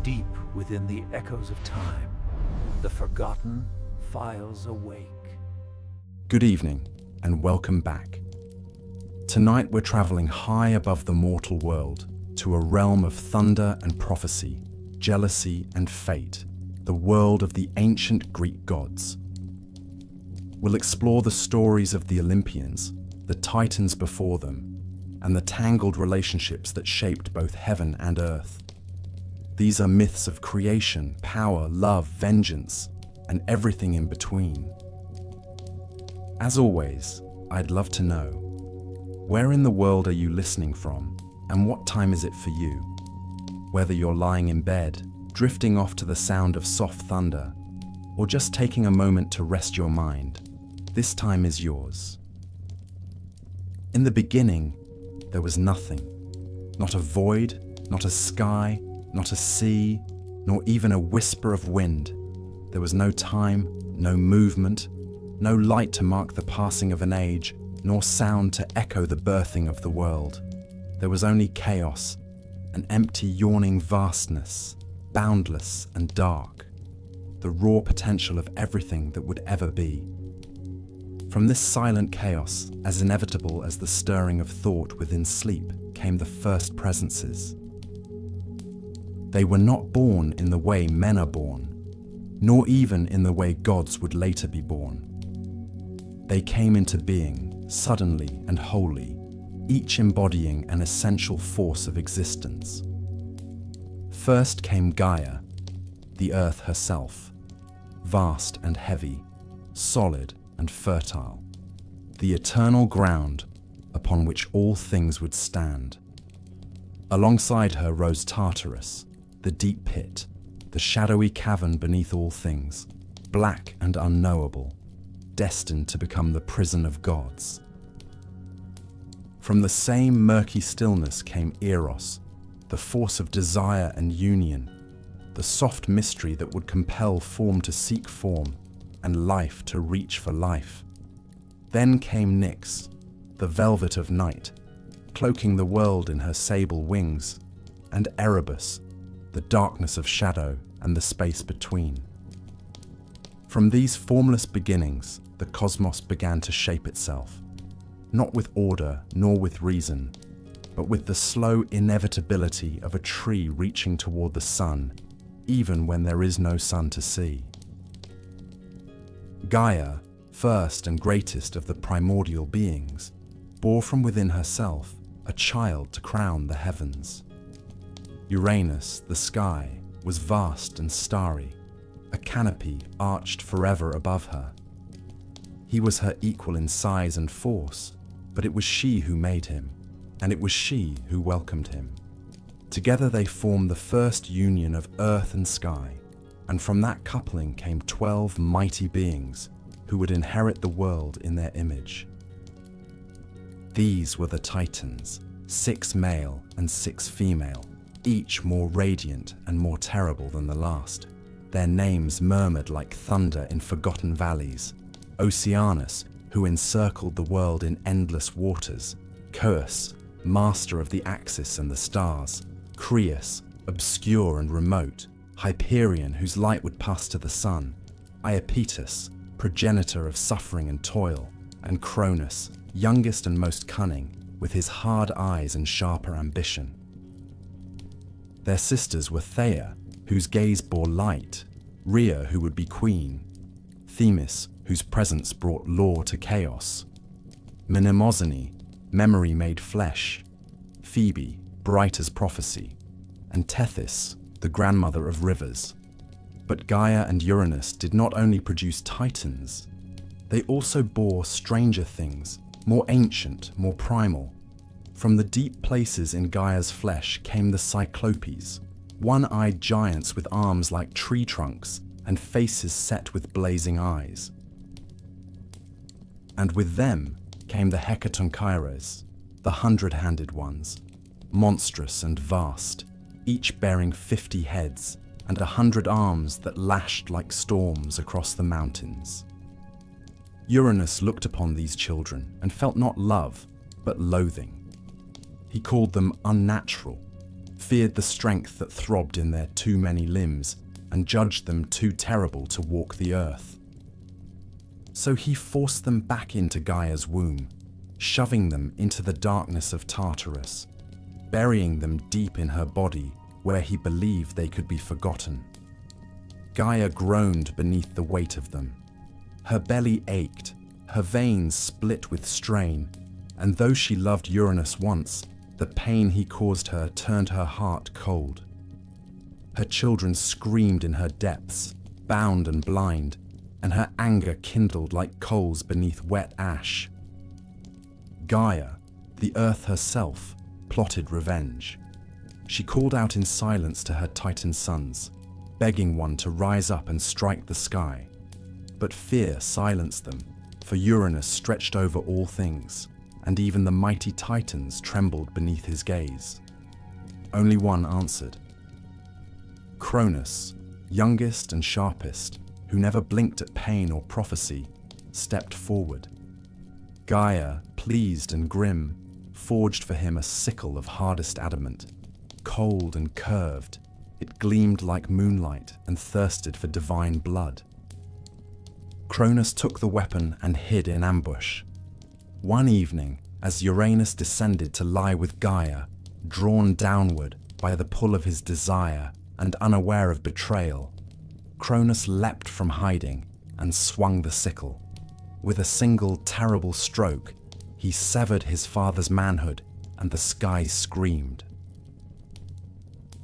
Deep within the echoes of time, the forgotten files awake. Good evening and welcome back. Tonight we're traveling high above the mortal world to a realm of thunder and prophecy, jealousy and fate, the world of the ancient Greek gods. We'll explore the stories of the Olympians, the titans before them, and the tangled relationships that shaped both heaven and earth. These are myths of creation, power, love, vengeance, and everything in between. As always, I'd love to know, where in the world are you listening from, and what time is it for you? Whether you're lying in bed, drifting off to the sound of soft thunder, or just taking a moment to rest your mind, this time is yours. In the beginning, there was nothing. Not a void, not a sky, not a sea, nor even a whisper of wind. There was no time, no movement, no light to mark the passing of an age, nor sound to echo the birthing of the world. There was only chaos, an empty, yawning vastness, boundless and dark, the raw potential of everything that would ever be. From this silent chaos, as inevitable as the stirring of thought within sleep, came the first presences. They were not born in the way men are born, nor even in the way gods would later be born. They came into being, suddenly and wholly, each embodying an essential force of existence. First came Gaia, the earth herself, vast and heavy, solid and fertile, the eternal ground upon which all things would stand. Alongside her rose Tartarus, the deep pit, the shadowy cavern beneath all things, black and unknowable, destined to become the prison of gods. From the same murky stillness came Eros, the force of desire and union, the soft mystery that would compel form to seek form and life to reach for life. Then came Nyx, the velvet of night, cloaking the world in her sable wings, and Erebus, the darkness of shadow and the space between. From these formless beginnings, the cosmos began to shape itself, not with order nor with reason, but with the slow inevitability of a tree reaching toward the sun, even when there is no sun to see. Gaia, first and greatest of the primordial beings, bore from within herself a child to crown the heavens. Uranus, the sky, was vast and starry, a canopy arched forever above her. He was her equal in size and force, but it was she who made him, and it was she who welcomed him. Together they formed the first union of earth and sky, and from that coupling came 12 mighty beings who would inherit the world in their image. These were the Titans, 6 male and 6 female, each more radiant and more terrible than the last. Their names murmured like thunder in forgotten valleys. Oceanus, who encircled the world in endless waters. Coeus, master of the axis and the stars. Creus, obscure and remote. Hyperion, whose light would pass to the sun. Iapetus, progenitor of suffering and toil. And Cronus, youngest and most cunning, with his hard eyes and sharper ambition. Their sisters were Theia, whose gaze bore light, Rhea, who would be queen, Themis, whose presence brought law to chaos, Mnemosyne, memory made flesh, Phoebe, bright as prophecy, and Tethys, the grandmother of rivers. But Gaia and Uranus did not only produce titans, they also bore stranger things, more ancient, more primal. From the deep places in Gaia's flesh came the Cyclopes, one-eyed giants with arms like tree trunks and faces set with blazing eyes. And with them came the Hecatonchires, the 100-handed ones, monstrous and vast, each bearing 50 heads and 100 arms that lashed like storms across the mountains. Uranus looked upon these children and felt not love, but loathing. He called them unnatural, feared the strength that throbbed in their too many limbs, and judged them too terrible to walk the earth. So he forced them back into Gaia's womb, shoving them into the darkness of Tartarus, burying them deep in her body where he believed they could be forgotten. Gaia groaned beneath the weight of them. Her belly ached, her veins split with strain, and though she loved Uranus once, the pain he caused her turned her heart cold. Her children screamed in her depths, bound and blind, and her anger kindled like coals beneath wet ash. Gaia, the earth herself, plotted revenge. She called out in silence to her Titan sons, begging one to rise up and strike the sky. But fear silenced them, for Uranus stretched over all things, and even the mighty Titans trembled beneath his gaze. Only one answered. Cronus, youngest and sharpest, who never blinked at pain or prophecy, stepped forward. Gaia, pleased and grim, forged for him a sickle of hardest adamant. Cold and curved, it gleamed like moonlight and thirsted for divine blood. Cronus took the weapon and hid in ambush. One evening, as Uranus descended to lie with Gaia, drawn downward by the pull of his desire and unaware of betrayal, Cronus leapt from hiding and swung the sickle. With a single terrible stroke, he severed his father's manhood, and the sky screamed.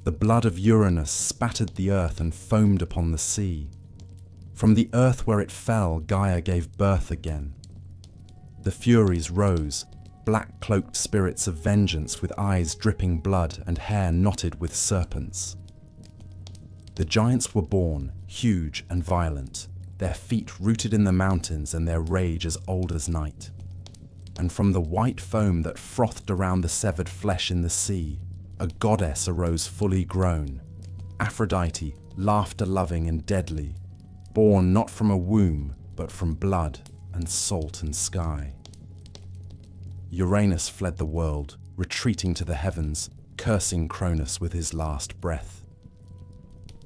The blood of Uranus spattered the earth and foamed upon the sea. From the earth where it fell, Gaia gave birth again. The Furies rose, black-cloaked spirits of vengeance with eyes dripping blood and hair knotted with serpents. The giants were born, huge and violent, their feet rooted in the mountains and their rage as old as night. And from the white foam that frothed around the severed flesh in the sea, a goddess arose fully grown, Aphrodite, laughter-loving and deadly, born not from a womb, but from blood and salt and sky. Uranus fled the world, retreating to the heavens, cursing Cronus with his last breath.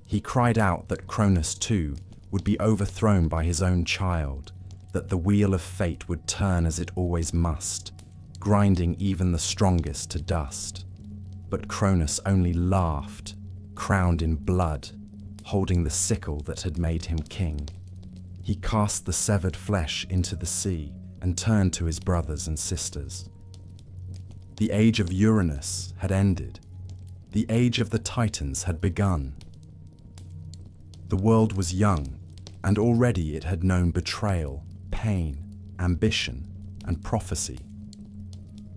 He cried out that Cronus too would be overthrown by his own child, that the wheel of fate would turn as it always must, grinding even the strongest to dust. But Cronus only laughed, crowned in blood, holding the sickle that had made him king. He cast the severed flesh into the sea and turned to his brothers and sisters. The age of Uranus had ended. The age of the Titans had begun. The world was young, and already it had known betrayal, pain, ambition, and prophecy.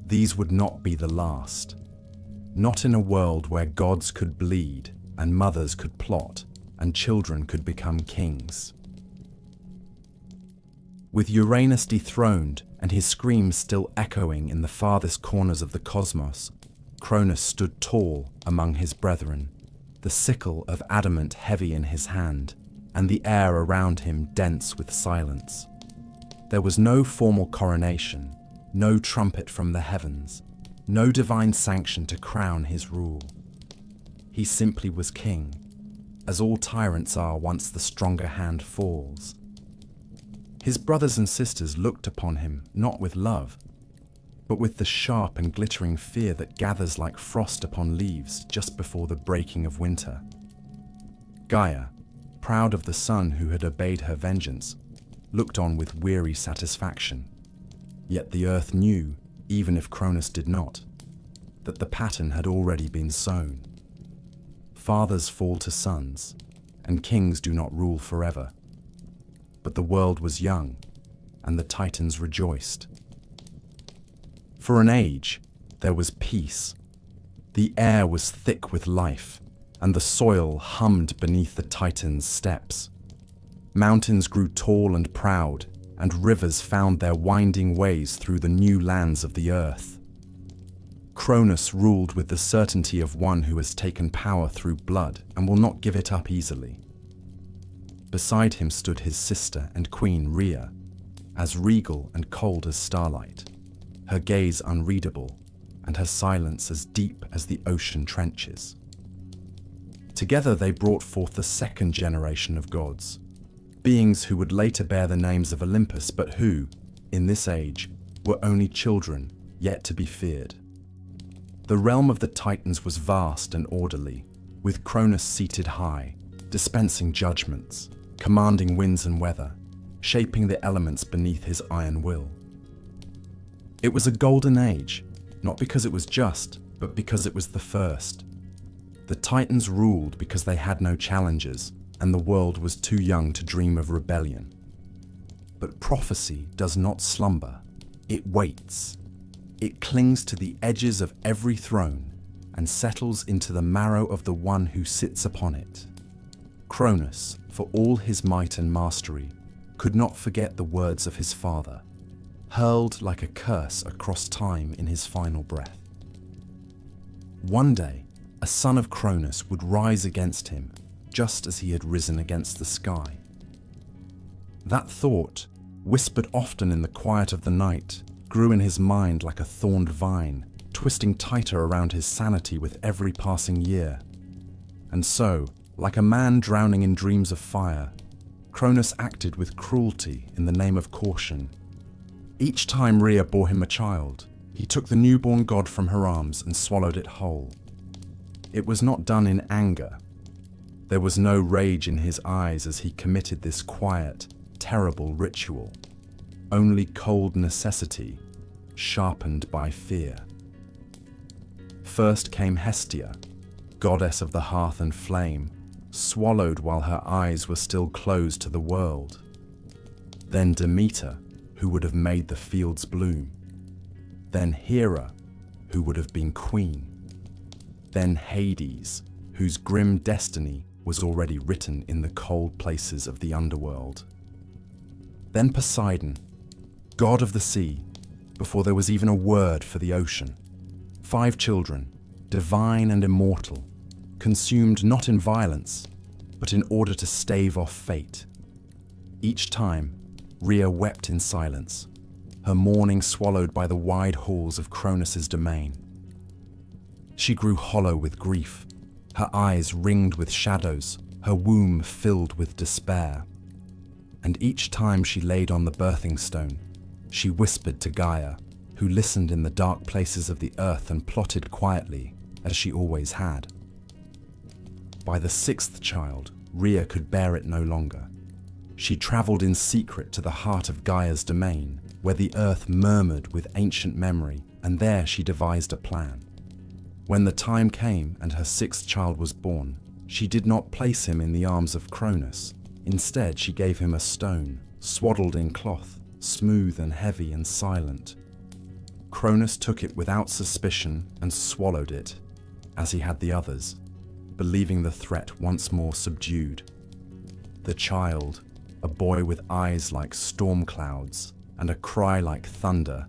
These would not be the last. Not in a world where gods could bleed, and mothers could plot, and children could become kings. With Uranus dethroned and his screams still echoing in the farthest corners of the cosmos, Cronus stood tall among his brethren, the sickle of adamant heavy in his hand, and the air around him dense with silence. There was no formal coronation, no trumpet from the heavens, no divine sanction to crown his rule. He simply was king, as all tyrants are once the stronger hand falls. His brothers and sisters looked upon him not with love, but with the sharp and glittering fear that gathers like frost upon leaves just before the breaking of winter. Gaia, proud of the son who had obeyed her vengeance, looked on with weary satisfaction. Yet the earth knew, even if Cronus did not, that the pattern had already been sown. Fathers fall to sons, and kings do not rule forever. But the world was young, and the Titans rejoiced. For an age, there was peace. The air was thick with life, and the soil hummed beneath the Titans' steps. Mountains grew tall and proud, and rivers found their winding ways through the new lands of the earth. Cronus ruled with the certainty of one who has taken power through blood and will not give it up easily. Beside him stood his sister and queen Rhea, as regal and cold as starlight, her gaze unreadable, and her silence as deep as the ocean trenches. Together they brought forth the second generation of gods, beings who would later bear the names of Olympus, but who, in this age, were only children yet to be feared. The realm of the Titans was vast and orderly, with Cronus seated high, dispensing judgments, commanding winds and weather, shaping the elements beneath his iron will. It was a golden age, not because it was just, but because it was the first. The Titans ruled because they had no challengers, and the world was too young to dream of rebellion. But prophecy does not slumber. It waits. It clings to the edges of every throne and settles into the marrow of the one who sits upon it. Cronus, for all his might and mastery, could not forget the words of his father, hurled like a curse across time in his final breath. One day, a son of Cronus would rise against him, just as he had risen against the sky. That thought, whispered often in the quiet of the night, grew in his mind like a thorned vine, twisting tighter around his sanity with every passing year. And so, like a man drowning in dreams of fire, Cronus acted with cruelty in the name of caution. Each time Rhea bore him a child, he took the newborn god from her arms and swallowed it whole. It was not done in anger. There was no rage in his eyes as he committed this quiet, terrible ritual. Only cold necessity, sharpened by fear. First came Hestia, goddess of the hearth and flame, swallowed while her eyes were still closed to the world. Then Demeter, who would have made the fields bloom. Then Hera, who would have been queen. Then Hades, whose grim destiny was already written in the cold places of the underworld. Then Poseidon, god of the sea, before there was even a word for the ocean. 5 children, divine and immortal, consumed not in violence, but in order to stave off fate. Each time, Rhea wept in silence, her mourning swallowed by the wide halls of Cronus's domain. She grew hollow with grief, her eyes ringed with shadows, her womb filled with despair. And each time she laid on the birthing stone, she whispered to Gaia, who listened in the dark places of the earth and plotted quietly, as she always had. By the 6th child, Rhea could bear it no longer. She travelled in secret to the heart of Gaia's domain, where the earth murmured with ancient memory, and there she devised a plan. When the time came and her 6th child was born, she did not place him in the arms of Cronus. Instead, she gave him a stone, swaddled in cloth, smooth and heavy and silent. Cronus took it without suspicion and swallowed it, as he had the others, believing the threat once more subdued. The child, a boy with eyes like storm clouds and a cry like thunder,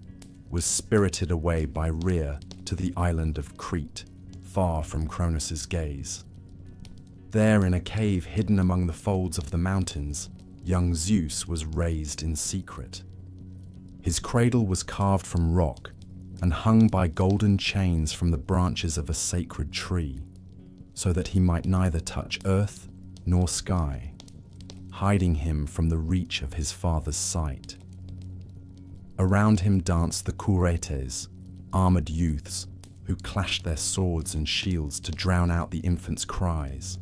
was spirited away by Rhea to the island of Crete, far from Cronus's gaze. There, in a cave hidden among the folds of the mountains, young Zeus was raised in secret. His cradle was carved from rock and hung by golden chains from the branches of a sacred tree, so that he might neither touch earth nor sky, hiding him from the reach of his father's sight. Around him danced the Curetes, armored youths, who clashed their swords and shields to drown out the infant's cries,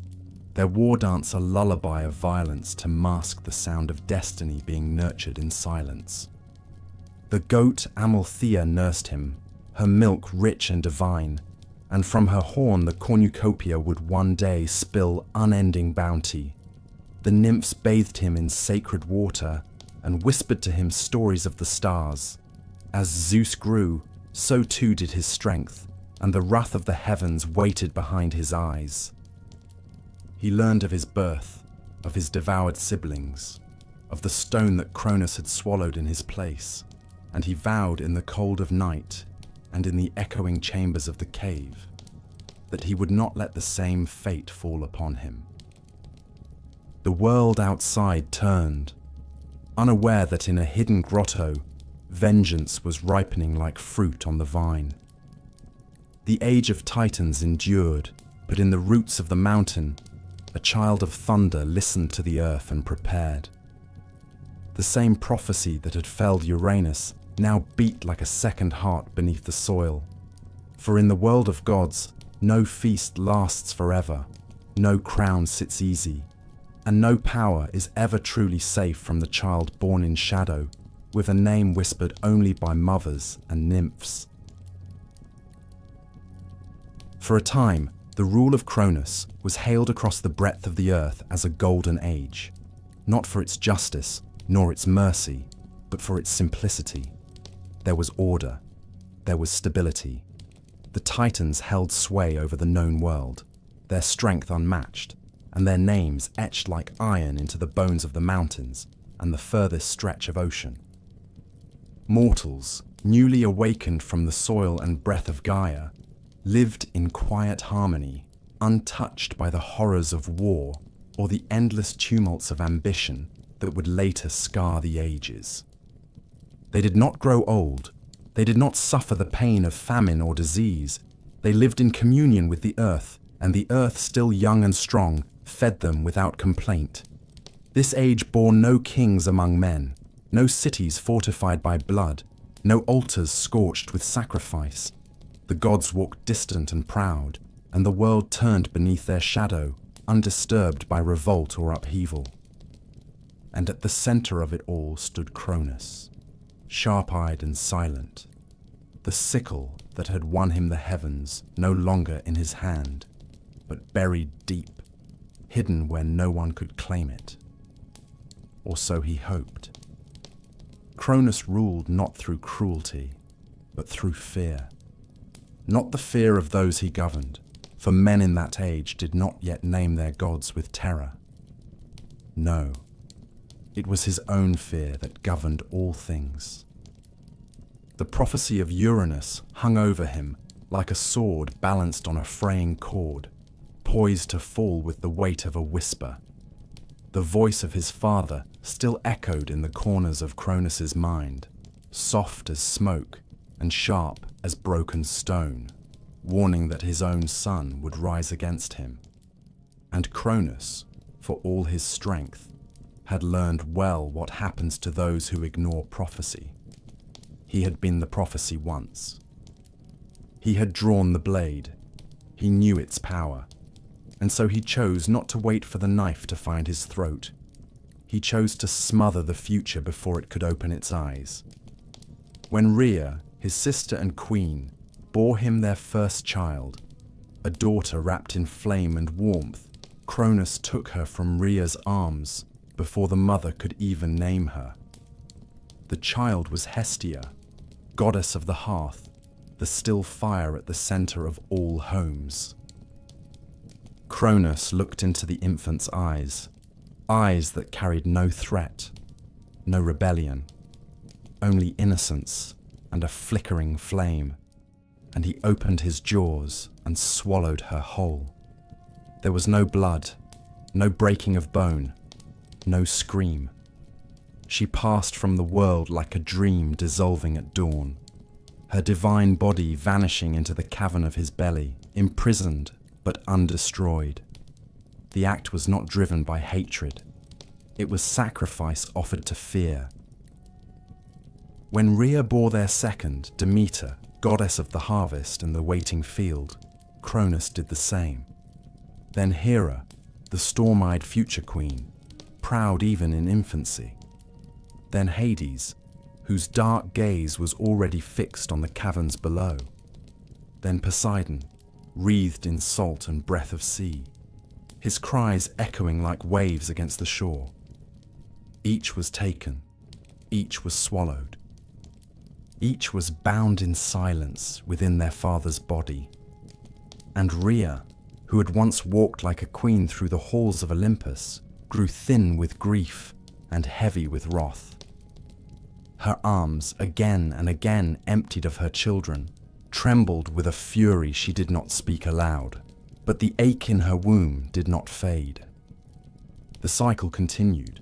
their war dance a lullaby of violence to mask the sound of destiny being nurtured in silence. The goat Amalthea nursed him, her milk rich and divine, and from her horn the cornucopia would one day spill unending bounty. The nymphs bathed him in sacred water and whispered to him stories of the stars. As Zeus grew, so too did his strength, and the wrath of the heavens waited behind his eyes. He learned of his birth, of his devoured siblings, of the stone that Cronus had swallowed in his place, and he vowed in the cold of night and in the echoing chambers of the cave that he would not let the same fate fall upon him. The world outside turned, unaware that in a hidden grotto, vengeance was ripening like fruit on the vine. The age of Titans endured, but in the roots of the mountain, a child of thunder listened to the earth and prepared. The same prophecy that had felled Uranus now beat like a second heart beneath the soil. For in the world of gods, no feast lasts forever, no crown sits easy, and no power is ever truly safe from the child born in shadow, with a name whispered only by mothers and nymphs. For a time, the rule of Cronus was hailed across the breadth of the earth as a golden age, not for its justice nor its mercy, but for its simplicity. There was order, there was stability. The Titans held sway over the known world, their strength unmatched, and their names etched like iron into the bones of the mountains and the furthest stretch of ocean. Mortals, newly awakened from the soil and breath of Gaia, lived in quiet harmony, untouched by the horrors of war or the endless tumults of ambition that would later scar the ages. They did not grow old. They did not suffer the pain of famine or disease. They lived in communion with the earth, and the earth, still young and strong, fed them without complaint. This age bore no kings among men, no cities fortified by blood, no altars scorched with sacrifice. The gods walked distant and proud, and the world turned beneath their shadow, undisturbed by revolt or upheaval. And at the center of it all stood Cronus, sharp-eyed and silent, the sickle that had won him the heavens no longer in his hand, but buried deep, hidden where no one could claim it. Or so he hoped. Cronus ruled not through cruelty, but through fear. Not the fear of those he governed, for men in that age did not yet name their gods with terror. No, it was his own fear that governed all things. The prophecy of Uranus hung over him like a sword balanced on a fraying cord, poised to fall with the weight of a whisper. The voice of his father still echoed in the corners of Cronus's mind, soft as smoke and sharp as broken stone, warning that his own son would rise against him. And Cronus, for all his strength, had learned well what happens to those who ignore prophecy. He had been the prophecy once. He had drawn the blade. He knew its power. And so he chose not to wait for the knife to find his throat. He chose to smother the future before it could open its eyes. When Rhea, his sister and queen, bore him their first child, a daughter wrapped in flame and warmth, Cronus took her from Rhea's arms before the mother could even name her. The child was Hestia, goddess of the hearth, the still fire at the center of all homes. Cronus looked into the infant's eyes, eyes that carried no threat, no rebellion, only innocence and a flickering flame, and he opened his jaws and swallowed her whole. There was no blood, no breaking of bone, no scream. She passed from the world like a dream dissolving at dawn, her divine body vanishing into the cavern of his belly, imprisoned but undestroyed. The act was not driven by hatred. It was sacrifice offered to fear. When Rhea bore their second, Demeter, goddess of the harvest and the waiting field, Cronus did the same. Then Hera, the storm-eyed future queen, proud even in infancy. Then Hades, whose dark gaze was already fixed on the caverns below. Then Poseidon, wreathed in salt and breath of sea, his cries echoing like waves against the shore. Each was taken, each was swallowed. Each was bound in silence within their father's body. And Rhea, who had once walked like a queen through the halls of Olympus, grew thin with grief and heavy with wrath. Her arms, again and again emptied of her children, trembled with a fury she did not speak aloud, but the ache in her womb did not fade. The cycle continued,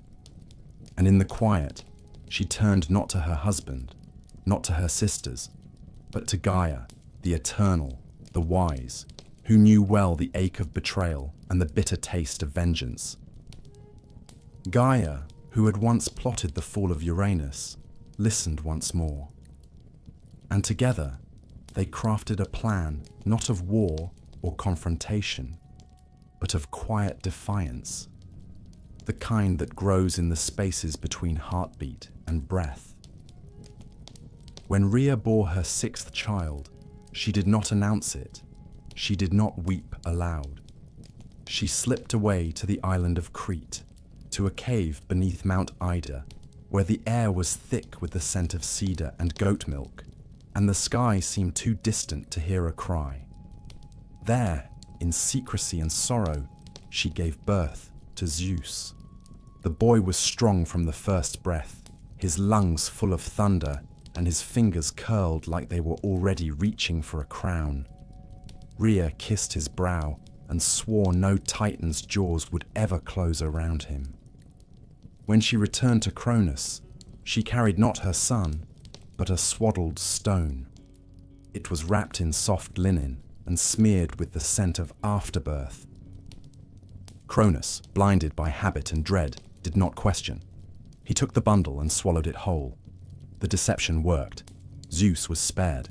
and in the quiet, she turned not to her husband, not to her sisters, but to Gaia, the eternal, the wise, who knew well the ache of betrayal and the bitter taste of vengeance. Gaia, who had once plotted the fall of Uranus, listened once more. And together, they crafted a plan not of war or confrontation, but of quiet defiance, the kind that grows in the spaces between heartbeat and breath. When Rhea bore her sixth child, she did not announce it. She did not weep aloud. She slipped away to the island of Crete, to a cave beneath Mount Ida, where the air was thick with the scent of cedar and goat milk, and the sky seemed too distant to hear a cry. There, in secrecy and sorrow, she gave birth to Zeus. The boy was strong from the first breath, his lungs full of thunder, and his fingers curled like they were already reaching for a crown. Rhea kissed his brow and swore no titan's jaws would ever close around him. When she returned to Cronus, she carried not her son, but a swaddled stone. It was wrapped in soft linen and smeared with the scent of afterbirth. Cronus, blinded by habit and dread, did not question. He took the bundle and swallowed it whole. The deception worked. Zeus was spared.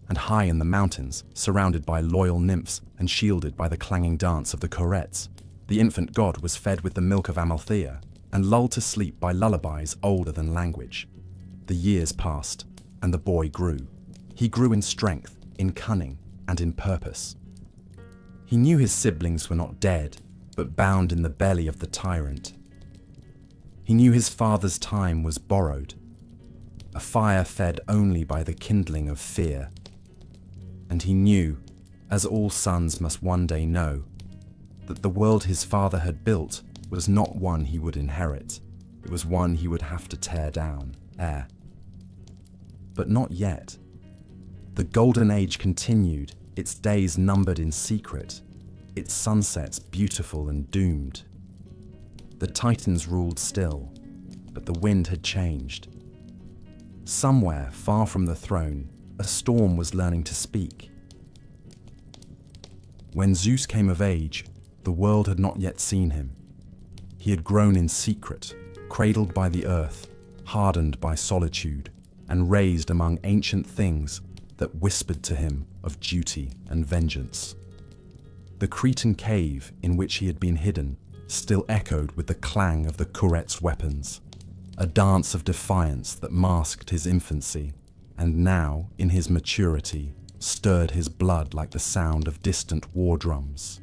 And high in the mountains, surrounded by loyal nymphs and shielded by the clanging dance of the Curettes, the infant god was fed with the milk of Amalthea and lulled to sleep by lullabies older than language. The years passed, and the boy grew. He grew in strength, in cunning, and in purpose. He knew his siblings were not dead, but bound in the belly of the tyrant. He knew his father's time was borrowed, a fire fed only by the kindling of fear. And he knew, as all sons must one day know, that the world his father had built was not one he would inherit. It was one he would have to tear down, ere. But not yet. The golden age continued, its days numbered in secret, its sunsets beautiful and doomed. The Titans ruled still, but the wind had changed. Somewhere far from the throne, a storm was learning to speak. When Zeus came of age, the world had not yet seen him. He had grown in secret, cradled by the earth, hardened by solitude, and raised among ancient things that whispered to him of duty and vengeance. The Cretan cave in which he had been hidden still echoed with the clang of the Curettes' weapons, a dance of defiance that masked his infancy, and now, in his maturity, stirred his blood like the sound of distant war drums.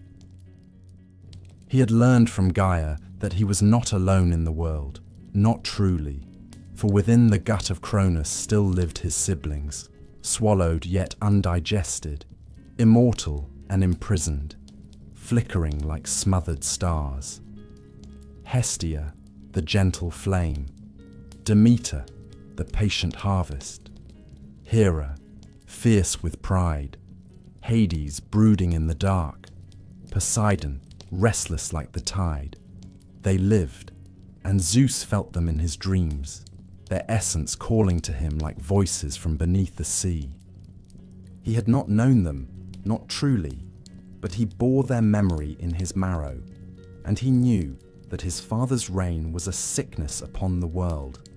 He had learned from Gaia that he was not alone in the world, not truly, for within the gut of Cronus still lived his siblings, swallowed yet undigested, immortal and imprisoned, flickering like smothered stars. Hestia, the gentle flame, Demeter, the patient harvest, Hera, fierce with pride, Hades brooding in the dark, Poseidon, restless like the tide. They lived, and Zeus felt them in his dreams, their essence calling to him like voices from beneath the sea. He had not known them, not truly, but he bore their memory in his marrow, and he knew that his father's reign was a sickness upon the world,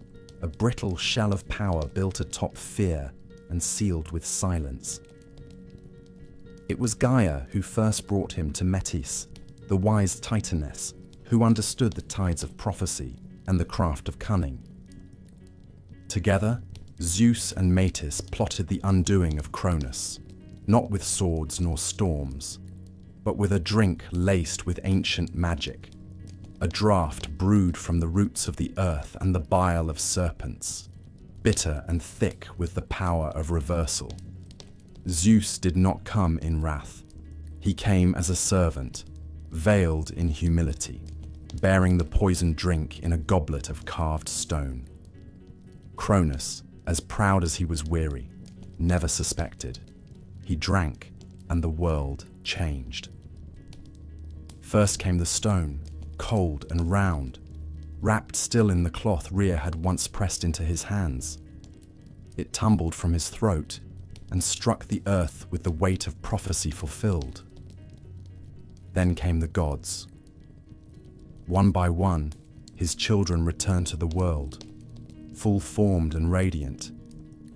a brittle shell of power built atop fear and sealed with silence. It was Gaia who first brought him to Metis, the wise Titaness, who understood the tides of prophecy and the craft of cunning. Together, Zeus and Metis plotted the undoing of Cronus, not with swords nor storms, but with a drink laced with ancient magic, a draught brewed from the roots of the earth and the bile of serpents, bitter and thick with the power of reversal. Zeus did not come in wrath. He came as a servant, veiled in humility, bearing the poisoned drink in a goblet of carved stone. Cronus, as proud as he was weary, never suspected. He drank, and the world changed. First came the stone, cold and round, wrapped still in the cloth Rhea had once pressed into his hands. It tumbled from his throat, and struck the earth with the weight of prophecy fulfilled. Then came the gods. One by one, his children returned to the world, full-formed and radiant,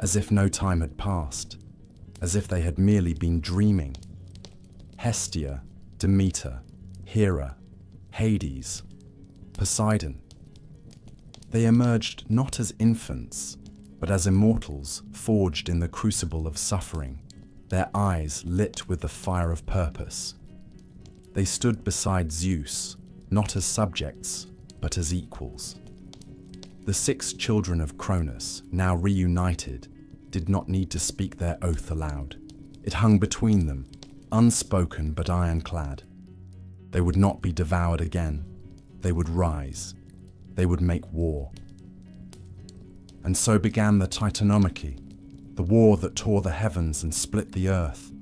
as if no time had passed, as if they had merely been dreaming. Hestia, Demeter, Hera, Hades, Poseidon. They emerged not as infants, but as immortals forged in the crucible of suffering, their eyes lit with the fire of purpose. They stood beside Zeus, not as subjects, but as equals. The 6 children of Cronus, now reunited, did not need to speak their oath aloud. It hung between them, unspoken but ironclad. They would not be devoured again. They would rise. They would make war. And so began the Titanomachy, the war that tore the heavens and split the earth,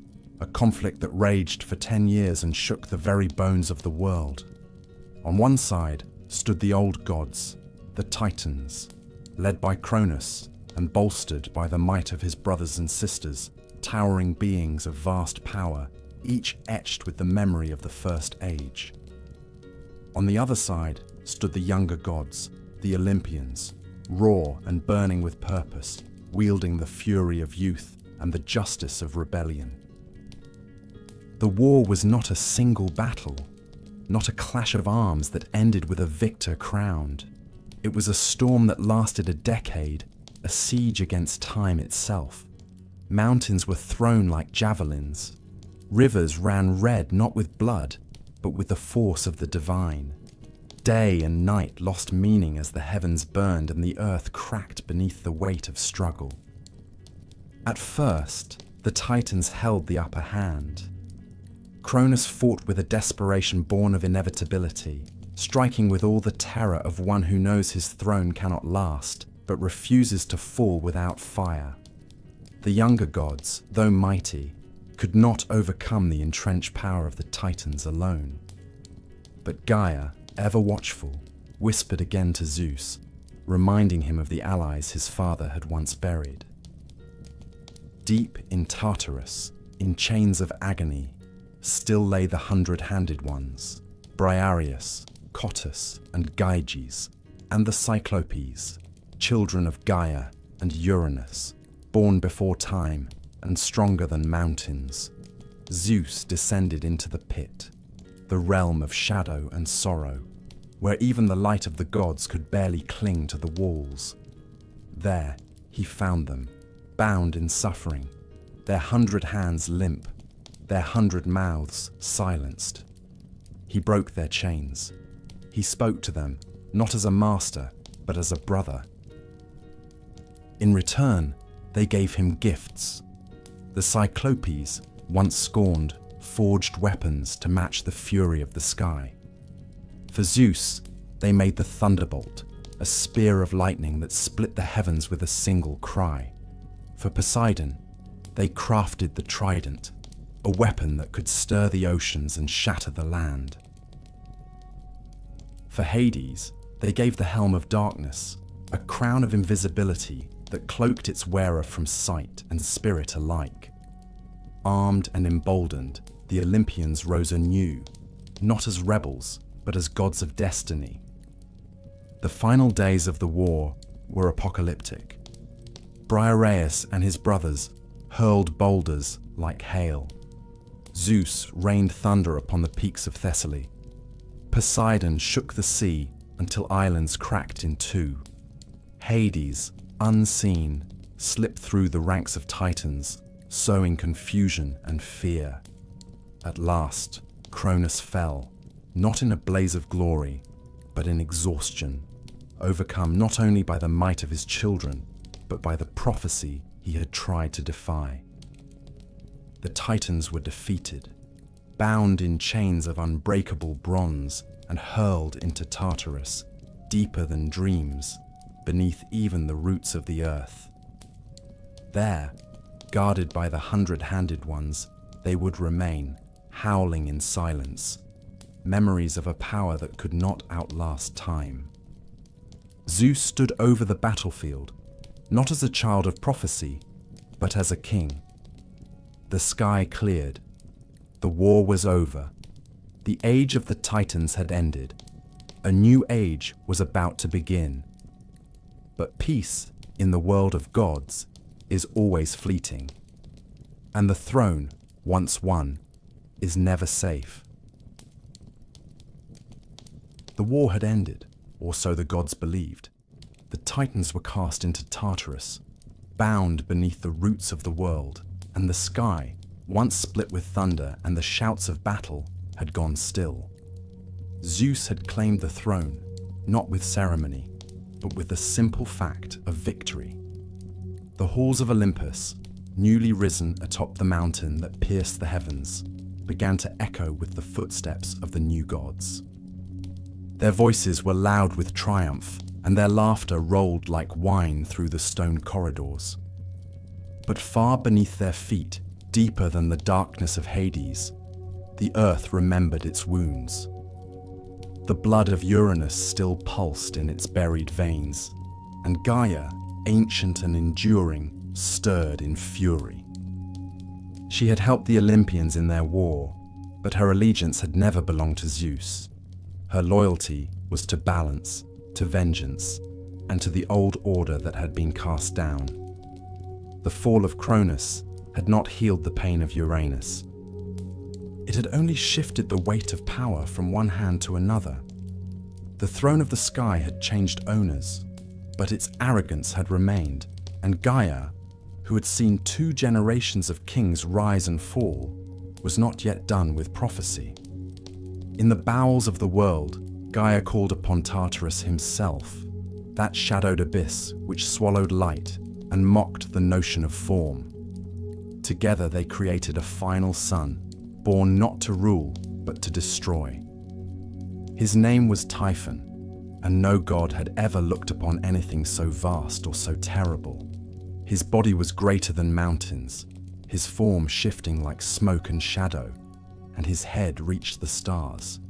a conflict that raged for 10 years and shook the very bones of the world. On one side stood the old gods, the Titans, led by Cronus and bolstered by the might of his brothers and sisters, towering beings of vast power, each etched with the memory of the first age. On the other side stood the younger gods, the Olympians, raw and burning with purpose, wielding the fury of youth and the justice of rebellion. The war was not a single battle, not a clash of arms that ended with a victor crowned. It was a storm that lasted a decade, a siege against time itself. Mountains were thrown like javelins. Rivers ran red not with blood, but with the force of the divine. Day and night lost meaning as the heavens burned and the earth cracked beneath the weight of struggle. At first, the Titans held the upper hand. Cronus fought with a desperation born of inevitability, striking with all the terror of one who knows his throne cannot last, but refuses to fall without fire. The younger gods, though mighty, could not overcome the entrenched power of the Titans alone. But Gaia, ever watchful, whispered again to Zeus, reminding him of the allies his father had once buried. Deep in Tartarus, in chains of agony, still lay the 100-handed ones, Briareus, Cottus, and Gyges, and the Cyclopes, children of Gaia and Uranus, born before time and stronger than mountains. Zeus descended into the pit, the realm of shadow and sorrow, where even the light of the gods could barely cling to the walls. There he found them, bound in suffering, their 100 hands limp, their 100 mouths silenced. He broke their chains. He spoke to them, not as a master, but as a brother. In return, they gave him gifts. The Cyclopes, once scorned, forged weapons to match the fury of the sky. For Zeus, they made the thunderbolt, a spear of lightning that split the heavens with a single cry. For Poseidon, they crafted the trident, a weapon that could stir the oceans and shatter the land. For Hades, they gave the helm of darkness, a crown of invisibility that cloaked its wearer from sight and spirit alike. Armed and emboldened, the Olympians rose anew, not as rebels, but as gods of destiny. The final days of the war were apocalyptic. Briareus and his brothers hurled boulders like hail. Zeus rained thunder upon the peaks of Thessaly. Poseidon shook the sea until islands cracked in two. Hades, unseen, slipped through the ranks of Titans, sowing confusion and fear. At last, Cronus fell, not in a blaze of glory, but in exhaustion, overcome not only by the might of his children, but by the prophecy he had tried to defy. The Titans were defeated, bound in chains of unbreakable bronze and hurled into Tartarus, deeper than dreams, beneath even the roots of the earth. There, guarded by the 100-handed ones, they would remain, howling in silence, memories of a power that could not outlast time. Zeus stood over the battlefield, not as a child of prophecy, but as a king, the sky cleared. The war was over. The age of the Titans had ended. A new age was about to begin. But peace in the world of gods is always fleeting. And the throne, once won, is never safe. The war had ended, or so the gods believed. The Titans were cast into Tartarus, bound beneath the roots of the world, and the sky, once split with thunder and the shouts of battle, had gone still. Zeus had claimed the throne, not with ceremony, but with the simple fact of victory. The halls of Olympus, newly risen atop the mountain that pierced the heavens, began to echo with the footsteps of the new gods. Their voices were loud with triumph, and their laughter rolled like wine through the stone corridors. But far beneath their feet, deeper than the darkness of Hades, the earth remembered its wounds. The blood of Uranus still pulsed in its buried veins, and Gaia, ancient and enduring, stirred in fury. She had helped the Olympians in their war, but her allegiance had never belonged to Zeus. Her loyalty was to balance, to vengeance, and to the old order that had been cast down. The fall of Cronus had not healed the pain of Uranus. It had only shifted the weight of power from one hand to another. The throne of the sky had changed owners, but its arrogance had remained, and Gaia, who had seen 2 generations of kings rise and fall, was not yet done with prophecy. In the bowels of the world, Gaia called upon Tartarus himself, that shadowed abyss which swallowed light and mocked the notion of form. Together they created a final son, born not to rule, but to destroy. His name was Typhon, and no god had ever looked upon anything so vast or so terrible. His body was greater than mountains, his form shifting like smoke and shadow, and his head reached the stars.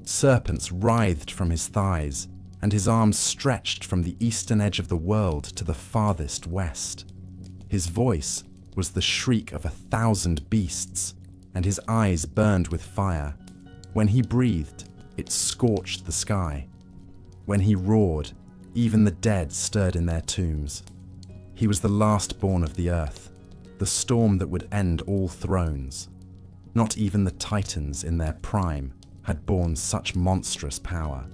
Serpents writhed from his thighs, and his arms stretched from the eastern edge of the world to the farthest west. His voice was the shriek of 1,000 beasts, and his eyes burned with fire. When he breathed, it scorched the sky. When he roared, even the dead stirred in their tombs. He was the last born of the earth, the storm that would end all thrones. Not even the Titans in their prime had borne such monstrous power.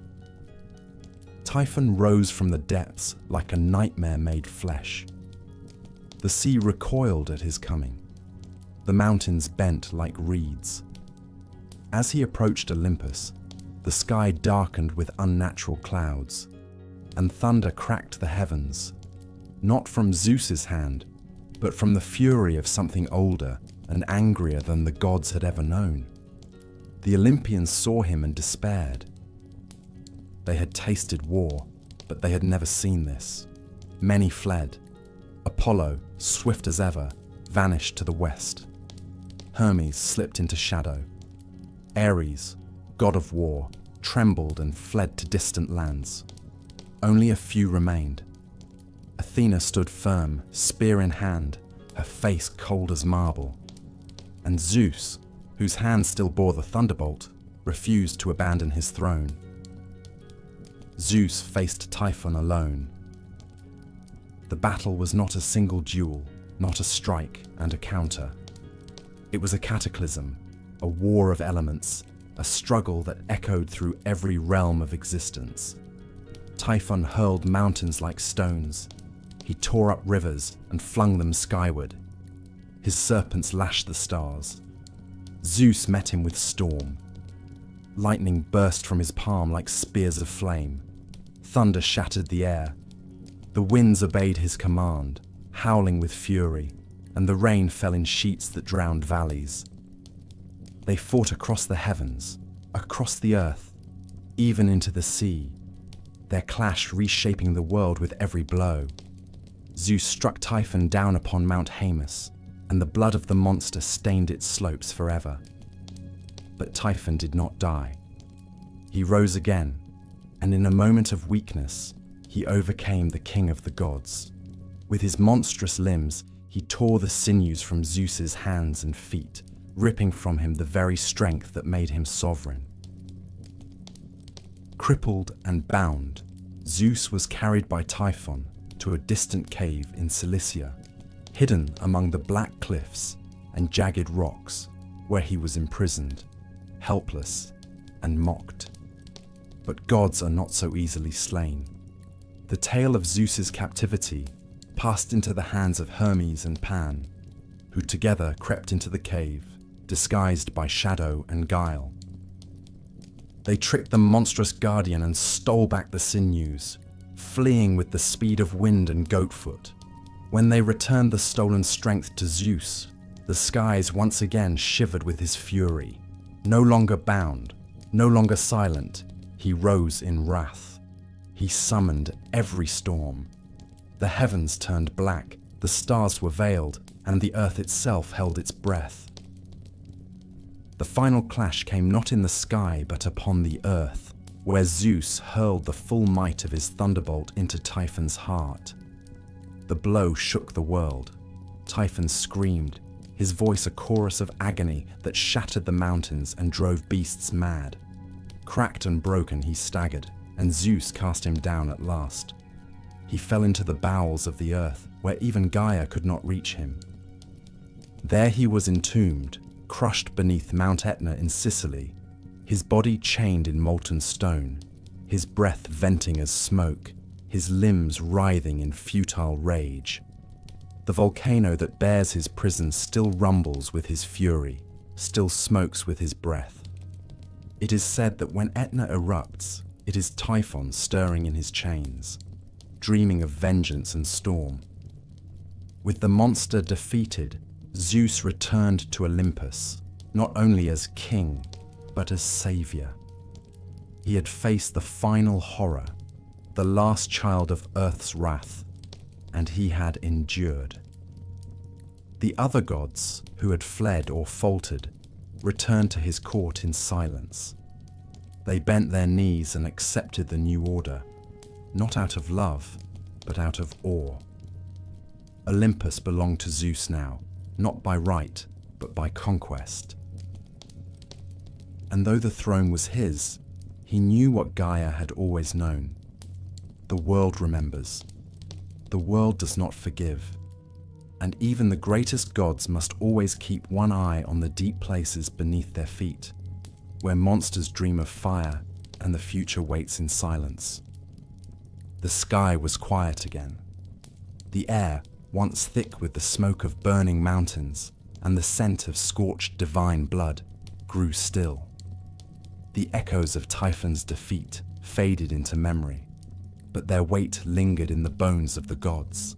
Typhon rose from the depths like a nightmare made flesh. The sea recoiled at his coming. The mountains bent like reeds. As he approached Olympus, the sky darkened with unnatural clouds, and thunder cracked the heavens, not from Zeus's hand, but from the fury of something older and angrier than the gods had ever known. The Olympians saw him and despaired. They had tasted war, but they had never seen this. Many fled. Apollo, swift as ever, vanished to the west. Hermes slipped into shadow. Ares, god of war, trembled and fled to distant lands. Only a few remained. Athena stood firm, spear in hand, her face cold as marble. And Zeus, whose hand still bore the thunderbolt, refused to abandon his throne. Zeus faced Typhon alone. The battle was not a single duel, not a strike and a counter. It was a cataclysm, a war of elements, a struggle that echoed through every realm of existence. Typhon hurled mountains like stones. He tore up rivers and flung them skyward. His serpents lashed the stars. Zeus met him with storm. Lightning burst from his palm like spears of flame. Thunder shattered the air. The winds obeyed his command, howling with fury, and the rain fell in sheets that drowned valleys. They fought across the heavens, across the earth, even into the sea, their clash reshaping the world with every blow. Zeus struck Typhon down upon Mount Haemus, and the blood of the monster stained its slopes forever. But Typhon did not die. He rose again, and in a moment of weakness, he overcame the king of the gods. With his monstrous limbs, He tore the sinews from Zeus's hands and feet, ripping from him the very strength that made him sovereign. Crippled and bound, Zeus was carried by Typhon to a distant cave in Cilicia, hidden among the black cliffs and jagged rocks, where he was imprisoned, helpless and mocked. But gods are not so easily slain. The tale of Zeus's captivity passed into the hands of Hermes and Pan, who together crept into the cave, disguised by shadow and guile. They tricked the monstrous guardian and stole back the sinews, fleeing with the speed of wind and goatfoot. When they returned the stolen strength to Zeus, the skies once again shivered with his fury. No longer bound, no longer silent, he rose in wrath. He summoned every storm. The heavens turned black, the stars were veiled, and the earth itself held its breath. The final clash came not in the sky but upon the earth, where Zeus hurled the full might of his thunderbolt into Typhon's heart. The blow shook the world. Typhon screamed, his voice a chorus of agony that shattered the mountains and drove beasts mad. Cracked and broken he staggered, and Zeus cast him down at last. He fell into the bowels of the earth, where even Gaia could not reach him. There he was entombed, crushed beneath Mount Etna in Sicily, his body chained in molten stone, his breath venting as smoke, his limbs writhing in futile rage. The volcano that bears his prison still rumbles with his fury, still smokes with his breath. It is said that when Etna erupts, it is Typhon stirring in his chains, dreaming of vengeance and storm. With the monster defeated, Zeus returned to Olympus, not only as king, but as savior. He had faced the final horror, the last child of Earth's wrath, and he had endured. The other gods, who had fled or faltered, returned to his court in silence. They bent their knees and accepted the new order, not out of love, but out of awe. Olympus belonged to Zeus now, not by right, but by conquest. And though the throne was his, he knew what Gaia had always known. The world remembers. The world does not forgive. And even the greatest gods must always keep one eye on the deep places beneath their feet, where monsters dream of fire and the future waits in silence. The sky was quiet again. The air, once thick with the smoke of burning mountains and the scent of scorched divine blood, grew still. The echoes of Typhon's defeat faded into memory, but their weight lingered in the bones of the gods.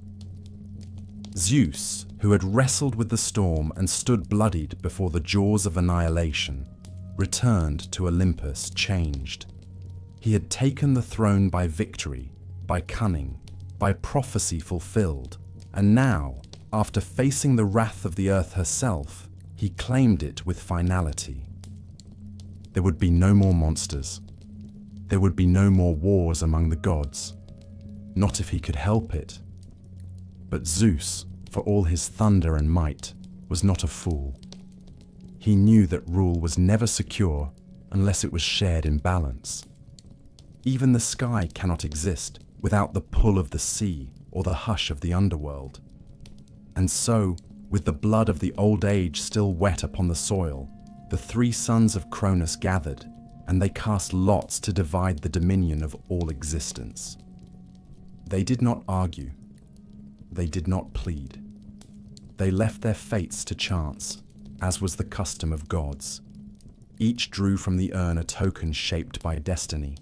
Zeus, who had wrestled with the storm and stood bloodied before the jaws of annihilation, returned to Olympus changed. He had taken the throne by victory, by cunning, by prophecy fulfilled, and now, after facing the wrath of the earth herself, he claimed it with finality. There would be no more monsters. There would be no more wars among the gods. Not if he could help it. But Zeus, for all his thunder and might, was not a fool. He knew that rule was never secure unless it was shared in balance. Even the sky cannot exist without the pull of the sea or the hush of the underworld. And so, with the blood of the old age still wet upon the soil, the three sons of Cronus gathered, and they cast lots to divide the dominion of all existence. They did not argue. They did not plead. They left their fates to chance, as was the custom of gods. Each drew from the urn a token shaped by destiny.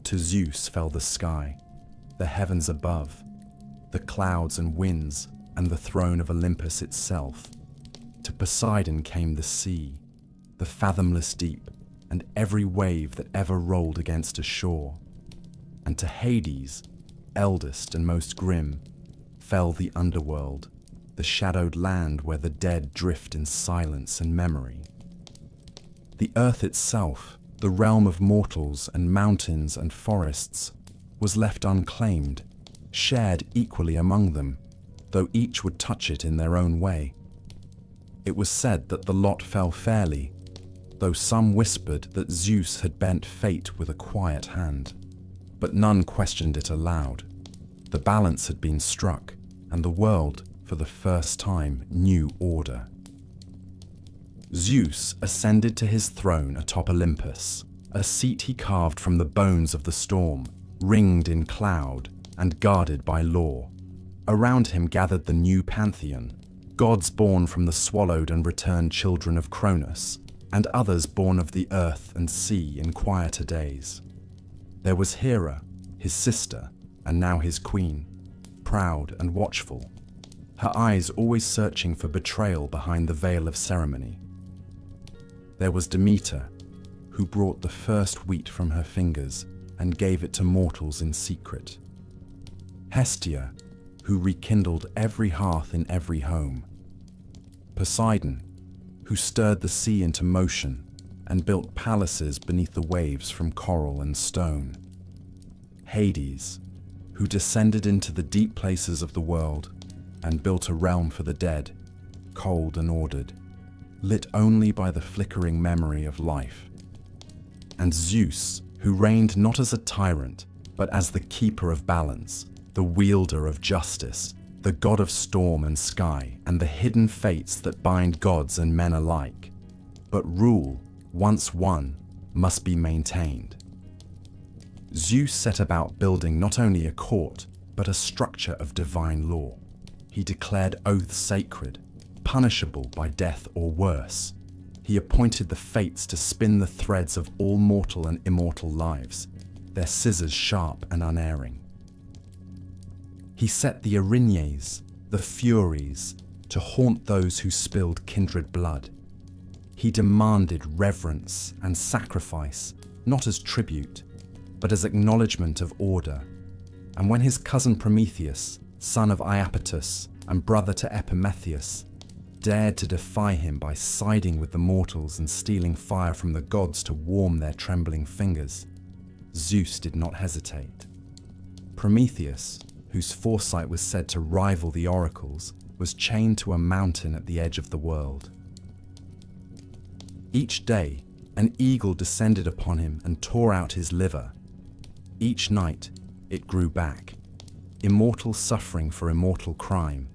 To Zeus fell the sky, the heavens above, the clouds and winds, and the throne of Olympus itself. To Poseidon came the sea, the fathomless deep, and every wave that ever rolled against a shore. And to Hades, eldest and most grim, fell the underworld, the shadowed land where the dead drift in silence and memory. The earth itself, the realm of mortals and mountains and forests, was left unclaimed, shared equally among them, though each would touch it in their own way. It was said that the lot fell fairly, though some whispered that Zeus had bent fate with a quiet hand. But none questioned it aloud. The balance had been struck, and the world, for the first time, knew order. Zeus ascended to his throne atop Olympus, a seat he carved from the bones of the storm, ringed in cloud and guarded by law. Around him gathered the new pantheon, gods born from the swallowed and returned children of Cronus, and others born of the earth and sea in quieter days. There was Hera, his sister, and now his queen, proud and watchful, her eyes always searching for betrayal behind the veil of ceremony. There was Demeter, who brought the first wheat from her fingers and gave it to mortals in secret. Hestia, who rekindled every hearth in every home. Poseidon, who stirred the sea into motion and built palaces beneath the waves from coral and stone. Hades, who descended into the deep places of the world and built a realm for the dead, cold and ordered, lit only by the flickering memory of life. And Zeus, who reigned not as a tyrant, but as the keeper of balance, the wielder of justice, the god of storm and sky, and the hidden fates that bind gods and men alike. But rule, once won, must be maintained. Zeus set about building not only a court, but a structure of divine law. He declared oaths sacred, punishable by death or worse. He appointed the fates to spin the threads of all mortal and immortal lives, their scissors sharp and unerring. He set the Erinyes, the Furies, to haunt those who spilled kindred blood. He demanded reverence and sacrifice, not as tribute, but as acknowledgement of order. And when his cousin Prometheus, son of Iapetus and brother to Epimetheus, dared to defy him by siding with the mortals and stealing fire from the gods to warm their trembling fingers, Zeus did not hesitate. Prometheus, whose foresight was said to rival the oracles, was chained to a mountain at the edge of the world. Each day, an eagle descended upon him and tore out his liver. Each night, it grew back, immortal suffering for immortal crime.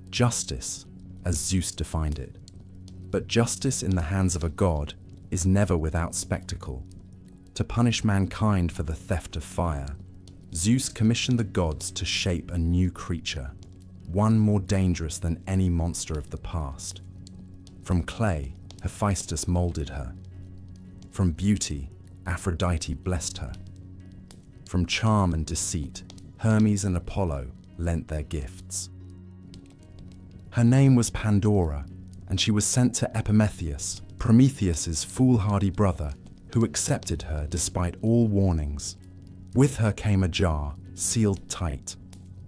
Justice, as Zeus defined it. But justice in the hands of a god is never without spectacle. To punish mankind for the theft of fire, Zeus commissioned the gods to shape a new creature, one more dangerous than any monster of the past. From clay, Hephaestus molded her. From beauty, Aphrodite blessed her. From charm and deceit, Hermes and Apollo lent their gifts. Her name was Pandora, and she was sent to Epimetheus, Prometheus's foolhardy brother, who accepted her despite all warnings. With her came a jar, sealed tight.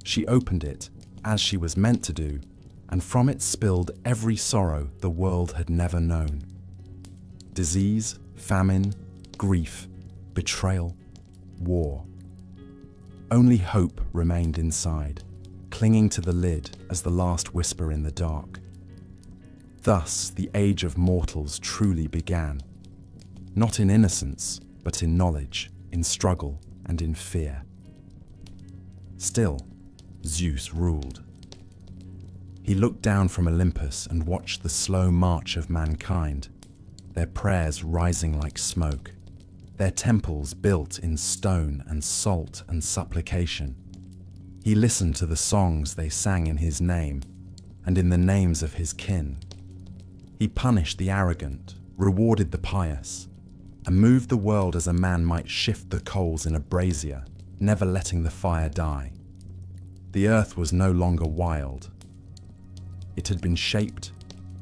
She opened it, as she was meant to do, and from it spilled every sorrow the world had never known. Disease, famine, grief, betrayal, war. Only hope remained inside, clinging to the lid as the last whisper in the dark. Thus the age of mortals truly began, not in innocence, but in knowledge, in struggle, and in fear. Still, Zeus ruled. He looked down from Olympus and watched the slow march of mankind, their prayers rising like smoke, their temples built in stone and salt and supplication. He listened to the songs they sang in his name and in the names of his kin. He punished the arrogant, rewarded the pious, and moved the world as a man might shift the coals in a brazier, never letting the fire die. The earth was no longer wild. It had been shaped,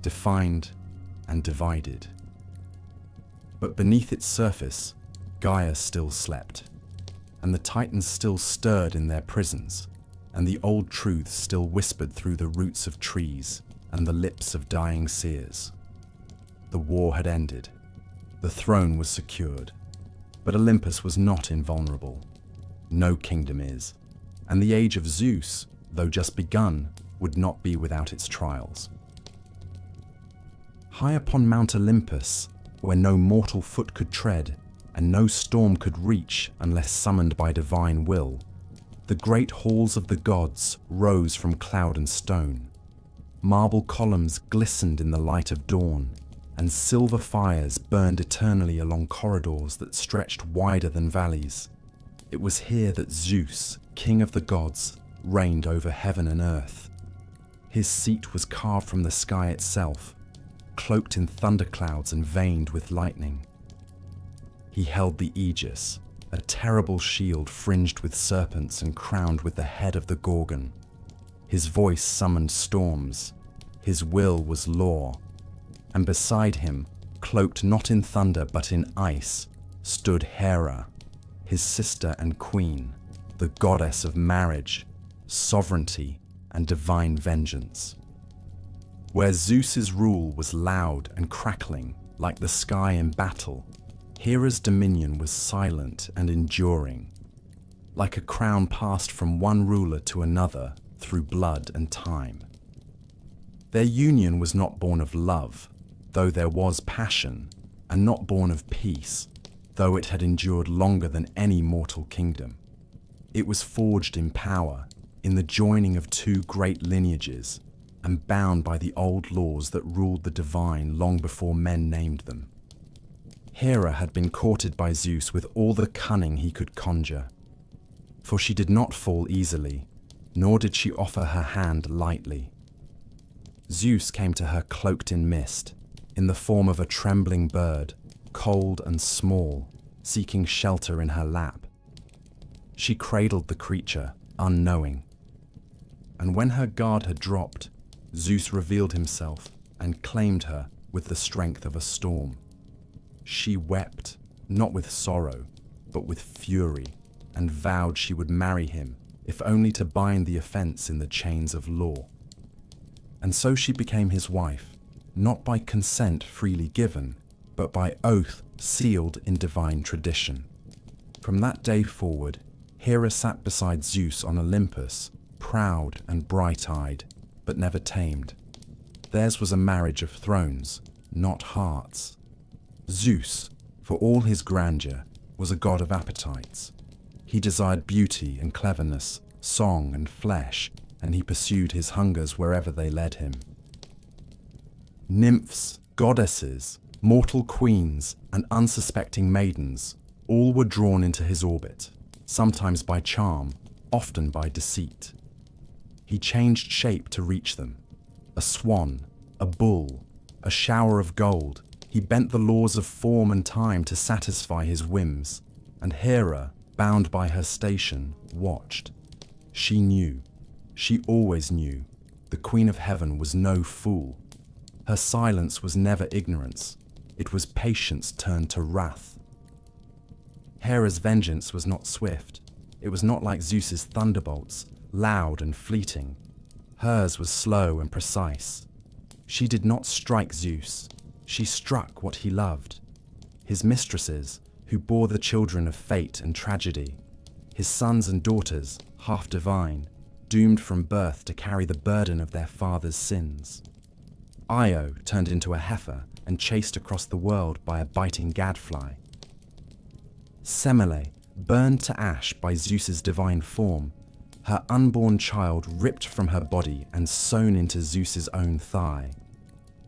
defined, and divided. But beneath its surface, Gaia still slept, and the Titans still stirred in their prisons, and the old truths still whispered through the roots of trees and the lips of dying seers. The war had ended. The throne was secured, but Olympus was not invulnerable. No kingdom is, and the age of Zeus, though just begun, would not be without its trials. High upon Mount Olympus, where no mortal foot could tread, and no storm could reach unless summoned by divine will, the great halls of the gods rose from cloud and stone. Marble columns glistened in the light of dawn, and silver fires burned eternally along corridors that stretched wider than valleys. It was here that Zeus, king of the gods, reigned over heaven and earth. His seat was carved from the sky itself, cloaked in thunderclouds and veined with lightning. He held the Aegis, a terrible shield fringed with serpents and crowned with the head of the Gorgon. His voice summoned storms, his will was law, and beside him, cloaked not in thunder but in ice, stood Hera, his sister and queen, the goddess of marriage, sovereignty, and divine vengeance. Where Zeus's rule was loud and crackling like the sky in battle, Hera's dominion was silent and enduring, like a crown passed from one ruler to another through blood and time. Their union was not born of love, though there was passion, and not born of peace, though it had endured longer than any mortal kingdom. It was forged in power, in the joining of two great lineages, and bound by the old laws that ruled the divine long before men named them. Hera had been courted by Zeus with all the cunning he could conjure, for she did not fall easily, nor did she offer her hand lightly. Zeus came to her cloaked in mist, in the form of a trembling bird, cold and small, seeking shelter in her lap. She cradled the creature, unknowing. And when her guard had dropped, Zeus revealed himself and claimed her with the strength of a storm. She wept, not with sorrow, but with fury, and vowed she would marry him, if only to bind the offense in the chains of law. And so she became his wife, not by consent freely given, but by oath sealed in divine tradition. From that day forward, Hera sat beside Zeus on Olympus, proud and bright-eyed, but never tamed. Theirs was a marriage of thrones, not hearts. Zeus, for all his grandeur, was a god of appetites. He desired beauty and cleverness, song and flesh, and he pursued his hungers wherever they led him. Nymphs, goddesses, mortal queens, and unsuspecting maidens, all were drawn into his orbit, sometimes by charm, often by deceit. He changed shape to reach them. A swan, a bull, a shower of gold, he bent the laws of form and time to satisfy his whims, and Hera, bound by her station, watched. She knew. She always knew. The Queen of Heaven was no fool. Her silence was never ignorance. It was patience turned to wrath. Hera's vengeance was not swift. It was not like Zeus's thunderbolts, loud and fleeting. Hers was slow and precise. She did not strike Zeus. She struck what he loved. His mistresses, who bore the children of fate and tragedy. His sons and daughters, half divine, doomed from birth to carry the burden of their father's sins. Io turned into a heifer and chased across the world by a biting gadfly. Semele, burned to ash by Zeus's divine form, her unborn child ripped from her body and sewn into Zeus's own thigh.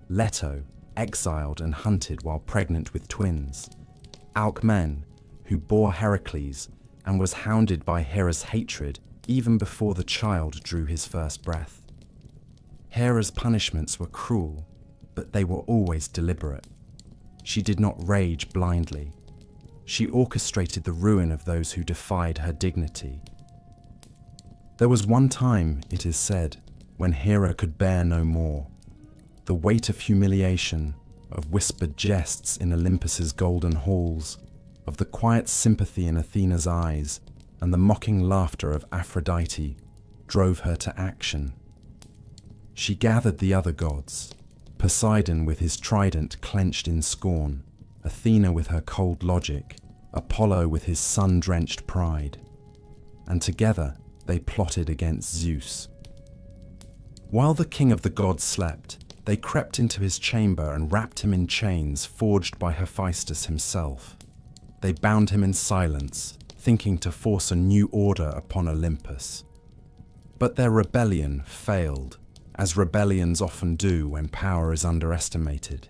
Leto, exiled and hunted while pregnant with twins. Alcmen, who bore Heracles and was hounded by Hera's hatred even before the child drew his first breath. Hera's punishments were cruel, but they were always deliberate. She did not rage blindly. She orchestrated the ruin of those who defied her dignity. There was one time, it is said, when Hera could bear no more. The weight of humiliation, of whispered jests in Olympus's golden halls, of the quiet sympathy in Athena's eyes, and the mocking laughter of Aphrodite drove her to action. She gathered the other gods, Poseidon with his trident clenched in scorn, Athena with her cold logic, Apollo with his sun-drenched pride. And together, they plotted against Zeus. While the king of the gods slept, they crept into his chamber and wrapped him in chains forged by Hephaestus himself. They bound him in silence, thinking to force a new order upon Olympus. But their rebellion failed, as rebellions often do when power is underestimated.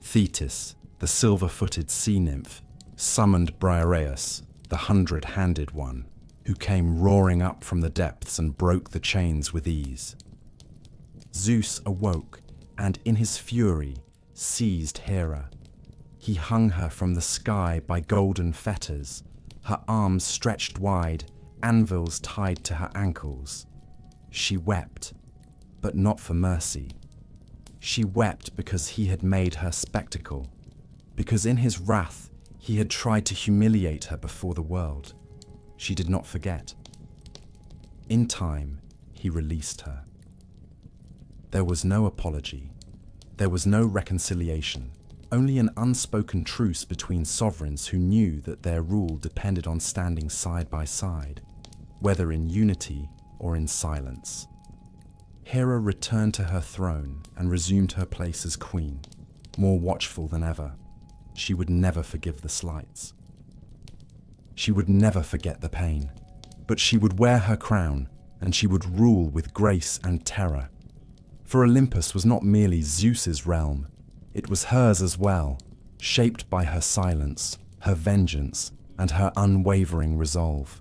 Thetis, the silver-footed sea nymph, summoned Briareus, the 100-handed one, who came roaring up from the depths and broke the chains with ease. Zeus awoke and, in his fury, seized Hera. He hung her from the sky by golden fetters, her arms stretched wide, anvils tied to her ankles. She wept, but not for mercy. She wept because he had made her spectacle, because in his wrath he had tried to humiliate her before the world. She did not forget. In time, he released her. There was no apology. There was no reconciliation, only an unspoken truce between sovereigns who knew that their rule depended on standing side by side, whether in unity or in silence. Hera returned to her throne and resumed her place as queen, more watchful than ever. She would never forgive the slights. She would never forget the pain, but she would wear her crown and she would rule with grace and terror. For Olympus was not merely Zeus's realm, it was hers as well, shaped by her silence, her vengeance, and her unwavering resolve.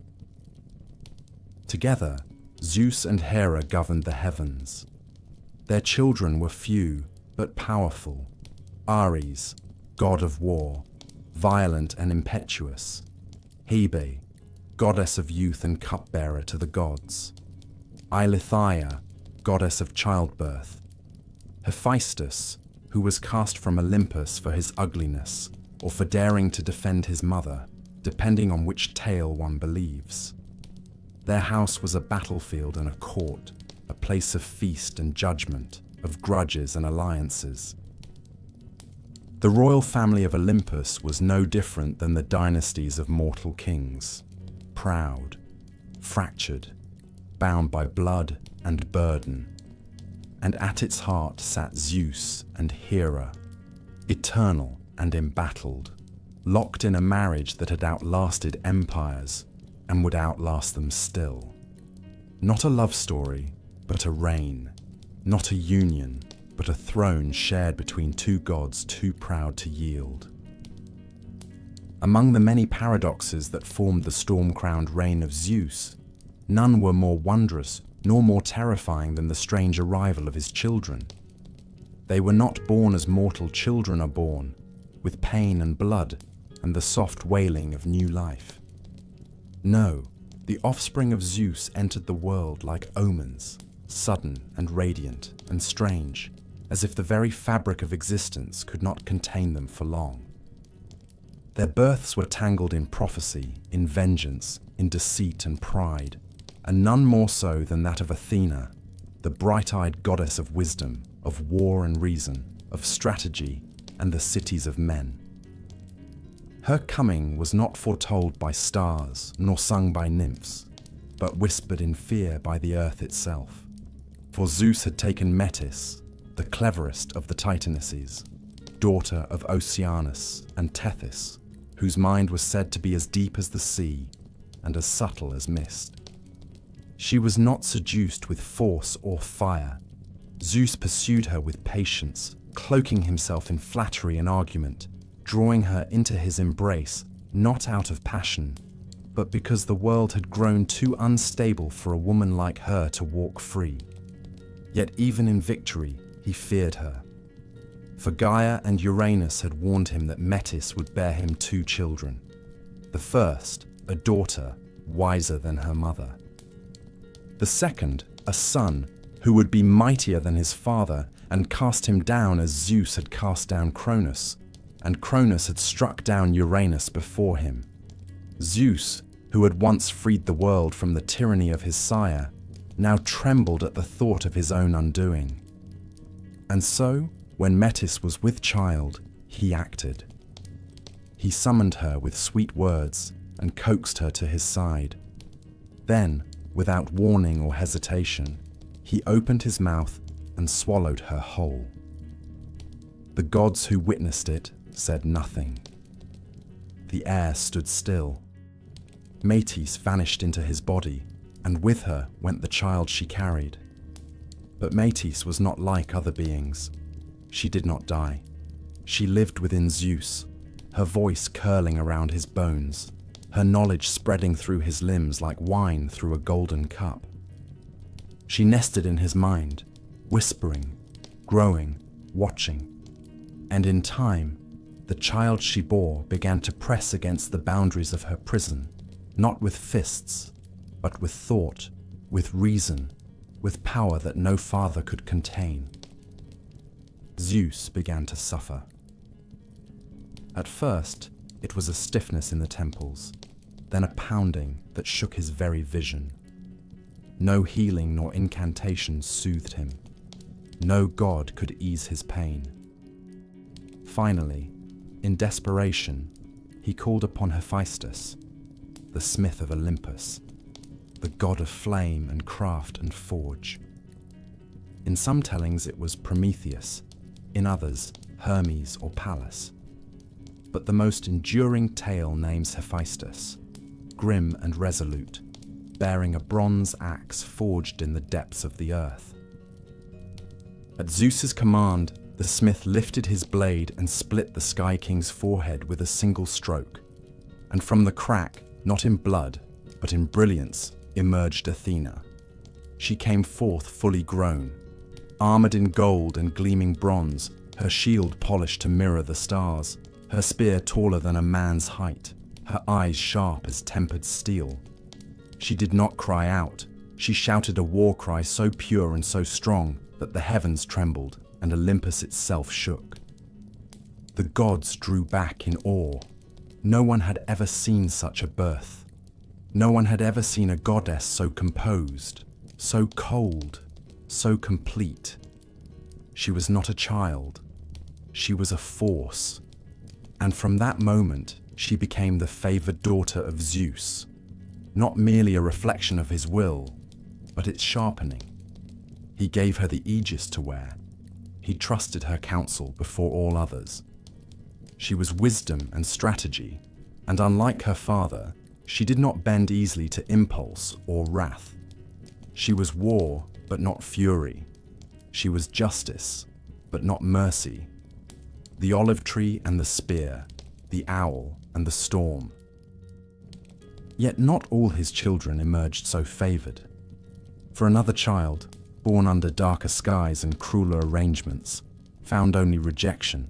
Together, Zeus and Hera governed the heavens. Their children were few, but powerful. Ares, god of war, violent and impetuous. Hebe, goddess of youth and cupbearer to the gods. Eileithyia, goddess of childbirth. Hephaestus, who was cast from Olympus for his ugliness, or for daring to defend his mother, depending on which tale one believes. Their house was a battlefield and a court, a place of feast and judgment, of grudges and alliances. The royal family of Olympus was no different than the dynasties of mortal kings, proud, fractured, bound by blood and burden. And at its heart sat Zeus and Hera, eternal and embattled, locked in a marriage that had outlasted empires and would outlast them still. Not a love story, but a reign. Not a union, but a throne shared between two gods too proud to yield. Among the many paradoxes that formed the storm-crowned reign of Zeus, none were more wondrous nor more terrifying than the strange arrival of his children. They were not born as mortal children are born, with pain and blood and the soft wailing of new life. No, the offspring of Zeus entered the world like omens, sudden and radiant and strange, as if the very fabric of existence could not contain them for long. Their births were tangled in prophecy, in vengeance, in deceit and pride, and none more so than that of Athena, the bright-eyed goddess of wisdom, of war and reason, of strategy, and the cities of men. Her coming was not foretold by stars, nor sung by nymphs, but whispered in fear by the earth itself. For Zeus had taken Metis, the cleverest of the Titanesses, daughter of Oceanus and Tethys, whose mind was said to be as deep as the sea and as subtle as mist. She was not seduced with force or fire. Zeus pursued her with patience, cloaking himself in flattery and argument, drawing her into his embrace, not out of passion, but because the world had grown too unstable for a woman like her to walk free. Yet even in victory, he feared her. For Gaia and Uranus had warned him that Metis would bear him 2 children. The first, a daughter, wiser than her mother. The second, a son, who would be mightier than his father and cast him down as Zeus had cast down Cronus, and Cronus had struck down Uranus before him. Zeus, who had once freed the world from the tyranny of his sire, now trembled at the thought of his own undoing. And so, when Metis was with child, he acted. He summoned her with sweet words and coaxed her to his side. Then, Without warning or hesitation, he opened his mouth and swallowed her whole. The gods who witnessed it said nothing. The air stood still. Metis vanished into his body, and with her went the child she carried. But Metis was not like other beings. She did not die. She lived within Zeus, her voice curling around his bones, her knowledge spreading through his limbs like wine through a golden cup. She nested in his mind, whispering, growing, watching. And in time, the child she bore began to press against the boundaries of her prison, not with fists, but with thought, with reason, with power that no father could contain. Zeus began to suffer. At first, it was a stiffness in the temples, then a pounding that shook his very vision. No healing nor incantation soothed him. No god could ease his pain. Finally, in desperation, he called upon Hephaestus, the smith of Olympus, the god of flame and craft and forge. In some tellings it was Prometheus, in others Hermes or Pallas. But the most enduring tale names Hephaestus, grim and resolute, bearing a bronze axe forged in the depths of the earth. At Zeus's command, the smith lifted his blade and split the Sky King's forehead with a single stroke, and from the crack, not in blood, but in brilliance, emerged Athena. She came forth fully grown, armored in gold and gleaming bronze, her shield polished to mirror the stars, her spear taller than a man's height, her eyes sharp as tempered steel. She did not cry out. She shouted a war cry so pure and so strong that the heavens trembled and Olympus itself shook. The gods drew back in awe. No one had ever seen such a birth. No one had ever seen a goddess so composed, so cold, so complete. She was not a child. She was a force. And from that moment, she became the favored daughter of Zeus, not merely a reflection of his will, but its sharpening. He gave her the aegis to wear. He trusted her counsel before all others. She was wisdom and strategy, and unlike her father, she did not bend easily to impulse or wrath. She was war, but not fury. She was justice, but not mercy. The olive tree and the spear, the owl and the storm. Yet not all his children emerged so favored. For another child, born under darker skies and crueler arrangements, found only rejection.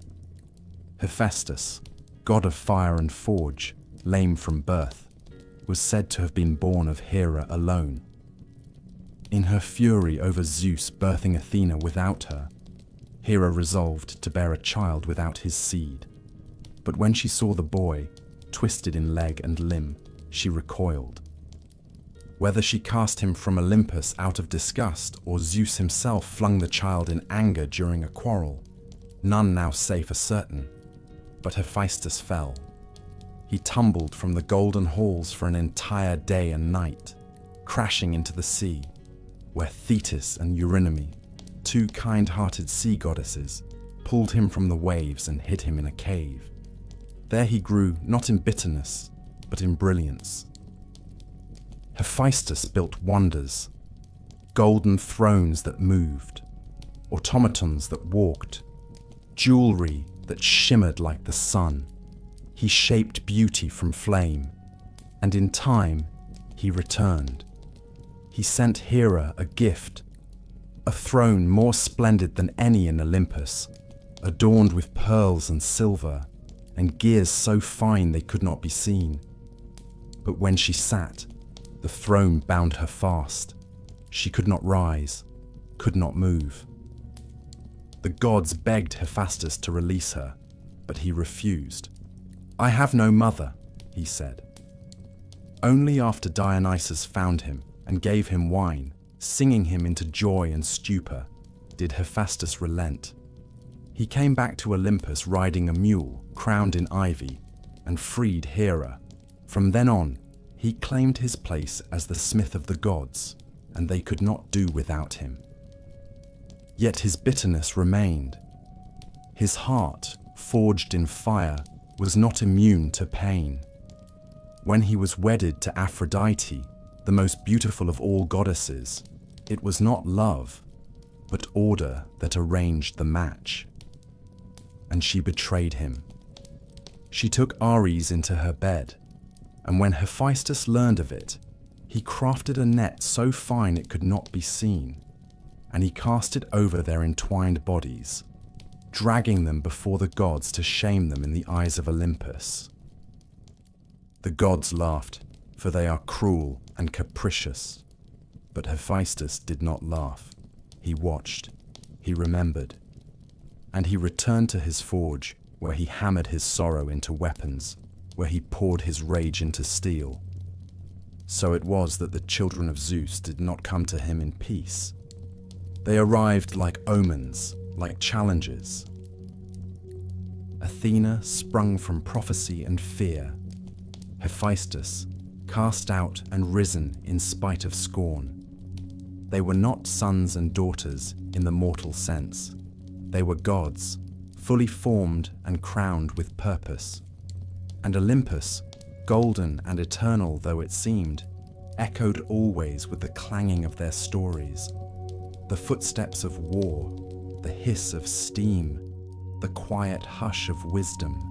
Hephaestus, god of fire and forge, lame from birth, was said to have been born of Hera alone. In her fury over Zeus birthing Athena without her, Hera resolved to bear a child without his seed. But when she saw the boy, twisted in leg and limb, she recoiled. Whether she cast him from Olympus out of disgust or Zeus himself flung the child in anger during a quarrel, none now say for certain. But Hephaestus fell. He tumbled from the golden halls for an entire day and night, crashing into the sea, where Thetis and Eurynome, two kind-hearted sea goddesses, pulled him from the waves and hid him in a cave. There he grew not in bitterness, but in brilliance. Hephaestus built wonders, golden thrones that moved, automatons that walked, jewelry that shimmered like the sun. He shaped beauty from flame, and in time he returned. He sent Hera a gift, a throne more splendid than any in Olympus, adorned with pearls and silver, and gears so fine they could not be seen. But when she sat, the throne bound her fast. She could not rise, could not move. The gods begged Hephaestus to release her, but he refused. "I have no mother," he said. Only after Dionysus found him and gave him wine, singing him into joy and stupor, did Hephaestus relent. He came back to Olympus riding a mule crowned in ivy and freed Hera. From then on, He claimed his place as the smith of the gods, and they could not do without him. Yet his bitterness remained. His heart, forged in fire, was not immune to pain. When he was wedded to Aphrodite, the most beautiful of all goddesses, it was not love, but order that arranged the match. And she betrayed him. She took Ares into her bed, and when Hephaestus learned of it, he crafted a net so fine it could not be seen, and he cast it over their entwined bodies, dragging them before the gods to shame them in the eyes of Olympus. The gods laughed, for they are cruel and capricious. But Hephaestus did not laugh. He watched, he remembered, and he returned to his forge, where he hammered his sorrow into weapons, where he poured his rage into steel. So it was that the children of Zeus did not come to him in peace. They arrived like omens, like challenges. Athena sprung from prophecy and fear. Hephaestus, cast out and risen in spite of scorn. They were not sons and daughters in the mortal sense. They were gods, fully formed and crowned with purpose. And Olympus, golden and eternal though it seemed, echoed always with the clanging of their stories. The footsteps of war, the hiss of steam, the quiet hush of wisdom,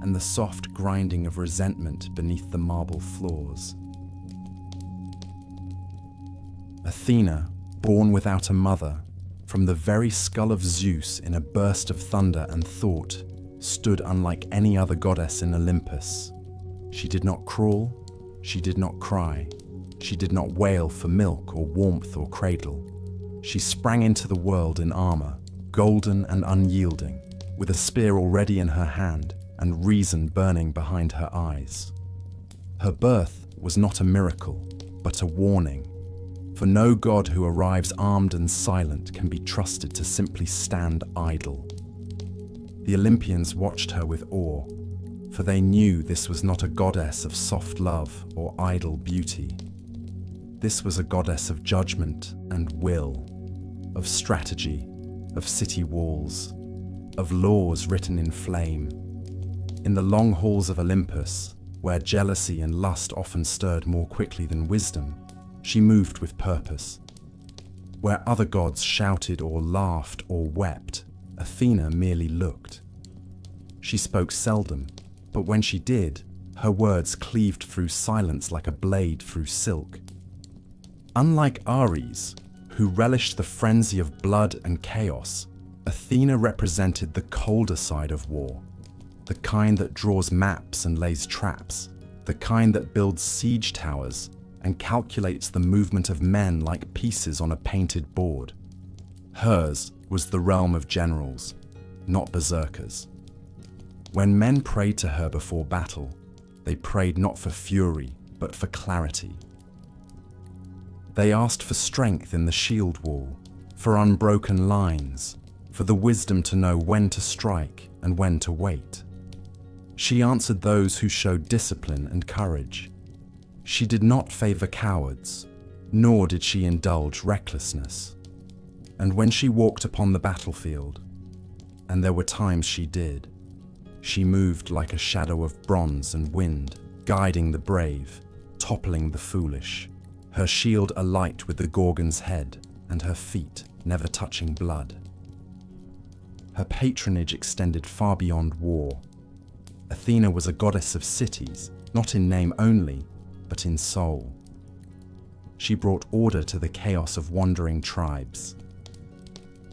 and the soft grinding of resentment beneath the marble floors. Athena, born without a mother, from the very skull of Zeus in a burst of thunder and thought, stood unlike any other goddess in Olympus. She did not crawl, she did not cry, she did not wail for milk or warmth or cradle. She sprang into the world in armor, golden and unyielding, with a spear already in her hand and reason burning behind her eyes. Her birth was not a miracle, but a warning, for no god who arrives armed and silent can be trusted to simply stand idle. The Olympians watched her with awe, for they knew this was not a goddess of soft love or idle beauty. This was a goddess of judgment and will, of strategy, of city walls, of laws written in flame. In the long halls of Olympus, where jealousy and lust often stirred more quickly than wisdom, she moved with purpose. Where other gods shouted or laughed or wept, Athena merely looked. She spoke seldom, but when she did, her words cleaved through silence like a blade through silk. Unlike Ares, who relished the frenzy of blood and chaos, Athena represented the colder side of war, the kind that draws maps and lays traps, the kind that builds siege towers and calculates the movement of men like pieces on a painted board. Hers was the realm of generals, not berserkers. When men prayed to her before battle, they prayed not for fury, but for clarity. They asked for strength in the shield wall, for unbroken lines, for the wisdom to know when to strike and when to wait. She answered those who showed discipline and courage. She did not favor cowards, nor did she indulge recklessness. And when she walked upon the battlefield, and there were times she did, she moved like a shadow of bronze and wind, guiding the brave, toppling the foolish, her shield alight with the Gorgon's head, and her feet never touching blood. Her patronage extended far beyond war. Athena was a goddess of cities, not in name only, but in soul. She brought order to the chaos of wandering tribes.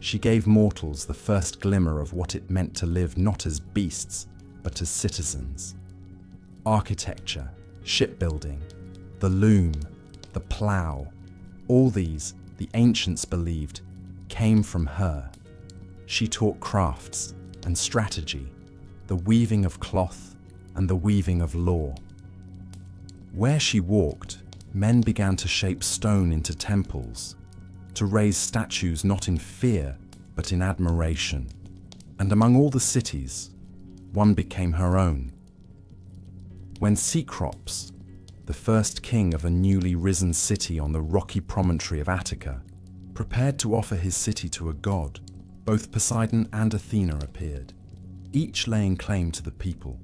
She gave mortals the first glimmer of what it meant to live not as beasts, but as citizens. Architecture, shipbuilding, the loom, the plough, all these, the ancients believed, came from her. She taught crafts and strategy, the weaving of cloth and the weaving of law. Where she walked, men began to shape stone into temples, to raise statues not in fear, but in admiration. And among all the cities, one became her own. When Cecrops, the first king of a newly risen city on the rocky promontory of Attica, prepared to offer his city to a god, both Poseidon and Athena appeared, each laying claim to the people.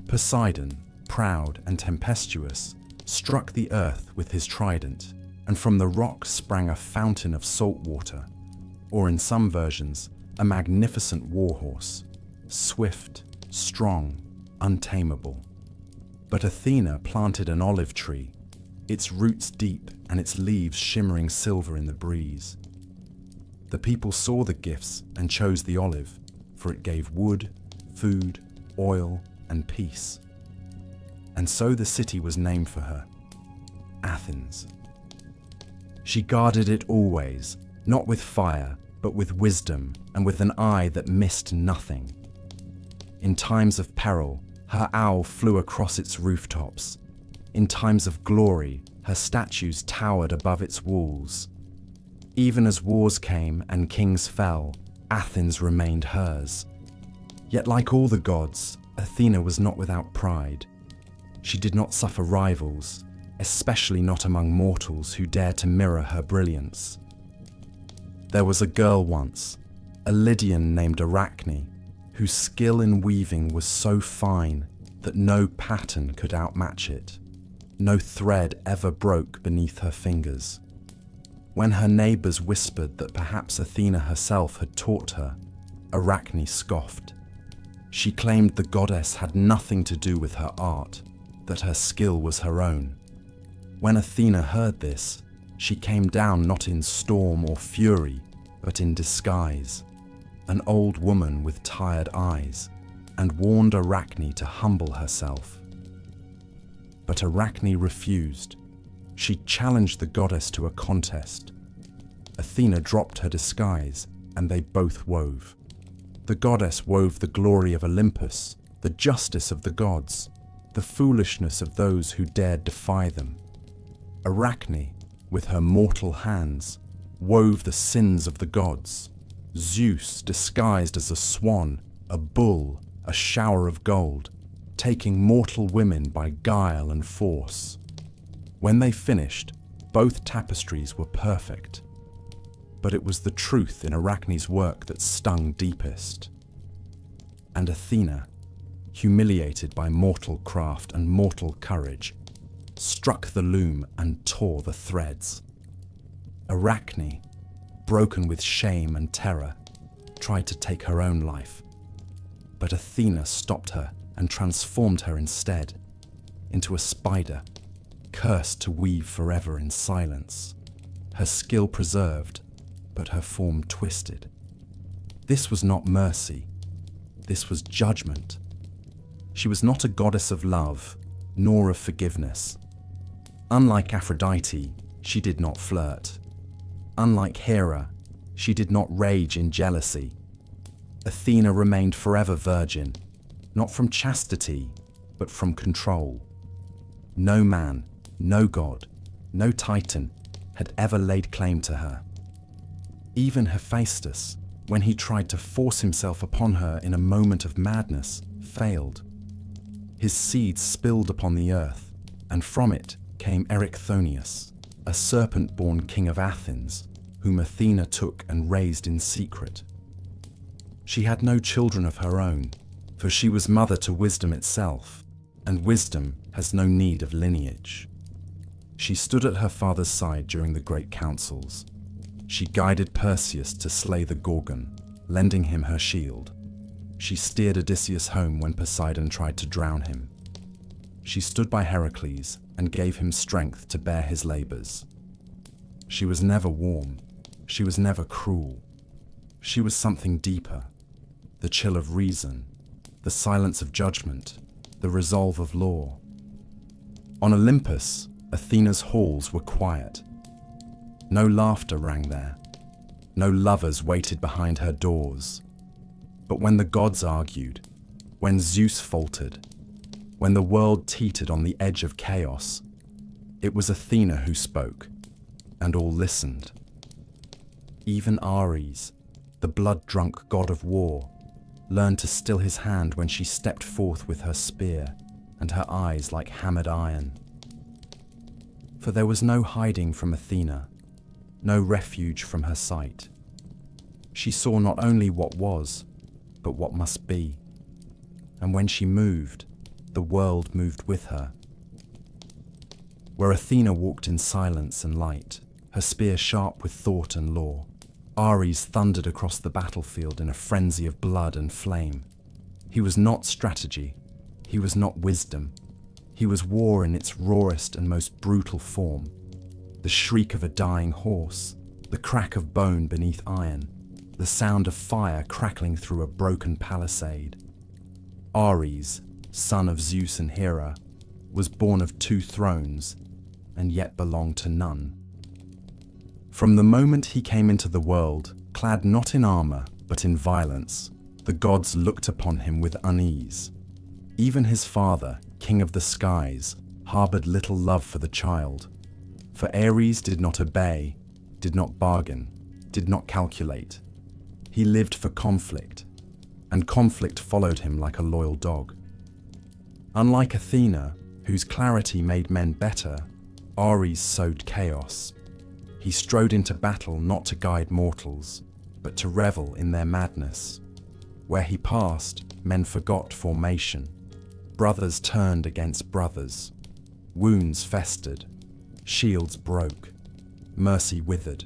Poseidon, proud and tempestuous, struck the earth with his trident, and from the rock sprang a fountain of salt water, or in some versions, a magnificent warhorse, swift, strong, untamable. But Athena planted an olive tree, its roots deep and its leaves shimmering silver in the breeze. The people saw the gifts and chose the olive, for it gave wood, food, oil, and peace. And so the city was named for her, Athens. She guarded it always, not with fire, but with wisdom and with an eye that missed nothing. In times of peril, her owl flew across its rooftops. In times of glory, her statues towered above its walls. Even as wars came and kings fell, Athens remained hers. Yet like all the gods, Athena was not without pride. She did not suffer rivals, especially not among mortals who dared to mirror her brilliance. There was a girl once, a Lydian named Arachne, whose skill in weaving was so fine that no pattern could outmatch it. No thread ever broke beneath her fingers. When her neighbors whispered that perhaps Athena herself had taught her, Arachne scoffed. She claimed the goddess had nothing to do with her art, that her skill was her own. When Athena heard this, she came down not in storm or fury, but in disguise, an old woman with tired eyes, and warned Arachne to humble herself. But Arachne refused. She challenged the goddess to a contest. Athena dropped her disguise, and they both wove. The goddess wove the glory of Olympus, the justice of the gods, the foolishness of those who dared defy them. Arachne, with her mortal hands, wove the sins of the gods. Zeus, disguised as a swan, a bull, a shower of gold, taking mortal women by guile and force. When they finished, both tapestries were perfect. But it was the truth in Arachne's work that stung deepest. And Athena, humiliated by mortal craft and mortal courage, struck the loom and tore the threads. Arachne, broken with shame and terror, tried to take her own life. But Athena stopped her and transformed her instead into a spider, cursed to weave forever in silence, her skill preserved, but her form twisted. This was not mercy, this was judgment. She was not a goddess of love, nor of forgiveness. Unlike Aphrodite, she did not flirt. Unlike Hera, she did not rage in jealousy. Athena remained forever virgin, not from chastity, but from control. No man, no god, no titan had ever laid claim to her. Even Hephaestus, when he tried to force himself upon her in a moment of madness, failed. His seed spilled upon the earth, and from it came Erichthonius, a serpent-born king of Athens, whom Athena took and raised in secret. She had no children of her own, for she was mother to wisdom itself, and wisdom has no need of lineage. She stood at her father's side during the great councils. She guided Perseus to slay the Gorgon, lending him her shield. She steered Odysseus home when Poseidon tried to drown him. She stood by Heracles and gave him strength to bear his labors. She was never warm. She was never cruel. She was something deeper, the chill of reason, the silence of judgment, the resolve of law. On Olympus, Athena's halls were quiet. No laughter rang there. No lovers waited behind her doors. But when the gods argued, when Zeus faltered, when the world teetered on the edge of chaos, it was Athena who spoke, and all listened. Even Ares, the blood-drunk god of war, learned to still his hand when she stepped forth with her spear, and her eyes like hammered iron. For there was no hiding from Athena, no refuge from her sight. She saw not only what was, but what must be. And when she moved, the world moved with her. Where Athena walked in silence and light, her spear sharp with thought and lore, Ares thundered across the battlefield in a frenzy of blood and flame. He was not strategy, he was not wisdom, he was war in its rawest and most brutal form. The shriek of a dying horse, the crack of bone beneath iron, the sound of fire crackling through a broken palisade. Ares, son of Zeus and Hera, was born of 2 thrones, and yet belonged to none. From the moment he came into the world, clad not in armor, but in violence, the gods looked upon him with unease. Even his father, king of the skies, harbored little love for the child. For Ares did not obey, did not bargain, did not calculate. He lived for conflict, and conflict followed him like a loyal dog. Unlike Athena, whose clarity made men better, Ares sowed chaos. He strode into battle not to guide mortals, but to revel in their madness. Where he passed, men forgot formation. Brothers turned against brothers. Wounds festered. Shields broke. Mercy withered.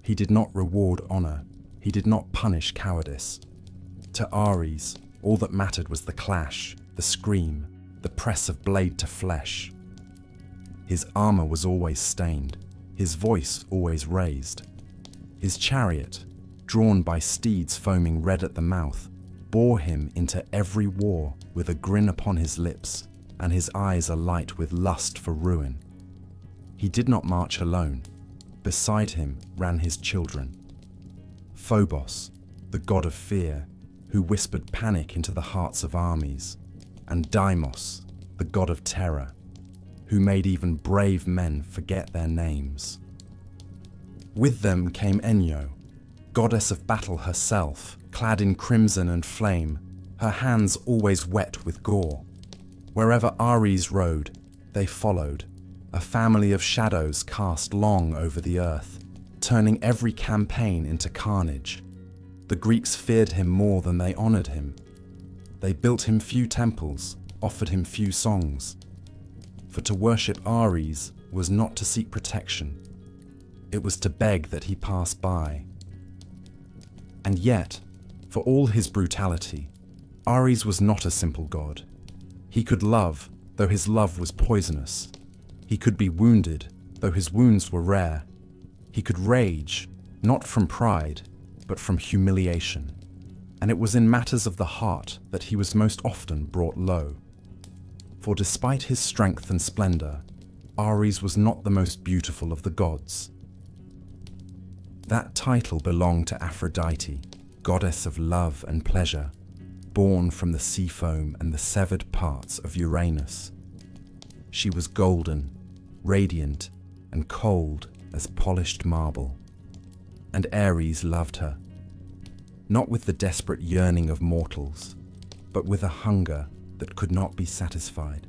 He did not reward honor. He did not punish cowardice. To Ares, all that mattered was the clash, the scream, the press of blade to flesh. His armor was always stained, his voice always raised. His chariot, drawn by steeds foaming red at the mouth, bore him into every war with a grin upon his lips and his eyes alight with lust for ruin. He did not march alone. Beside him ran his children. Phobos, the god of fear, who whispered panic into the hearts of armies, and Deimos, the god of terror, who made even brave men forget their names. With them came Enyo, goddess of battle herself, clad in crimson and flame, her hands always wet with gore. Wherever Ares rode, they followed, a family of shadows cast long over the earth, turning every campaign into carnage. The Greeks feared him more than they honored him. They built him few temples, offered him few songs. For to worship Ares was not to seek protection. It was to beg that he pass by. And yet, for all his brutality, Ares was not a simple god. He could love, though his love was poisonous. He could be wounded, though his wounds were rare. He could rage, not from pride, but from humiliation. And it was in matters of the heart that he was most often brought low. For despite his strength and splendor, Ares was not the most beautiful of the gods. That title belonged to Aphrodite, goddess of love and pleasure, born from the sea foam and the severed parts of Uranus. She was golden, radiant, and cold as polished marble. And Ares loved her, not with the desperate yearning of mortals, but with a hunger that could not be satisfied.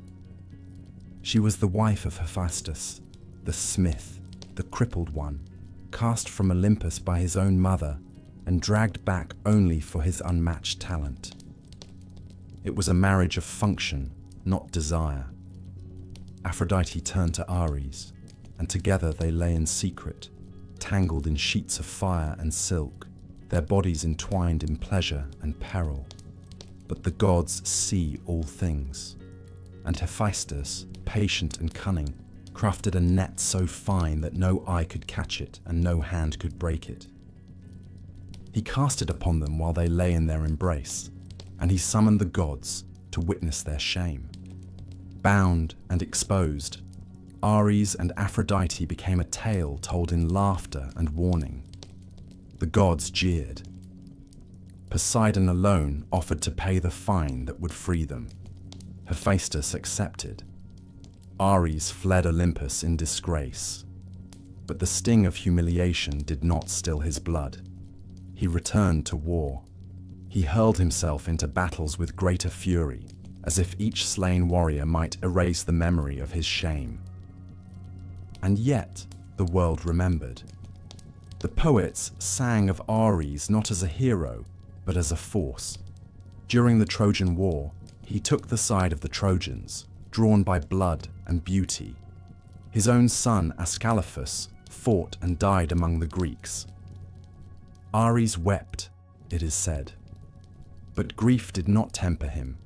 She was the wife of Hephaestus, the smith, the crippled one, cast from Olympus by his own mother and dragged back only for his unmatched talent. It was a marriage of function, not desire. Aphrodite turned to Ares, and together they lay in secret, tangled in sheets of fire and silk, their bodies entwined in pleasure and peril. But the gods see all things, and Hephaestus, patient and cunning, crafted a net so fine that no eye could catch it and no hand could break it. He cast it upon them while they lay in their embrace, and he summoned the gods to witness their shame. Bound and exposed, Ares and Aphrodite became a tale told in laughter and warning. The gods jeered. Poseidon alone offered to pay the fine that would free them. Hephaestus accepted. Ares fled Olympus in disgrace. But the sting of humiliation did not still his blood. He returned to war. He hurled himself into battles with greater fury, as if each slain warrior might erase the memory of his shame. And yet, the world remembered. The poets sang of Ares not as a hero, but as a force. During the Trojan War, he took the side of the Trojans, drawn by blood and beauty. His own son, Ascalaphus, fought and died among the Greeks. Ares wept, it is said. But grief did not temper him.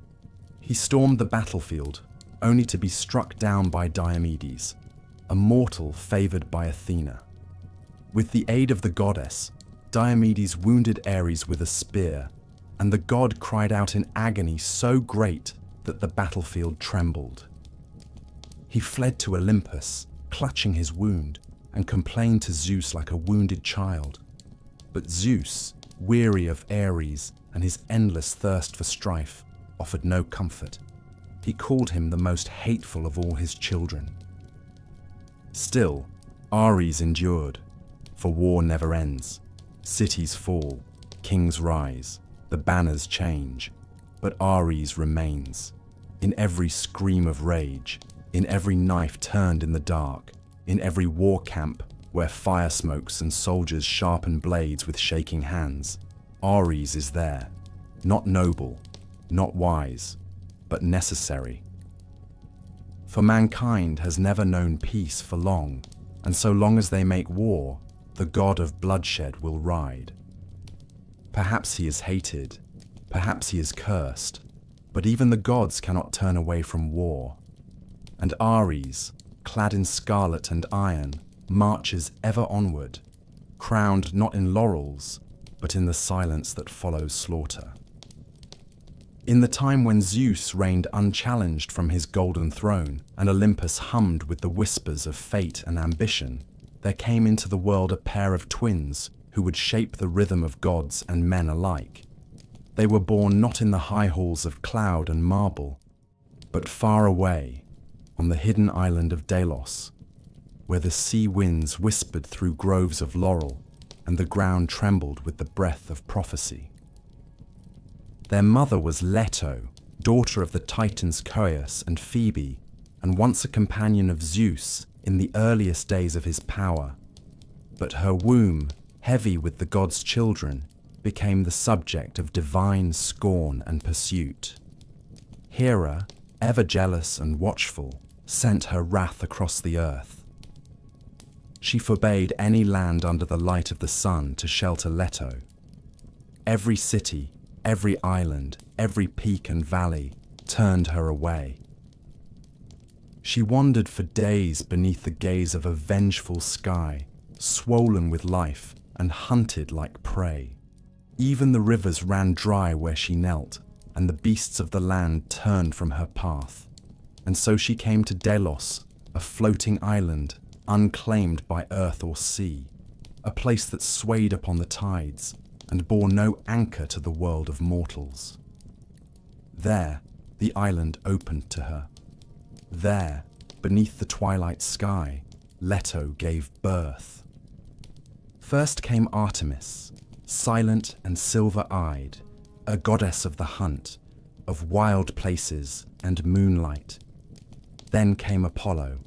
He stormed the battlefield, only to be struck down by Diomedes, a mortal favored by Athena. With the aid of the goddess, Diomedes wounded Ares with a spear, and the god cried out in agony so great that the battlefield trembled. He fled to Olympus, clutching his wound, and complained to Zeus like a wounded child. But Zeus, weary of Ares and his endless thirst for strife, offered no comfort. He called him the most hateful of all his children. Still, Ares endured, for war never ends. Cities fall, kings rise, the banners change, but Ares remains. In every scream of rage, in every knife turned in the dark, in every war camp where fire smokes and soldiers sharpen blades with shaking hands, Ares is there, not noble, not wise, but necessary. For mankind has never known peace for long, and so long as they make war, the god of bloodshed will ride. Perhaps he is hated, perhaps he is cursed, but even the gods cannot turn away from war. And Ares, clad in scarlet and iron, marches ever onward, crowned not in laurels, but in the silence that follows slaughter. In the time when Zeus reigned unchallenged from his golden throne, and Olympus hummed with the whispers of fate and ambition, there came into the world a pair of twins who would shape the rhythm of gods and men alike. They were born not in the high halls of cloud and marble, but far away, on the hidden island of Delos, where the sea winds whispered through groves of laurel, and the ground trembled with the breath of prophecy. Their mother was Leto, daughter of the Titans Coeus and Phoebe, and once a companion of Zeus in the earliest days of his power. But her womb, heavy with the gods' children, became the subject of divine scorn and pursuit. Hera, ever jealous and watchful, sent her wrath across the earth. She forbade any land under the light of the sun to shelter Leto. Every city, every island, every peak and valley turned her away. She wandered for days beneath the gaze of a vengeful sky, swollen with life and hunted like prey. Even the rivers ran dry where she knelt, and the beasts of the land turned from her path. And so she came to Delos, a floating island, unclaimed by earth or sea, a place that swayed upon the tides and bore no anchor to the world of mortals. There, the island opened to her. There, beneath the twilight sky, Leto gave birth. First came Artemis, silent and silver-eyed, a goddess of the hunt, of wild places and moonlight. Then came Apollo,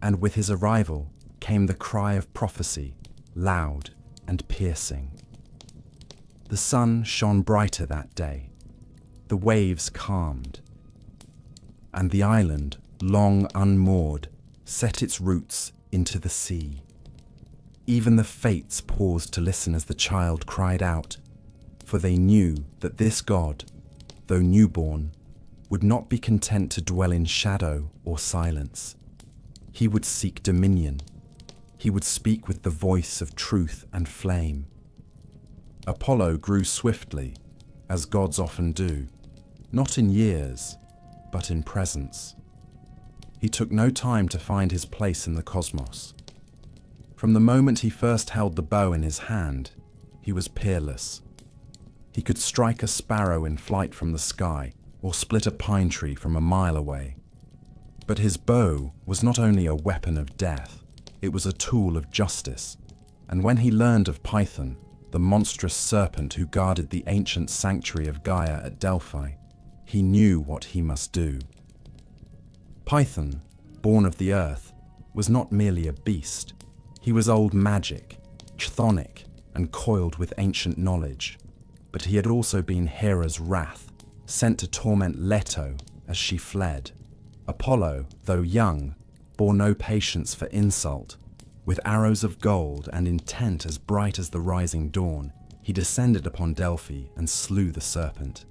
and with his arrival came the cry of prophecy, loud and piercing. The sun shone brighter that day, the waves calmed, and the island, long unmoored, set its roots into the sea. Even the fates paused to listen as the child cried out, for they knew that this god, though newborn, would not be content to dwell in shadow or silence. He would seek dominion. He would speak with the voice of truth and flame. Apollo grew swiftly, as gods often do, not in years, but in presence. He took no time to find his place in the cosmos. From the moment he first held the bow in his hand, he was peerless. He could strike a sparrow in flight from the sky, or split a pine tree from a mile away. But his bow was not only a weapon of death, it was a tool of justice. And when he learned of Python, the monstrous serpent who guarded the ancient sanctuary of Gaia at Delphi, He knew what he must do. Python, born of the earth, was not merely a beast. He was old magic, chthonic, and coiled with ancient knowledge. But he had also been Hera's wrath, sent to torment Leto as she fled. Apollo, though young, bore no patience for insult. With arrows of gold and intent as bright as the rising dawn, he descended upon Delphi and slew the serpent.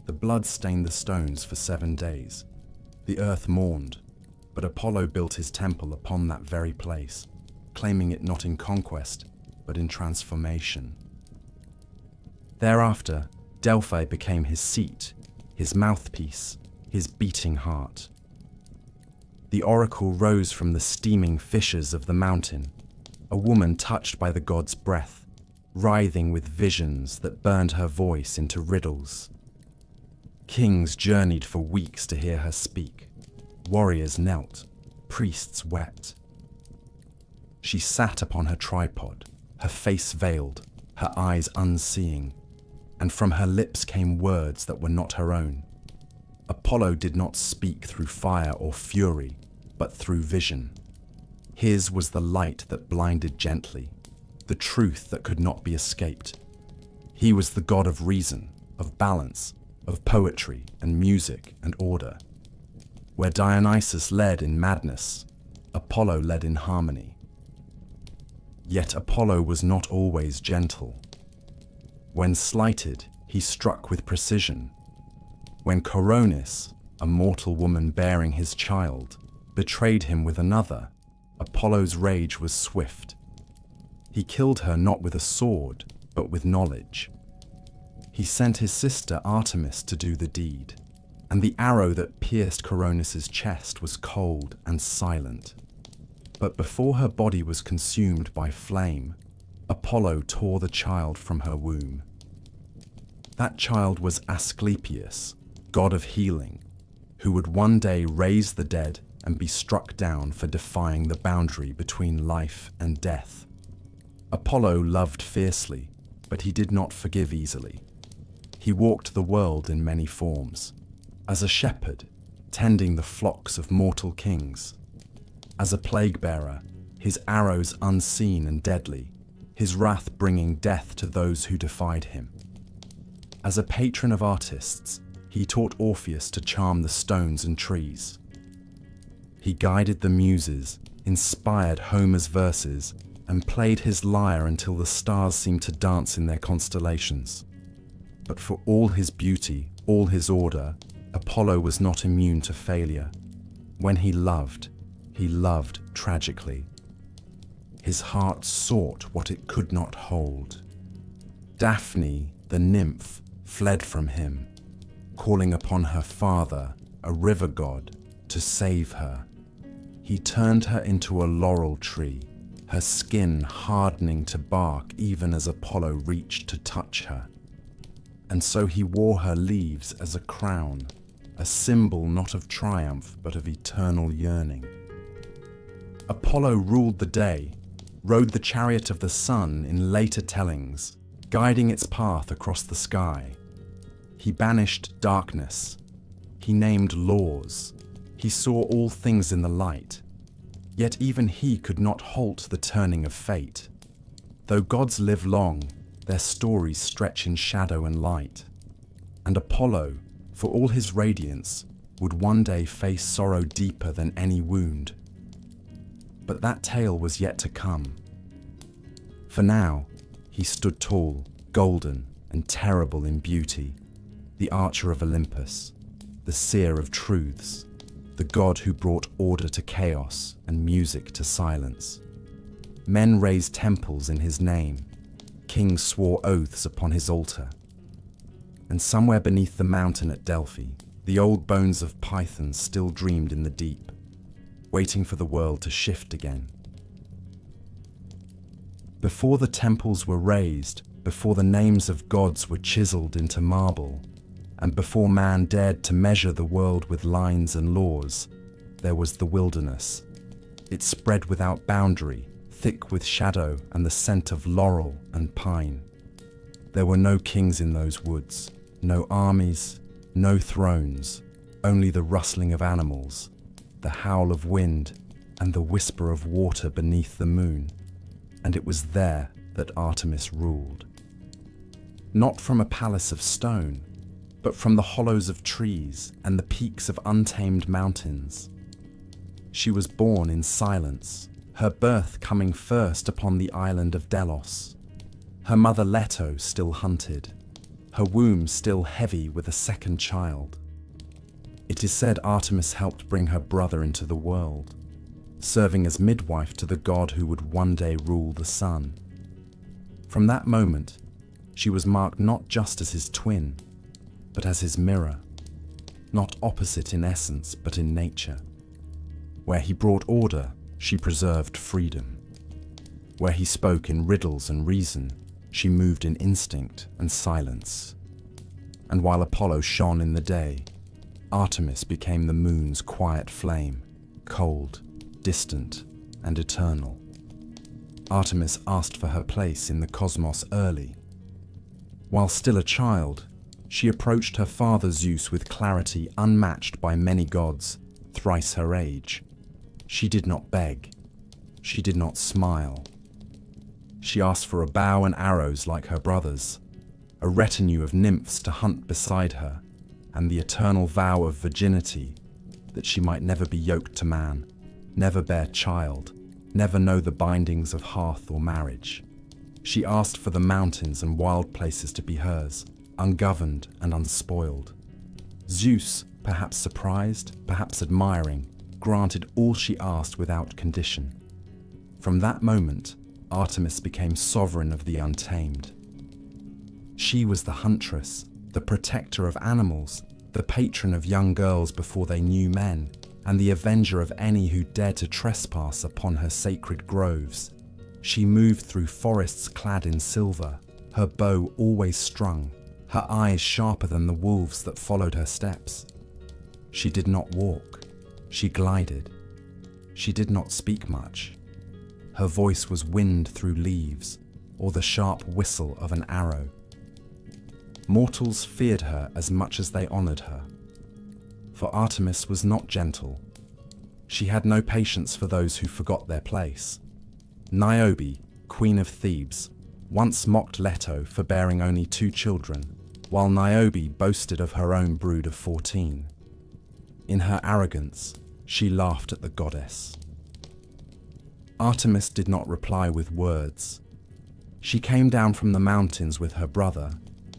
The blood stained the stones for 7 days. The earth mourned, but Apollo built his temple upon that very place, claiming it not in conquest, but in transformation. Thereafter, Delphi became his seat, his mouthpiece, his beating heart. The oracle rose from the steaming fissures of the mountain, a woman touched by the god's breath, writhing with visions that burned her voice into riddles. Kings journeyed for weeks to hear her speak. Warriors knelt, priests wept. She sat upon her tripod, her face veiled, her eyes unseeing, and from her lips came words that were not her own. Apollo did not speak through fire or fury, but through vision. His was the light that blinded gently, the truth that could not be escaped. He was the god of reason, of balance, of poetry and music and order. Where Dionysus led in madness, Apollo led in harmony. Yet Apollo was not always gentle. When slighted, he struck with precision. When Coronis, a mortal woman bearing his child, betrayed him with another, Apollo's rage was swift. He killed her not with a sword, but with knowledge. He sent his sister Artemis to do the deed, and the arrow that pierced Coronis's chest was cold and silent. But before her body was consumed by flame, Apollo tore the child from her womb. That child was Asclepius, god of healing, who would one day raise the dead and be struck down for defying the boundary between life and death. Apollo loved fiercely, but he did not forgive easily. He walked the world in many forms, as a shepherd, tending the flocks of mortal kings, as a plague-bearer, his arrows unseen and deadly, his wrath bringing death to those who defied him. As a patron of artists, he taught Orpheus to charm the stones and trees. He guided the muses, inspired Homer's verses, and played his lyre until the stars seemed to dance in their constellations. But for all his beauty, all his order, Apollo was not immune to failure. When he loved tragically. His heart sought what it could not hold. Daphne, the nymph, fled from him, calling upon her father, a river god, to save her. He turned her into a laurel tree, her skin hardening to bark even as Apollo reached to touch her. And so he wore her leaves as a crown, a symbol not of triumph but of eternal yearning. Apollo ruled the day, rode the chariot of the sun in later tellings, guiding its path across the sky. He banished darkness. He named laws. He saw all things in the light. Yet even he could not halt the turning of fate. Though gods live long, their stories stretch in shadow and light. And Apollo, for all his radiance, would one day face sorrow deeper than any wound. But that tale was yet to come. For now, he stood tall, golden, and terrible in beauty, the archer of Olympus, the seer of truths, the god who brought order to chaos and music to silence. Men raised temples in his name, kings swore oaths upon his altar. And somewhere beneath the mountain at Delphi, the old bones of Python still dreamed in the deep, waiting for the world to shift again. Before the temples were raised, before the names of gods were chiseled into marble, and before man dared to measure the world with lines and laws, there was the wilderness. It spread without boundary, thick with shadow and the scent of laurel and pine. There were no kings in those woods, no armies, No thrones, only the rustling of animals, the howl of wind, and the whisper of water beneath the moon. And it was there that Artemis ruled. Not from a palace of stone, but from the hollows of trees and the peaks of untamed mountains. She was born in silence, her birth coming first upon the island of Delos. Her mother Leto still hunted, her womb still heavy with a second child. It is said Artemis helped bring her brother into the world, serving as midwife to the god who would one day rule the sun. From that moment, she was marked not just as his twin, but as his mirror, not opposite in essence, but in nature. Where he brought order, she preserved freedom. Where he spoke in riddles and reason, she moved in instinct and silence. And while Apollo shone in the day, Artemis became the moon's quiet flame, cold, distant, and eternal. Artemis asked for her place in the cosmos early. While still a child, she approached her father Zeus with clarity unmatched by many gods, thrice her age. She did not beg. She did not smile. She asked for a bow and arrows like her brothers, a retinue of nymphs to hunt beside her, and the eternal vow of virginity, that she might never be yoked to man, never bear child, never know the bindings of hearth or marriage. She asked for the mountains and wild places to be hers, ungoverned and unspoiled. Zeus, perhaps surprised, perhaps admiring, granted all she asked without condition. From that moment, Artemis became sovereign of the untamed. She was the huntress, the protector of animals, the patron of young girls before they knew men, and the avenger of any who dared to trespass upon her sacred groves. She moved through forests clad in silver, her bow always strung, her eyes sharper than the wolves that followed her steps. She did not walk, she glided. She did not speak much. Her voice was wind through leaves, or the sharp whistle of an arrow. Mortals feared her as much as they honored her. For Artemis was not gentle. She had no patience for those who forgot their place. Niobe, queen of Thebes, once mocked Leto for bearing only 2 children, while Niobe boasted of her own brood of 14. In her arrogance, she laughed at the goddess. Artemis did not reply with words. She came down from the mountains with her brother,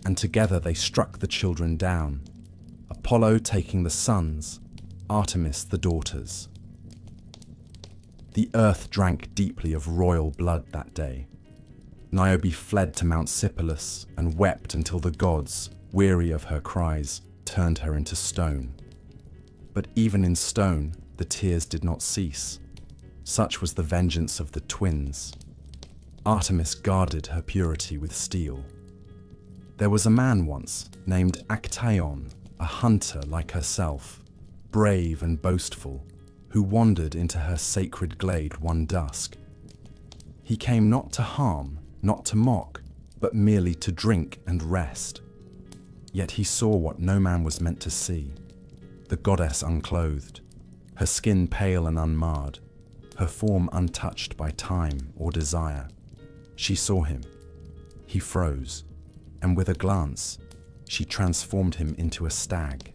and together they struck the children down, Apollo taking the sons, Artemis the daughters. The earth drank deeply of royal blood that day. Niobe fled to Mount Sipylus and wept until the gods, weary of her cries, turned her into stone. But even in stone, the tears did not cease. Such was the vengeance of the twins. Artemis guarded her purity with steel. There was a man once named Actaeon, a hunter like herself, brave and boastful, who wandered into her sacred glade one dusk. He came not to harm, not to mock, but merely to drink and rest. Yet he saw what no man was meant to see, the goddess unclothed, her skin pale and unmarred, her form untouched by time or desire. She saw him. He froze, and with a glance, she transformed him into a stag.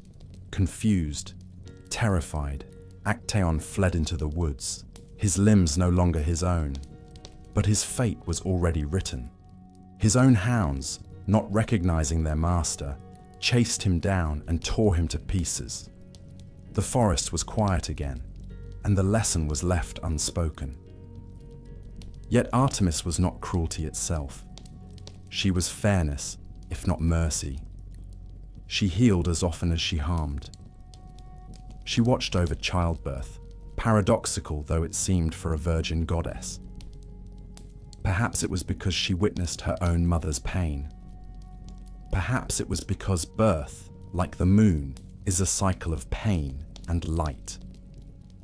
Confused, terrified, Actaeon fled into the woods, his limbs no longer his own. But his fate was already written. His own hounds, not recognizing their master, chased him down and tore him to pieces. The forest was quiet again, and the lesson was left unspoken. Yet Artemis was not cruelty itself. She was fairness, if not mercy. She healed as often as she harmed. She watched over childbirth, paradoxical though it seemed for a virgin goddess. Perhaps it was because she witnessed her own mother's pain. Perhaps it was because birth, like the moon, is a cycle of pain and light.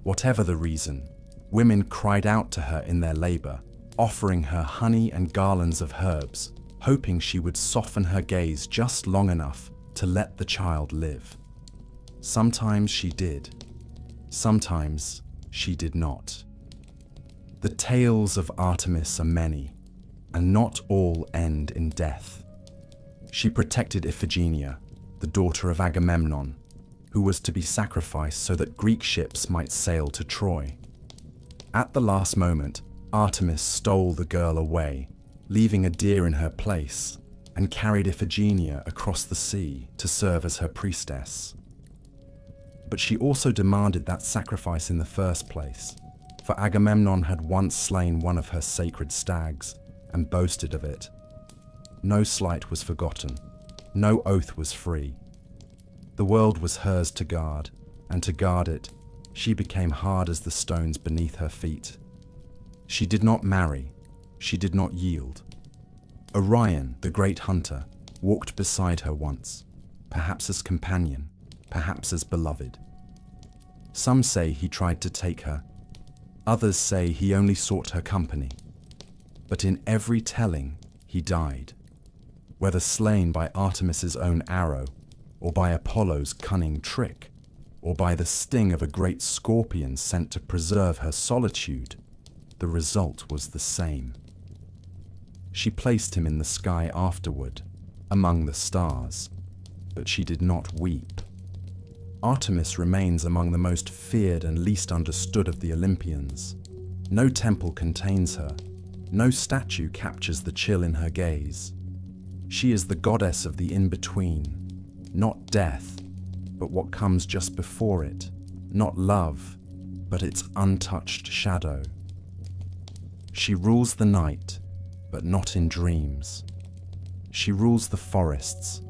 Whatever the reason, women cried out to her in their labor, offering her honey and garlands of herbs, hoping she would soften her gaze just long enough to let the child live. Sometimes she did. Sometimes she did not. The tales of Artemis are many, and not all end in death. She protected Iphigenia, the daughter of Agamemnon, who was to be sacrificed so that Greek ships might sail to Troy. At the last moment, Artemis stole the girl away, leaving a deer in her place, and carried Iphigenia across the sea to serve as her priestess. But she also demanded that sacrifice in the first place, for Agamemnon had once slain one of her sacred stags and boasted of it. No slight was forgotten, no oath was free. The world was hers to guard, and to guard it, she became hard as the stones beneath her feet. She did not marry, she did not yield. Orion, the great hunter, walked beside her once, perhaps as companion, perhaps as beloved. Some say he tried to take her, others say he only sought her company. But in every telling, he died, whether slain by Artemis's own arrow, or by Apollo's cunning trick, or by the sting of a great scorpion sent to preserve her solitude, the result was the same. She placed him in the sky afterward, among the stars, but she did not weep. Artemis remains among the most feared and least understood of the Olympians. No temple contains her, no statue captures the chill in her gaze. She is the goddess of the in-between, not death, but what comes just before it, not love, but its untouched shadow. She rules the night, but not in dreams. She rules the forests,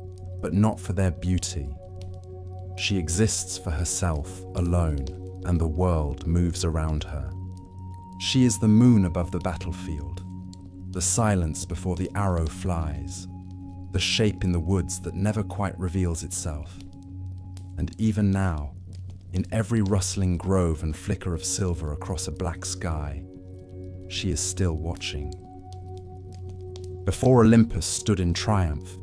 but not for their beauty. She exists for herself alone, and the world moves around her. She is the moon above the battlefield, the silence before the arrow flies, the shape in the woods that never quite reveals itself. And even now, in every rustling grove and flicker of silver across a black sky, she is still watching. Before Olympus stood in triumph,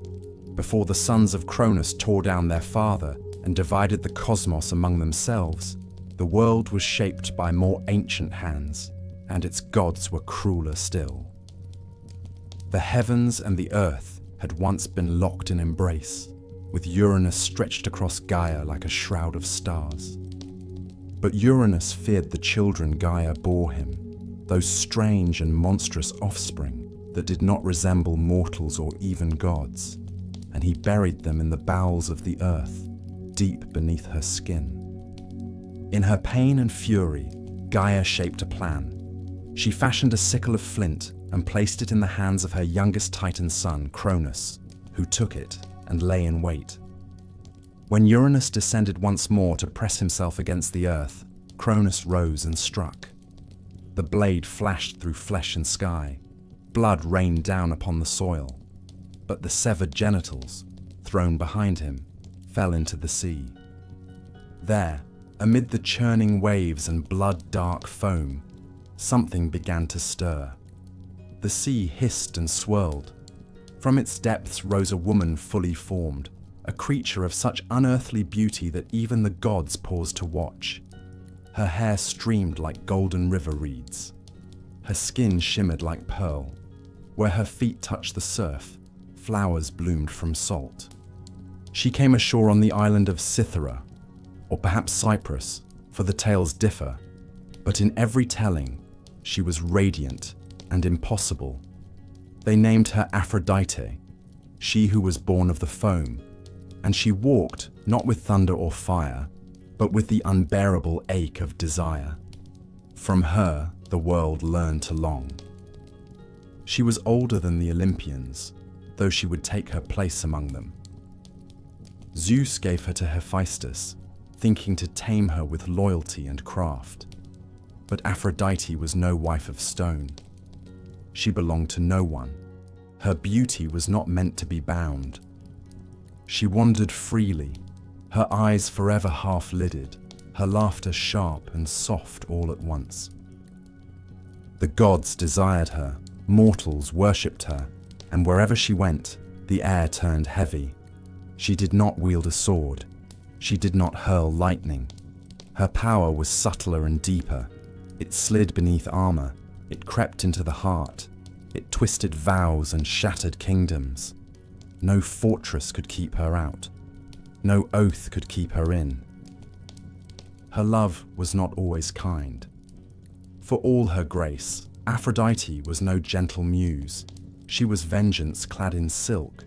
before the sons of Cronus tore down their father and divided the cosmos among themselves, the world was shaped by more ancient hands, and its gods were crueler still. The heavens and the earth had once been locked in embrace, with Uranus stretched across Gaia like a shroud of stars. But Uranus feared the children Gaia bore him, those strange and monstrous offspring that did not resemble mortals or even gods, and he buried them in the bowels of the earth, deep beneath her skin. In her pain and fury, Gaia shaped a plan. She fashioned a sickle of flint and placed it in the hands of her youngest Titan son, Cronus, who took it and lay in wait. When Uranus descended once more to press himself against the earth, Cronus rose and struck. The blade flashed through flesh and sky. Blood rained down upon the soil, but the severed genitals, thrown behind him, fell into the sea. There, amid the churning waves and blood-dark foam, something began to stir. The sea hissed and swirled. From its depths rose a woman fully formed, a creature of such unearthly beauty that even the gods paused to watch. Her hair streamed like golden river reeds. Her skin shimmered like pearl. Where her feet touched the surf, flowers bloomed from salt. She came ashore on the island of Cythera, or perhaps Cyprus, for the tales differ, but in every telling, she was radiant and impossible. They named her Aphrodite, she who was born of the foam, and she walked not with thunder or fire, but with the unbearable ache of desire. From her, the world learned to long. She was older than the Olympians, though she would take her place among them. Zeus gave her to Hephaestus, thinking to tame her with loyalty and craft. But Aphrodite was no wife of stone. She belonged to no one. Her beauty was not meant to be bound. She wandered freely, her eyes forever half-lidded, her laughter sharp and soft all at once. The gods desired her, mortals worshipped her, and wherever she went, the air turned heavy. She did not wield a sword. She did not hurl lightning. Her power was subtler and deeper. It slid beneath armor. It crept into the heart. It twisted vows and shattered kingdoms. No fortress could keep her out. No oath could keep her in. Her love was not always kind. For all her grace, Aphrodite was no gentle muse. She was vengeance clad in silk.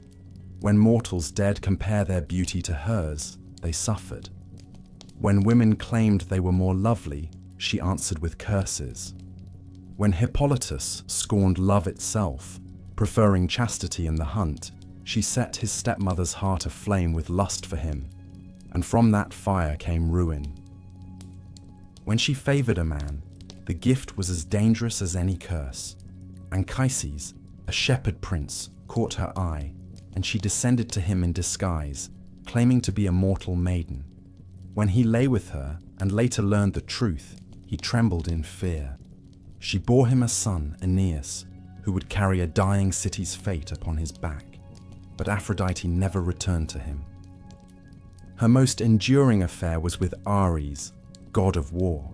When mortals dared compare their beauty to hers, they suffered. When women claimed they were more lovely, she answered with curses. When Hippolytus scorned love itself, preferring chastity in the hunt, she set his stepmother's heart aflame with lust for him, and from that fire came ruin. When she favored a man, the gift was as dangerous as any curse. Anchises, a shepherd prince, caught her eye, and she descended to him in disguise, claiming to be a mortal maiden. When he lay with her and later learned the truth, he trembled in fear. She bore him a son, Aeneas, who would carry a dying city's fate upon his back. But Aphrodite never returned to him. Her most enduring affair was with Ares, god of war.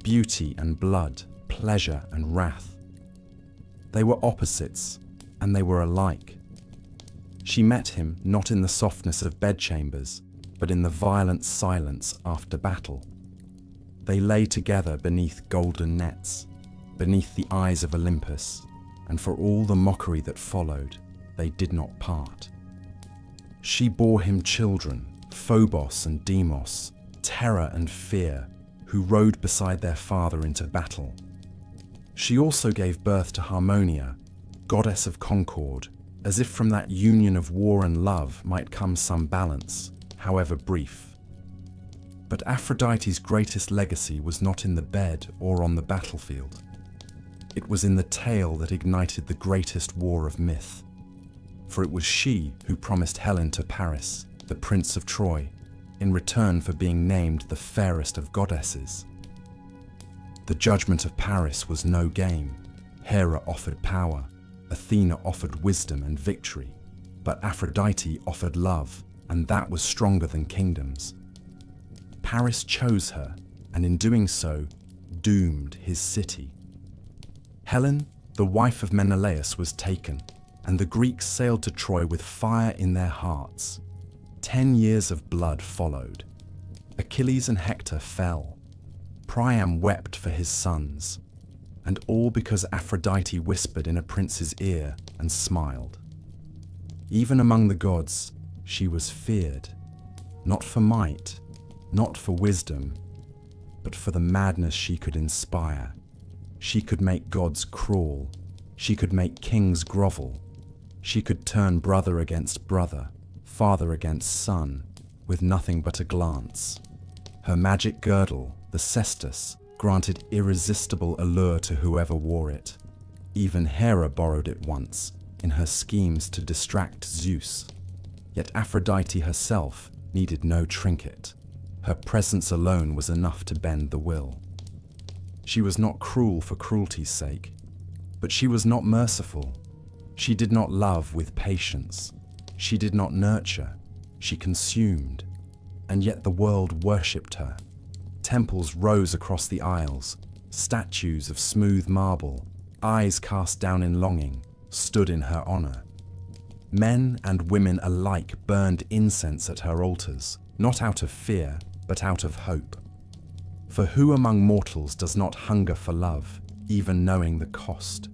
Beauty and blood, pleasure and wrath. They were opposites, and they were alike. She met him not in the softness of bedchambers, but in the violent silence after battle. They lay together beneath golden nets, beneath the eyes of Olympus, and for all the mockery that followed, they did not part. She bore him children, Phobos and Deimos, terror and fear, who rode beside their father into battle. She also gave birth to Harmonia, goddess of concord, as if from that union of war and love might come some balance, however brief. But Aphrodite's greatest legacy was not in the bed or on the battlefield. It was in the tale that ignited the greatest war of myth. For it was she who promised Helen to Paris, the prince of Troy, in return for being named the fairest of goddesses. The judgment of Paris was no game. Hera offered power, Athena offered wisdom and victory, but Aphrodite offered love, and that was stronger than kingdoms. Paris chose her, and in doing so, doomed his city. Helen, the wife of Menelaus, was taken, and the Greeks sailed to Troy with fire in their hearts. 10 years of blood followed. Achilles and Hector fell. Priam wept for his sons, and all because Aphrodite whispered in a prince's ear and smiled. Even among the gods, she was feared, not for might, not for wisdom, but for the madness she could inspire. She could make gods crawl. She could make kings grovel. She could turn brother against brother, father against son, with nothing but a glance. Her magic girdle, the cestus, granted irresistible allure to whoever wore it. Even Hera borrowed it once, in her schemes to distract Zeus. Yet Aphrodite herself needed no trinket. Her presence alone was enough to bend the will. She was not cruel for cruelty's sake, but she was not merciful. She did not love with patience. She did not nurture. She consumed. And yet the world worshipped her. Temples rose across the aisles. Statues of smooth marble, eyes cast down in longing, stood in her honor. Men and women alike burned incense at her altars, not out of fear, but out of hope. For who among mortals does not hunger for love, even knowing the cost?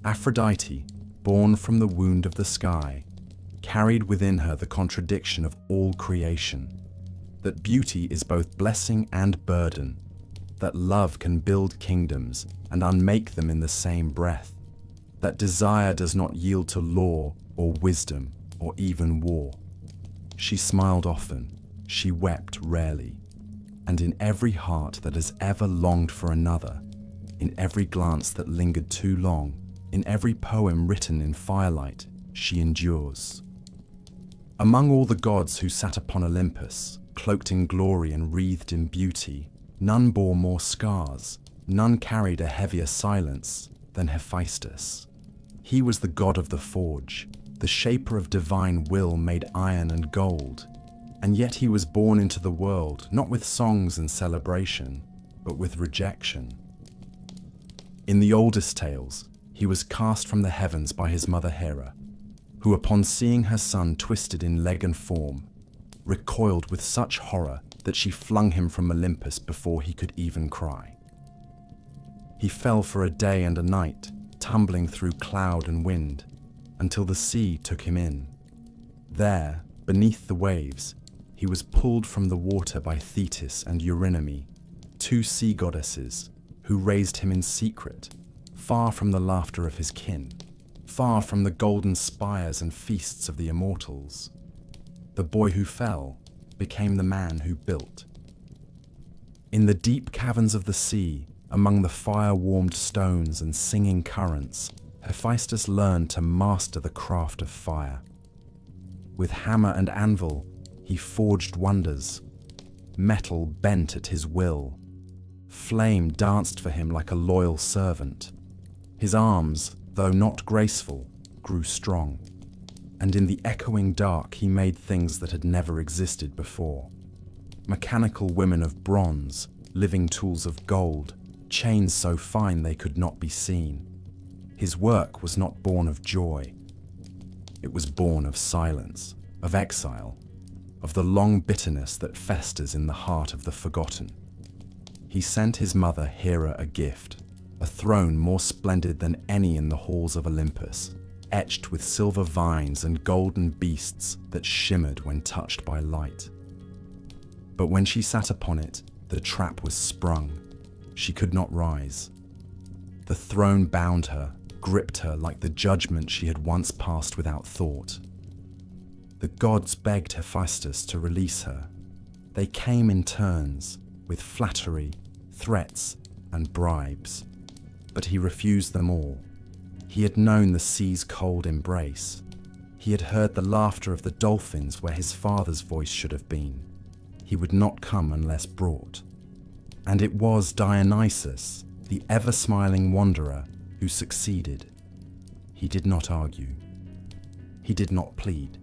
Aphrodite, born from the wound of the sky, carried within her the contradiction of all creation, that beauty is both blessing and burden, that love can build kingdoms and unmake them in the same breath, that desire does not yield to law or wisdom or even war. She smiled often, she wept rarely, and in every heart that has ever longed for another, in every glance that lingered too long, in every poem written in firelight, she endures. Among all the gods who sat upon Olympus, cloaked in glory and wreathed in beauty, none bore more scars, none carried a heavier silence than Hephaestus. He was the god of the forge, the shaper of divine will made iron and gold, and yet he was born into the world not with songs and celebration, but with rejection. In the oldest tales, he was cast from the heavens by his mother Hera, who upon seeing her son twisted in leg and form, recoiled with such horror that she flung him from Olympus before he could even cry. He fell for a day and a night, tumbling through cloud and wind, until the sea took him in. There, beneath the waves, he was pulled from the water by Thetis and Eurynome, two sea goddesses, who raised him in secret, far from the laughter of his kin, far from the golden spires and feasts of the immortals. The boy who fell became the man who built. In the deep caverns of the sea, among the fire-warmed stones and singing currents, Hephaestus learned to master the craft of fire. With hammer and anvil, he forged wonders. Metal bent at his will. Flame danced for him like a loyal servant. His arms, though not graceful, grew strong. And in the echoing dark he made things that had never existed before. Mechanical women of bronze, living tools of gold, chains so fine they could not be seen. His work was not born of joy. It was born of silence, of exile, of the long bitterness that festers in the heart of the forgotten. He sent his mother Hera a gift, a throne more splendid than any in the halls of Olympus, etched with silver vines and golden beasts that shimmered when touched by light. But when she sat upon it, the trap was sprung. She could not rise. The throne bound her, gripped her like the judgment she had once passed without thought. The gods begged Hephaestus to release her. They came in turns, with flattery, threats, and bribes. But he refused them all. He had known the sea's cold embrace. He had heard the laughter of the dolphins where his father's voice should have been. He would not come unless brought. And it was Dionysus, the ever-smiling wanderer, who succeeded. He did not argue. He did not plead.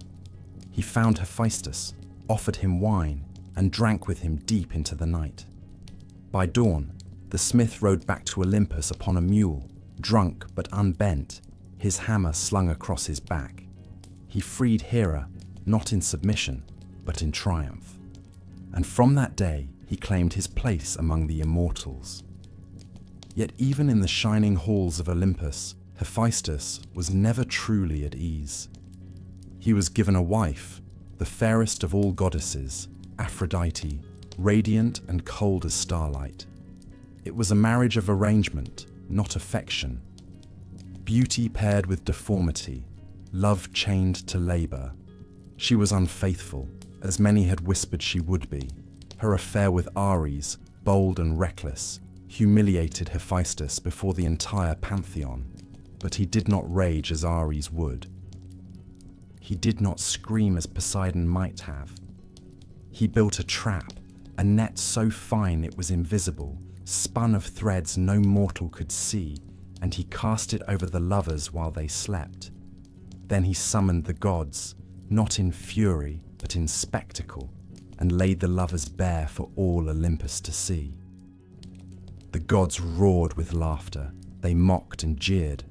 He found Hephaestus, offered him wine, and drank with him deep into the night. By dawn, the smith rode back to Olympus upon a mule, drunk but unbent, his hammer slung across his back. He freed Hera, not in submission, but in triumph. And from that day, he claimed his place among the immortals. Yet even in the shining halls of Olympus, Hephaestus was never truly at ease. He was given a wife, the fairest of all goddesses, Aphrodite, radiant and cold as starlight. It was a marriage of arrangement, not affection. Beauty paired with deformity, love chained to labor. She was unfaithful, as many had whispered she would be. Her affair with Ares, bold and reckless, humiliated Hephaestus before the entire pantheon, but he did not rage as Ares would. He did not scream as Poseidon might have. He built a trap, a net so fine it was invisible, spun of threads no mortal could see, and he cast it over the lovers while they slept. Then he summoned the gods, not in fury, but in spectacle, and laid the lovers bare for all Olympus to see. The gods roared with laughter, they mocked and jeered,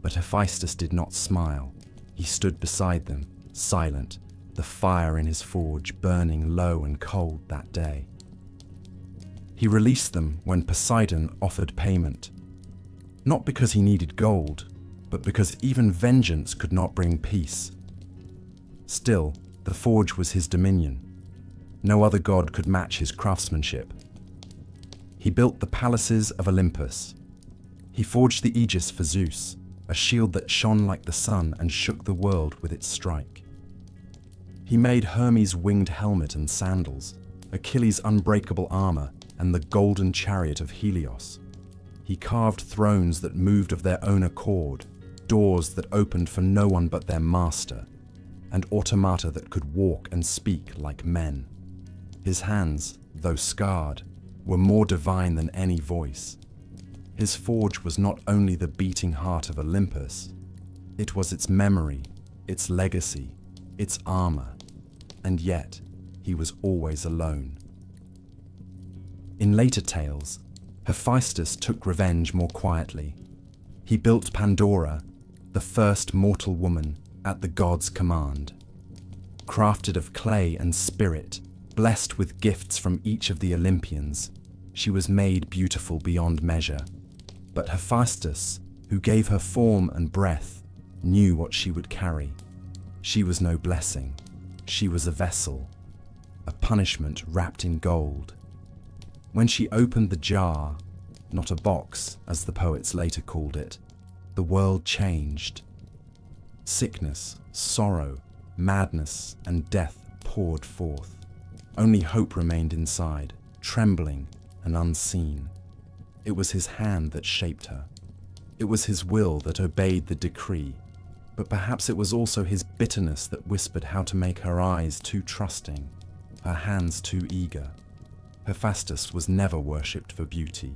but Hephaestus did not smile. He stood beside them, silent, the fire in his forge burning low and cold that day. He released them when Poseidon offered payment, not because he needed gold, but because even vengeance could not bring peace. Still, the forge was his dominion. No other god could match his craftsmanship. He built the palaces of Olympus. He forged the aegis for Zeus, a shield that shone like the sun and shook the world with its strike. He made Hermes' winged helmet and sandals, Achilles' unbreakable armor, and the golden chariot of Helios. He carved thrones that moved of their own accord, doors that opened for no one but their master, and automata that could walk and speak like men. His hands, though scarred, were more divine than any voice. His forge was not only the beating heart of Olympus, it was its memory, its legacy, its armor, and yet he was always alone. In later tales, Hephaestus took revenge more quietly. He built Pandora, the first mortal woman, at the gods' command. Crafted of clay and spirit, blessed with gifts from each of the Olympians, she was made beautiful beyond measure. But Hephaestus, who gave her form and breath, knew what she would carry. She was no blessing. She was a vessel, a punishment wrapped in gold. When she opened the jar, not a box, as the poets later called it, the world changed. Sickness, sorrow, madness, and death poured forth. Only hope remained inside, trembling and unseen. It was his hand that shaped her. It was his will that obeyed the decree. But perhaps it was also his bitterness that whispered how to make her eyes too trusting, her hands too eager. Hephaestus was never worshipped for beauty.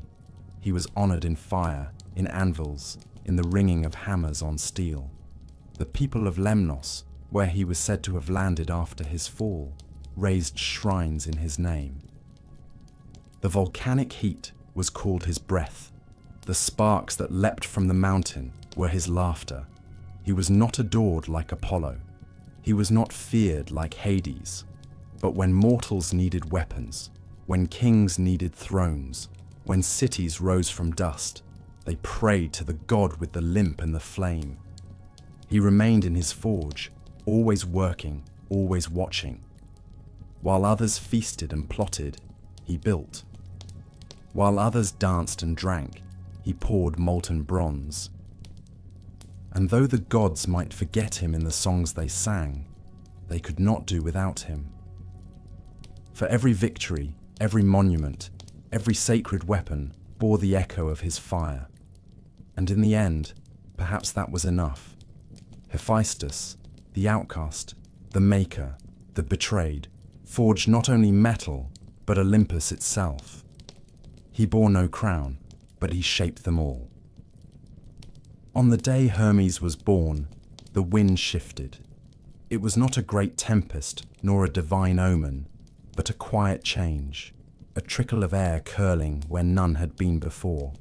He was honored in fire, in anvils, in the ringing of hammers on steel. The people of Lemnos, where he was said to have landed after his fall, raised shrines in his name. The volcanic heat was called his breath. The sparks that leapt from the mountain were his laughter. He was not adored like Apollo. He was not feared like Hades. But when mortals needed weapons, when kings needed thrones, when cities rose from dust, they prayed to the god with the limp and the flame. He remained in his forge, always working, always watching. While others feasted and plotted, he built. While others danced and drank, he poured molten bronze. And though the gods might forget him in the songs they sang, they could not do without him. For every victory, every monument, every sacred weapon bore the echo of his fire. And in the end, perhaps that was enough. Hephaestus, the outcast, the maker, the betrayed, forged not only metal, but Olympus itself. He bore no crown, but he shaped them all. On the day Hermes was born, the wind shifted. It was not a great tempest, nor a divine omen, but a quiet change, a trickle of air curling where none had been before.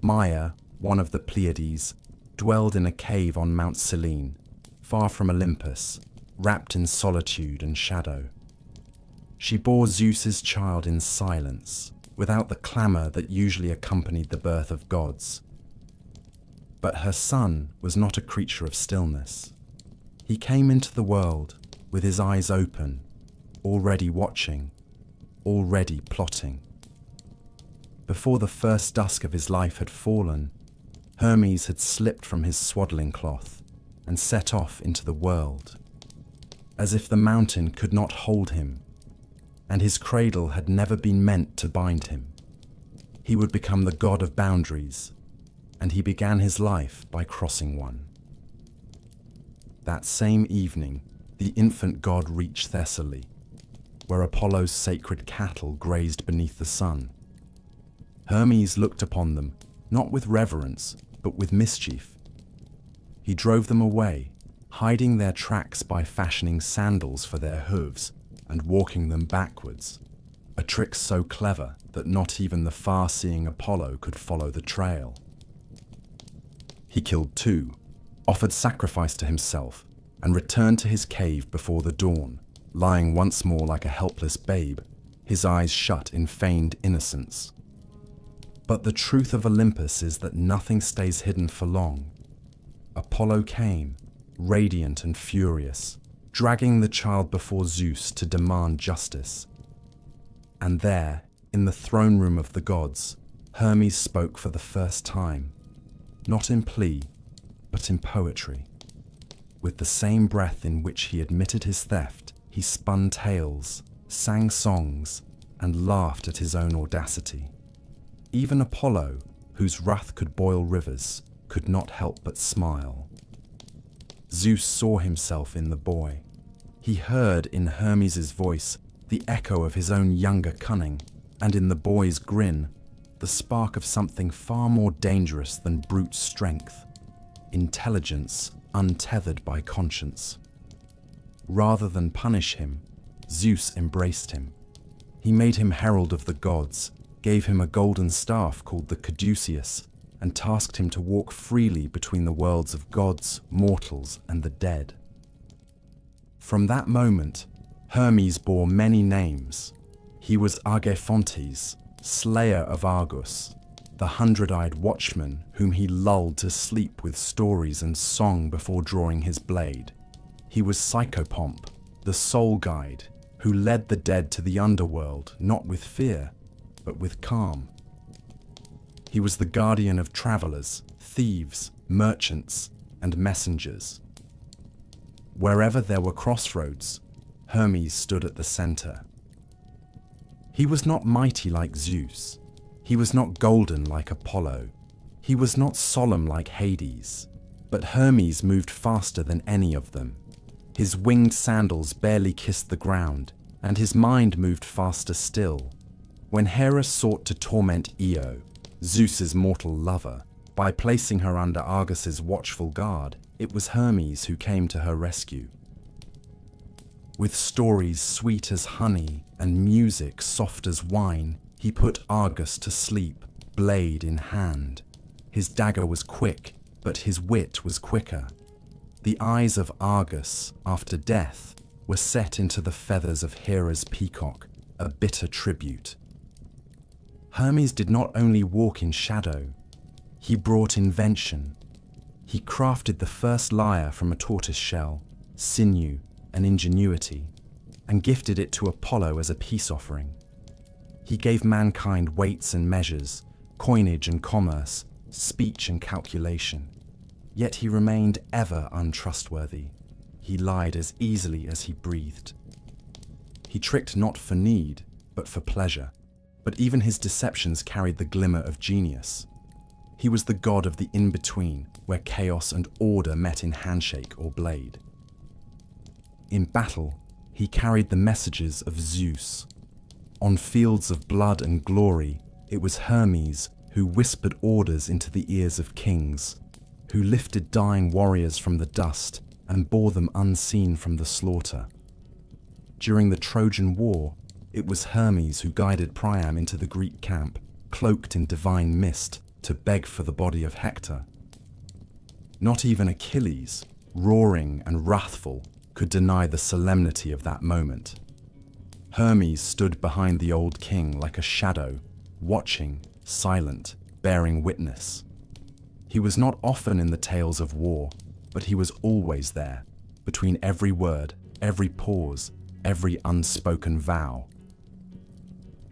Maia, one of the Pleiades, dwelled in a cave on Mount Selene, far from Olympus, wrapped in solitude and shadow. She bore Zeus's child in silence, without the clamour that usually accompanied the birth of gods. But her son was not a creature of stillness. He came into the world with his eyes open, already watching, already plotting. Before the first dusk of his life had fallen, Hermes had slipped from his swaddling cloth and set off into the world, as if the mountain could not hold him, and his cradle had never been meant to bind him. He would become the god of boundaries, and he began his life by crossing one. That same evening, the infant god reached Thessaly, where Apollo's sacred cattle grazed beneath the sun. Hermes looked upon them, not with reverence, but with mischief. He drove them away, hiding their tracks by fashioning sandals for their hooves and walking them backwards, a trick so clever that not even the far-seeing Apollo could follow the trail. He killed two, offered sacrifice to himself, and returned to his cave before the dawn, lying once more like a helpless babe, his eyes shut in feigned innocence. But the truth of Olympus is that nothing stays hidden for long. Apollo came, radiant and furious, dragging the child before Zeus to demand justice. And there, in the throne room of the gods, Hermes spoke for the first time, not in plea, but in poetry. With the same breath in which he admitted his theft, he spun tales, sang songs, and laughed at his own audacity. Even Apollo, whose wrath could boil rivers, could not help but smile. Zeus saw himself in the boy. He heard in Hermes' voice the echo of his own younger cunning, and in the boy's grin, the spark of something far more dangerous than brute strength. intelligence untethered by conscience. Rather than punish him, Zeus embraced him. He made him herald of the gods, gave him a golden staff called the caduceus, and tasked him to walk freely between the worlds of gods, mortals, and the dead. From that moment, Hermes bore many names. He was Argephontes, slayer of Argus, the 100-eyed watchman whom he lulled to sleep with stories and song before drawing his blade. He was Psychopomp, the soul guide, who led the dead to the underworld, not with fear, but with calm. He was the guardian of travelers, thieves, merchants, and messengers. Wherever there were crossroads, Hermes stood at the center. He was not mighty like Zeus. He was not golden like Apollo. He was not solemn like Hades. But Hermes moved faster than any of them. His winged sandals barely kissed the ground, and his mind moved faster still. When Hera sought to torment Io, Zeus's mortal lover, by placing her under Argus's watchful guard, it was Hermes who came to her rescue. With stories sweet as honey and music soft as wine, he put Argus to sleep, blade in hand. His dagger was quick, but his wit was quicker. The eyes of Argus, after death, were set into the feathers of Hera's peacock, a bitter tribute. Hermes did not only walk in shadow, he brought invention. He crafted the first lyre from a tortoise shell, sinew, and ingenuity, and gifted it to Apollo as a peace offering. He gave mankind weights and measures, coinage and commerce, speech and calculation. Yet he remained ever untrustworthy. He lied as easily as he breathed. He tricked not for need, but for pleasure. But even his deceptions carried the glimmer of genius. He was the god of the in-between, where chaos and order met in handshake or blade. In battle, he carried the messages of Zeus. On fields of blood and glory, it was Hermes who whispered orders into the ears of kings, who lifted dying warriors from the dust and bore them unseen from the slaughter. During the Trojan War, it was Hermes who guided Priam into the Greek camp, cloaked in divine mist, to beg for the body of Hector. Not even Achilles, roaring and wrathful, could deny the solemnity of that moment. Hermes stood behind the old king like a shadow, watching, silent, bearing witness. He was not often in the tales of war, but he was always there, between every word, every pause, every unspoken vow.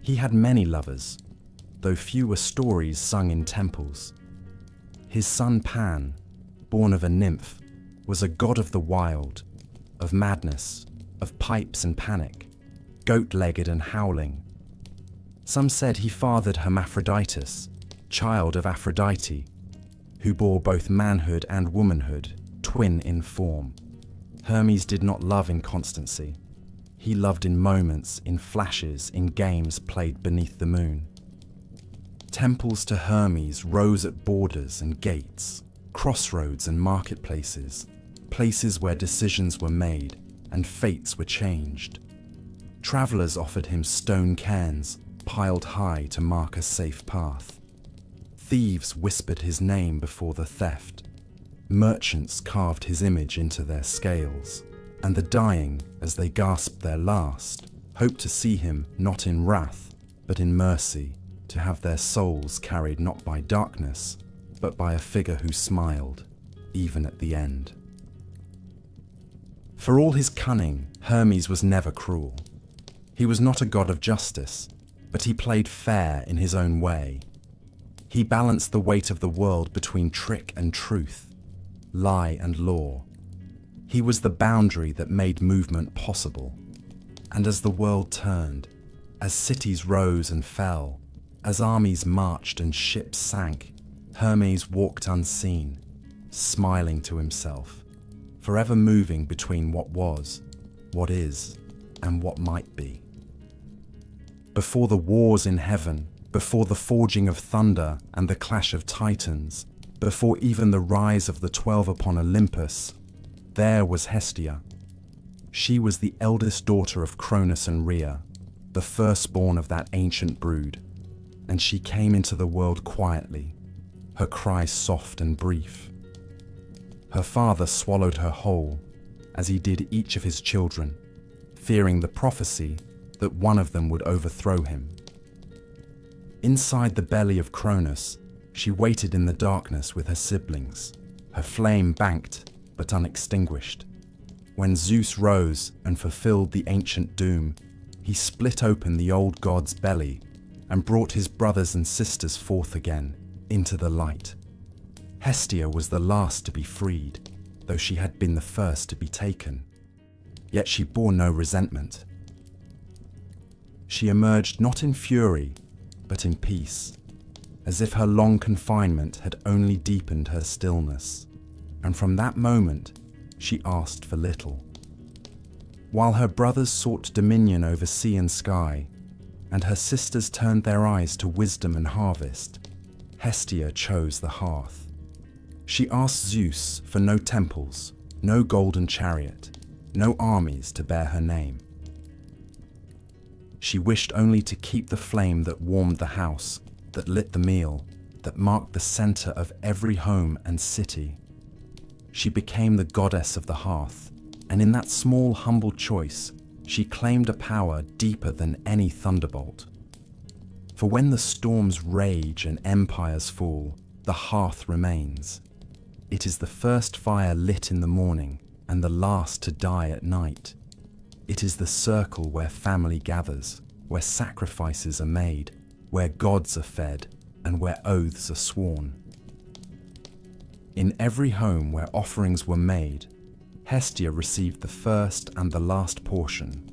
He had many lovers, though few were stories sung in temples. His son Pan, born of a nymph, was a god of the wild, of madness, of pipes and panic, goat-legged and howling. Some said he fathered Hermaphroditus, child of Aphrodite, who bore both manhood and womanhood, twin in form. Hermes did not love in constancy. He loved in moments, in flashes, in games played beneath the moon. Temples to Hermes rose at borders and gates, crossroads and marketplaces, places where decisions were made and fates were changed. Travelers offered him stone cairns, piled high to mark a safe path. Thieves whispered his name before the theft. Merchants carved his image into their scales, and the dying, as they gasped their last, hoped to see him not in wrath, but in mercy, to have their souls carried not by darkness, but by a figure who smiled, even at the end. For all his cunning, Hermes was never cruel. He was not a god of justice, but he played fair in his own way. He balanced the weight of the world between trick and truth, lie and law. He was the boundary that made movement possible. And as the world turned, as cities rose and fell, as armies marched and ships sank, Hermes walked unseen, smiling to himself, forever moving between what was, what is, and what might be. Before the wars in heaven, before the forging of thunder and the clash of titans, Before even the rise of the 12 upon Olympus, there was Hestia. She was the eldest daughter of Cronus and Rhea, the firstborn of that ancient brood, and she came into the world quietly, her cries soft and brief. Her father swallowed her whole, as he did each of his children, fearing the prophecy that one of them would overthrow him. Inside the belly of Cronus, she waited in the darkness with her siblings, her flame banked but unextinguished. When Zeus rose and fulfilled the ancient doom, he split open the old god's belly and brought his brothers and sisters forth again into the light. Hestia was the last to be freed, though she had been the first to be taken. Yet she bore no resentment. She emerged not in fury, but in peace, as if her long confinement had only deepened her stillness, and from that moment she asked for little. While her brothers sought dominion over sea and sky, and her sisters turned their eyes to wisdom and harvest, Hestia chose the hearth. She asked Zeus for no temples, no golden chariot, no armies to bear her name. She wished only to keep the flame that warmed the house, that lit the meal, that marked the center of every home and city. She became the goddess of the hearth, and in that small, humble choice, she claimed a power deeper than any thunderbolt. For when the storms rage and empires fall, the hearth remains. It is the first fire lit in the morning and the last to die at night. It is the circle where family gathers, where sacrifices are made, where gods are fed, and where oaths are sworn. In every home where offerings were made, Hestia received the first and the last portion,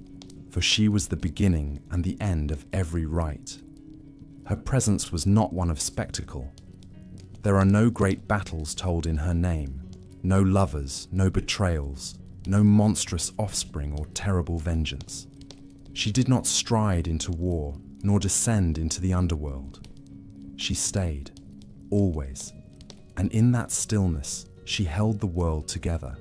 for she was the beginning and the end of every rite. Her presence was not one of spectacle. There are no great battles told in her name, no lovers, no betrayals, no monstrous offspring or terrible vengeance. She did not stride into war, nor descend into the underworld. She stayed, always, and in that stillness she held the world together.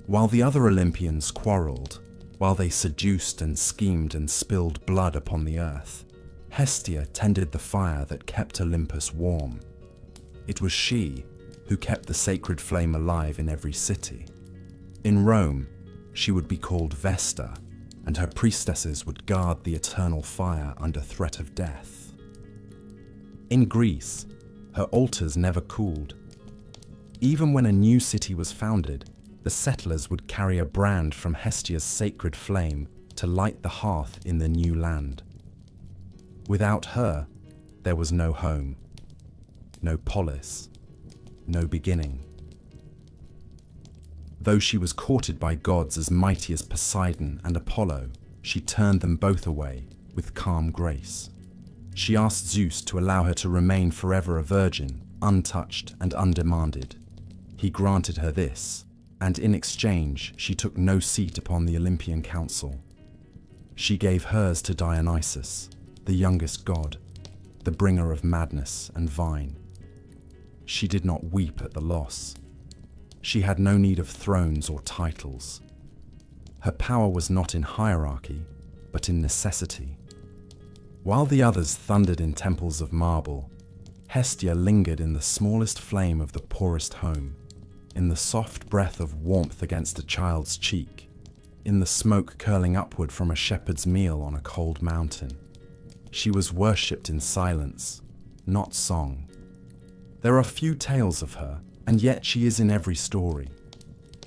While the other Olympians quarreled, while they seduced and schemed and spilled blood upon the earth, Hestia tended the fire that kept Olympus warm. It was she who kept the sacred flame alive in every city. In Rome, she would be called Vesta, and her priestesses would guard the eternal fire under threat of death. In Greece, her altars never cooled. Even when a new city was founded, the settlers would carry a brand from Hestia's sacred flame to light the hearth in the new land. Without her, there was no home, no polis, no beginning. Though she was courted by gods as mighty as Poseidon and Apollo, she turned them both away with calm grace. She asked Zeus to allow her to remain forever a virgin, untouched and undemanded. He granted her this, and in exchange she took no seat upon the Olympian council. She gave hers to Dionysus, the youngest god, the bringer of madness and vine. She did not weep at the loss. She had no need of thrones or titles. Her power was not in hierarchy, but in necessity. While the others thundered in temples of marble, Hestia lingered in the smallest flame of the poorest home, in the soft breath of warmth against a child's cheek, in the smoke curling upward from a shepherd's meal on a cold mountain. She was worshipped in silence, not song. There are few tales of her, and yet she is in every story.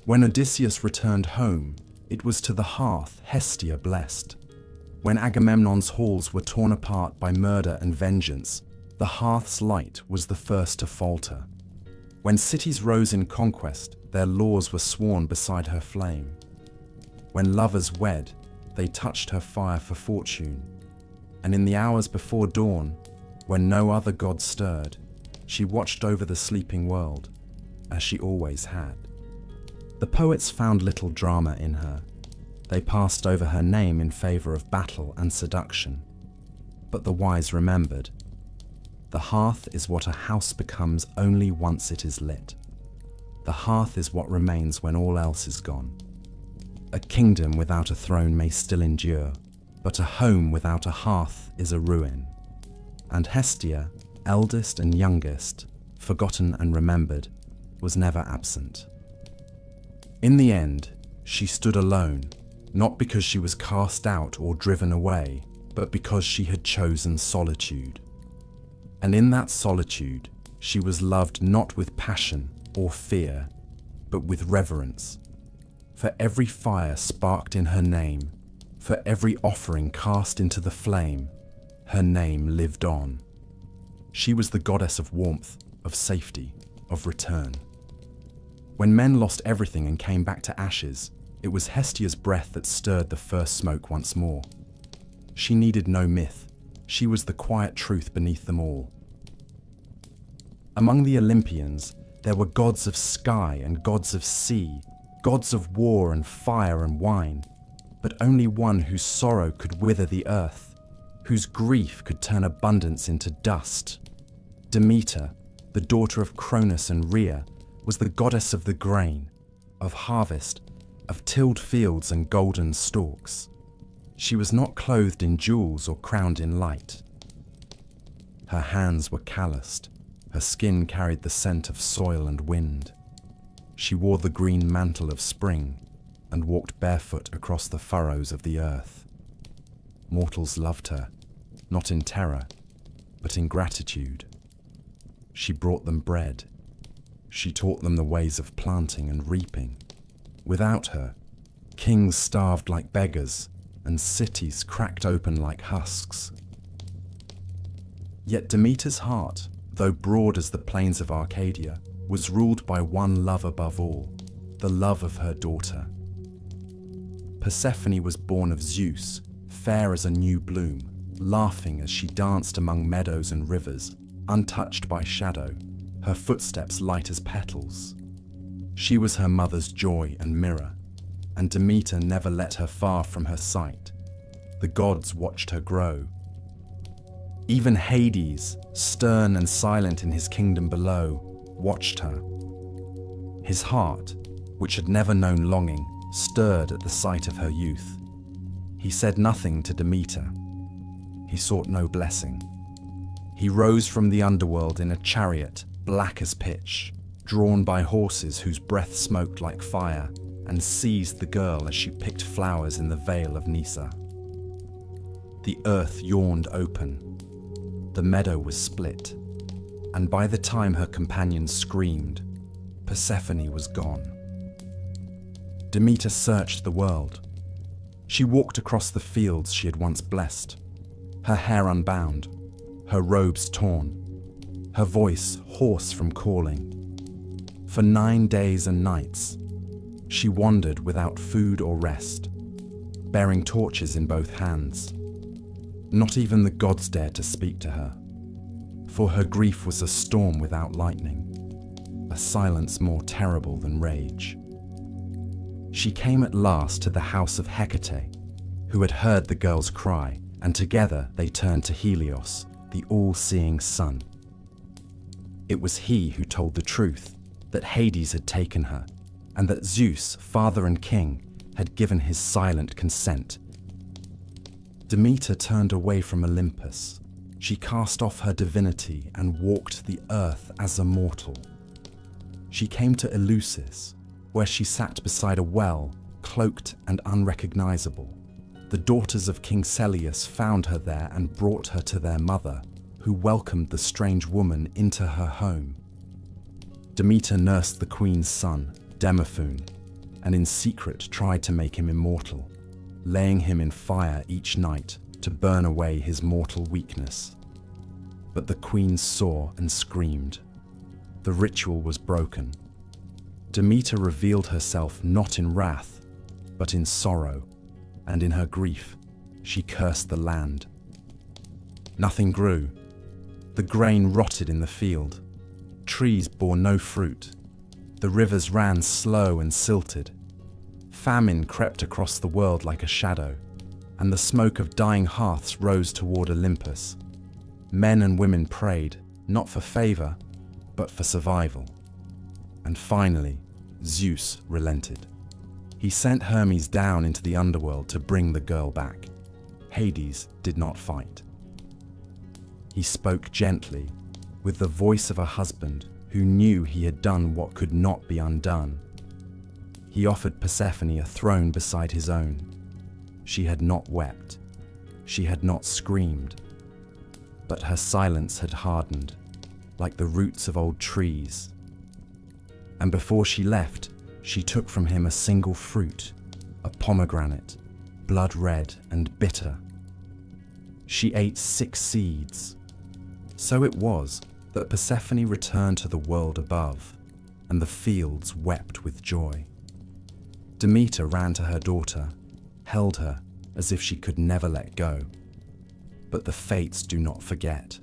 When Odysseus returned home, it was to the hearth Hestia blessed. When Agamemnon's halls were torn apart by murder and vengeance, the hearth's light was the first to falter. When cities rose in conquest, their laws were sworn beside her flame. When lovers wed, they touched her fire for fortune. And in the hours before dawn, when no other god stirred, she watched over the sleeping world, as she always had. The poets found little drama in her. They passed over her name in favor of battle and seduction. But the wise remembered. The hearth is what a house becomes only once it is lit. The hearth is what remains when all else is gone. A kingdom without a throne may still endure, but a home without a hearth is a ruin. And Hestia, eldest and youngest, forgotten and remembered, was never absent. In the end, she stood alone, not because she was cast out or driven away, but because she had chosen solitude. And in that solitude, she was loved not with passion or fear, but with reverence. For every fire sparked in her name, for every offering cast into the flame, her name lived on. She was the goddess of warmth, of safety, of return. When men lost everything and came back to ashes, it was Hestia's breath that stirred the first smoke once more. She needed no myth. She was the quiet truth beneath them all. Among the Olympians, there were gods of sky and gods of sea, gods of war and fire and wine, but only one whose sorrow could wither the earth, whose grief could turn abundance into dust. Demeter, the daughter of Cronus and Rhea, was the goddess of the grain, of harvest, of tilled fields and golden stalks. She was not clothed in jewels or crowned in light. Her hands were calloused, her skin carried the scent of soil and wind. She wore the green mantle of spring and walked barefoot across the furrows of the earth. Mortals loved her, not in terror, but in gratitude. She brought them bread. She taught them the ways of planting and reaping. Without her, kings starved like beggars, and cities cracked open like husks. Yet Demeter's heart, though broad as the plains of Arcadia, was ruled by one love above all, the love of her daughter. Persephone was born of Zeus, fair as a new bloom, laughing as she danced among meadows and rivers, untouched by shadow, her footsteps light as petals. She was her mother's joy and mirror, and Demeter never let her far from her sight. The gods watched her grow. Even Hades, stern and silent in his kingdom below, watched her. His heart, which had never known longing, stirred at the sight of her youth. He said nothing to Demeter. He sought no blessing. He rose from the underworld in a chariot, black as pitch, drawn by horses whose breath smoked like fire, and seized the girl as she picked flowers in the vale of Nysa. The earth yawned open. The meadow was split, and by the time her companions screamed, Persephone was gone. Demeter searched the world. She walked across the fields she had once blessed, her hair unbound, her robes torn, her voice hoarse from calling. For 9 days and nights, she wandered without food or rest, bearing torches in both hands. Not even the gods dared to speak to her, for her grief was a storm without lightning, a silence more terrible than rage. She came at last to the house of Hecate, who had heard the girl's cry, and together they turned to Helios, the all-seeing sun. It was he who told the truth, that Hades had taken her, and that Zeus, father and king, had given his silent consent. Demeter turned away from Olympus. She cast off her divinity and walked the earth as a mortal. She came to Eleusis, where she sat beside a well, cloaked and unrecognizable. The daughters of King Celeus found her there and brought her to their mother, who welcomed the strange woman into her home. Demeter nursed the queen's son, Demophoon, and in secret tried to make him immortal, laying him in fire each night to burn away his mortal weakness. But the queen saw and screamed. The ritual was broken. Demeter revealed herself not in wrath, but in sorrow, and in her grief, she cursed the land. Nothing grew. The grain rotted in the field. Trees bore no fruit. The rivers ran slow and silted. Famine crept across the world like a shadow, and the smoke of dying hearths rose toward Olympus. Men and women prayed, not for favor, but for survival. And finally, Zeus relented. He sent Hermes down into the underworld to bring the girl back. Hades did not fight. He spoke gently, with the voice of a husband who knew he had done what could not be undone. He offered Persephone a throne beside his own. She had not wept. She had not screamed. But her silence had hardened, like the roots of old trees. And before she left, she took from him a single fruit, a pomegranate, blood red and bitter. She ate 6 seeds. So it was that Persephone returned to the world above, and the fields wept with joy. Demeter ran to her daughter, held her as if she could never let go. But the fates do not forget.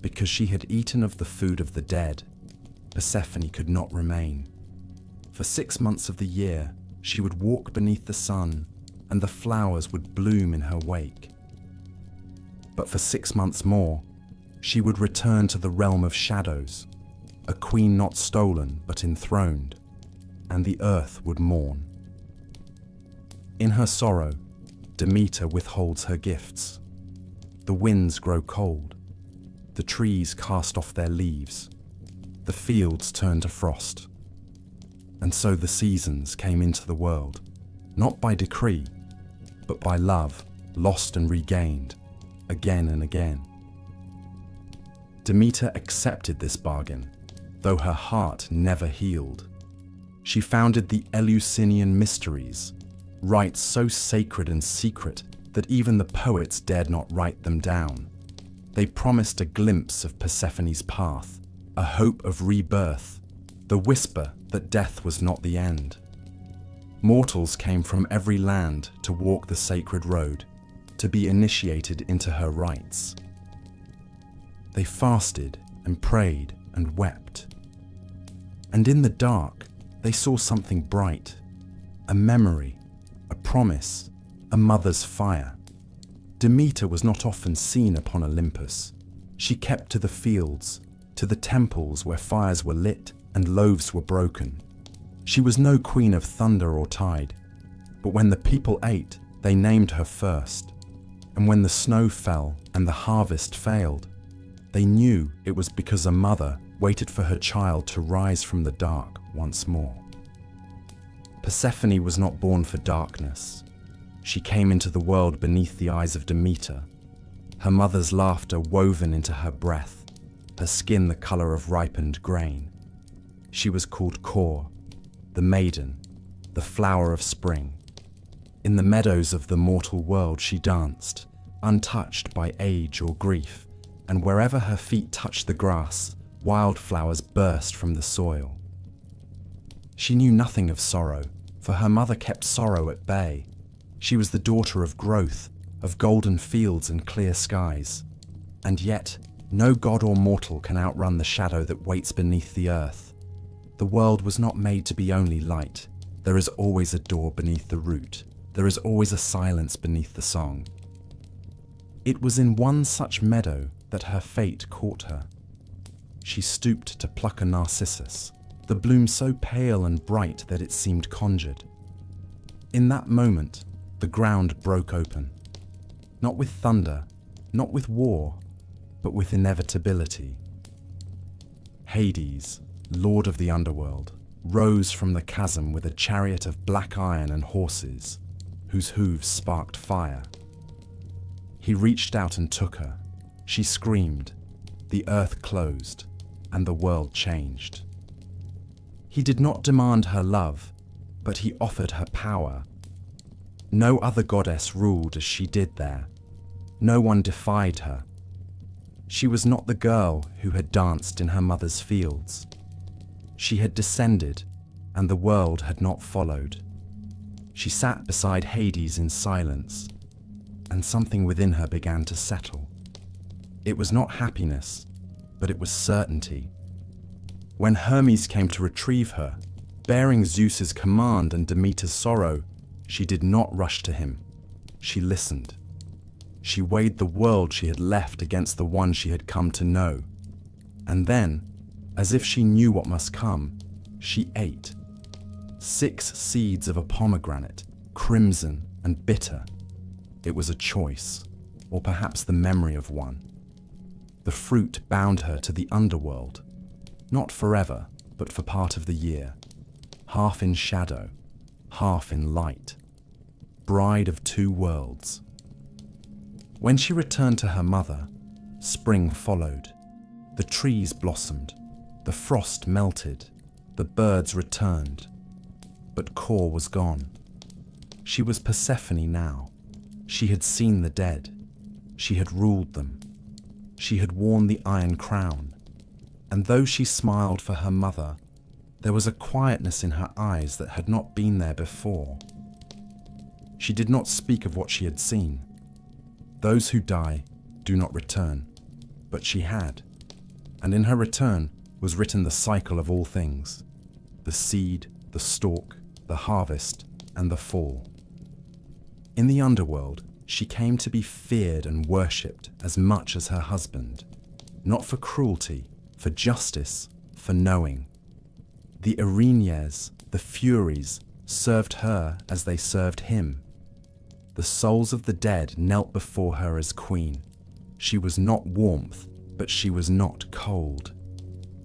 Because she had eaten of the food of the dead, Persephone could not remain. For 6 months of the year, she would walk beneath the sun, and the flowers would bloom in her wake. But for 6 months more, she would return to the realm of shadows, a queen not stolen but enthroned, and the earth would mourn. In her sorrow, Demeter withholds her gifts. The winds grow cold, the trees cast off their leaves, the fields turn to frost. And so the seasons came into the world, not by decree, but by love, lost and regained, again and again. Demeter accepted this bargain, though her heart never healed. She founded the Eleusinian Mysteries, rites so sacred and secret that even the poets dared not write them down. They promised a glimpse of Persephone's path, a hope of rebirth, the whisper that death was not the end. Mortals came from every land to walk the sacred road, to be initiated into her rites. They fasted and prayed and wept. And in the dark, they saw something bright, a memory, a promise, a mother's fire. Demeter was not often seen upon Olympus. She kept to the fields, to the temples where fires were lit and loaves were broken. She was no queen of thunder or tide, but when the people ate, they named her first. And when the snow fell and the harvest failed, they knew it was because a mother waited for her child to rise from the dark once more. Persephone was not born for darkness. She came into the world beneath the eyes of Demeter, her mother's laughter woven into her breath, her skin the color of ripened grain. She was called Kor, the maiden, the flower of spring. In the meadows of the mortal world she danced, untouched by age or grief, and wherever her feet touched the grass, wildflowers burst from the soil. She knew nothing of sorrow, for her mother kept sorrow at bay. She was the daughter of growth, of golden fields and clear skies. And yet, no god or mortal can outrun the shadow that waits beneath the earth. The world was not made to be only light. There is always a door beneath the root. There is always a silence beneath the song. It was in one such meadow that her fate caught her. She stooped to pluck a narcissus, the bloom so pale and bright that it seemed conjured. In that moment, the ground broke open, not with thunder, not with war, but with inevitability. Hades, lord of the underworld, rose from the chasm with a chariot of black iron and horses, whose hooves sparked fire. He reached out and took her. She screamed, the earth closed, and the world changed. He did not demand her love, but he offered her power. No other goddess ruled as she did there. No one defied her. She was not the girl who had danced in her mother's fields. She had descended, and the world had not followed. She sat beside Hades in silence, and something within her began to settle. It was not happiness, but it was certainty. When Hermes came to retrieve her, bearing Zeus's command and Demeter's sorrow, she did not rush to him. She listened. She weighed the world she had left against the one she had come to know. And then, as if she knew what must come, she ate. 6 seeds of a pomegranate, crimson and bitter. It was a choice, or perhaps the memory of one. The fruit bound her to the underworld, not forever, but for part of the year, half in shadow, half in light. Bride of 2 worlds. When she returned to her mother, spring followed. The trees blossomed, the frost melted, the birds returned. But Kor was gone. She was Persephone now. She had seen the dead. She had ruled them. She had worn the iron crown. And though she smiled for her mother, there was a quietness in her eyes that had not been there before. She did not speak of what she had seen. Those who die do not return, but she had. And in her return was written the cycle of all things, the seed, the stalk, the harvest, and the fall. In the underworld, she came to be feared and worshipped as much as her husband, not for cruelty, for justice, for knowing. The Erinyes, the Furies, served her as they served him. The souls of the dead knelt before her as queen. She was not warmth, but she was not cold.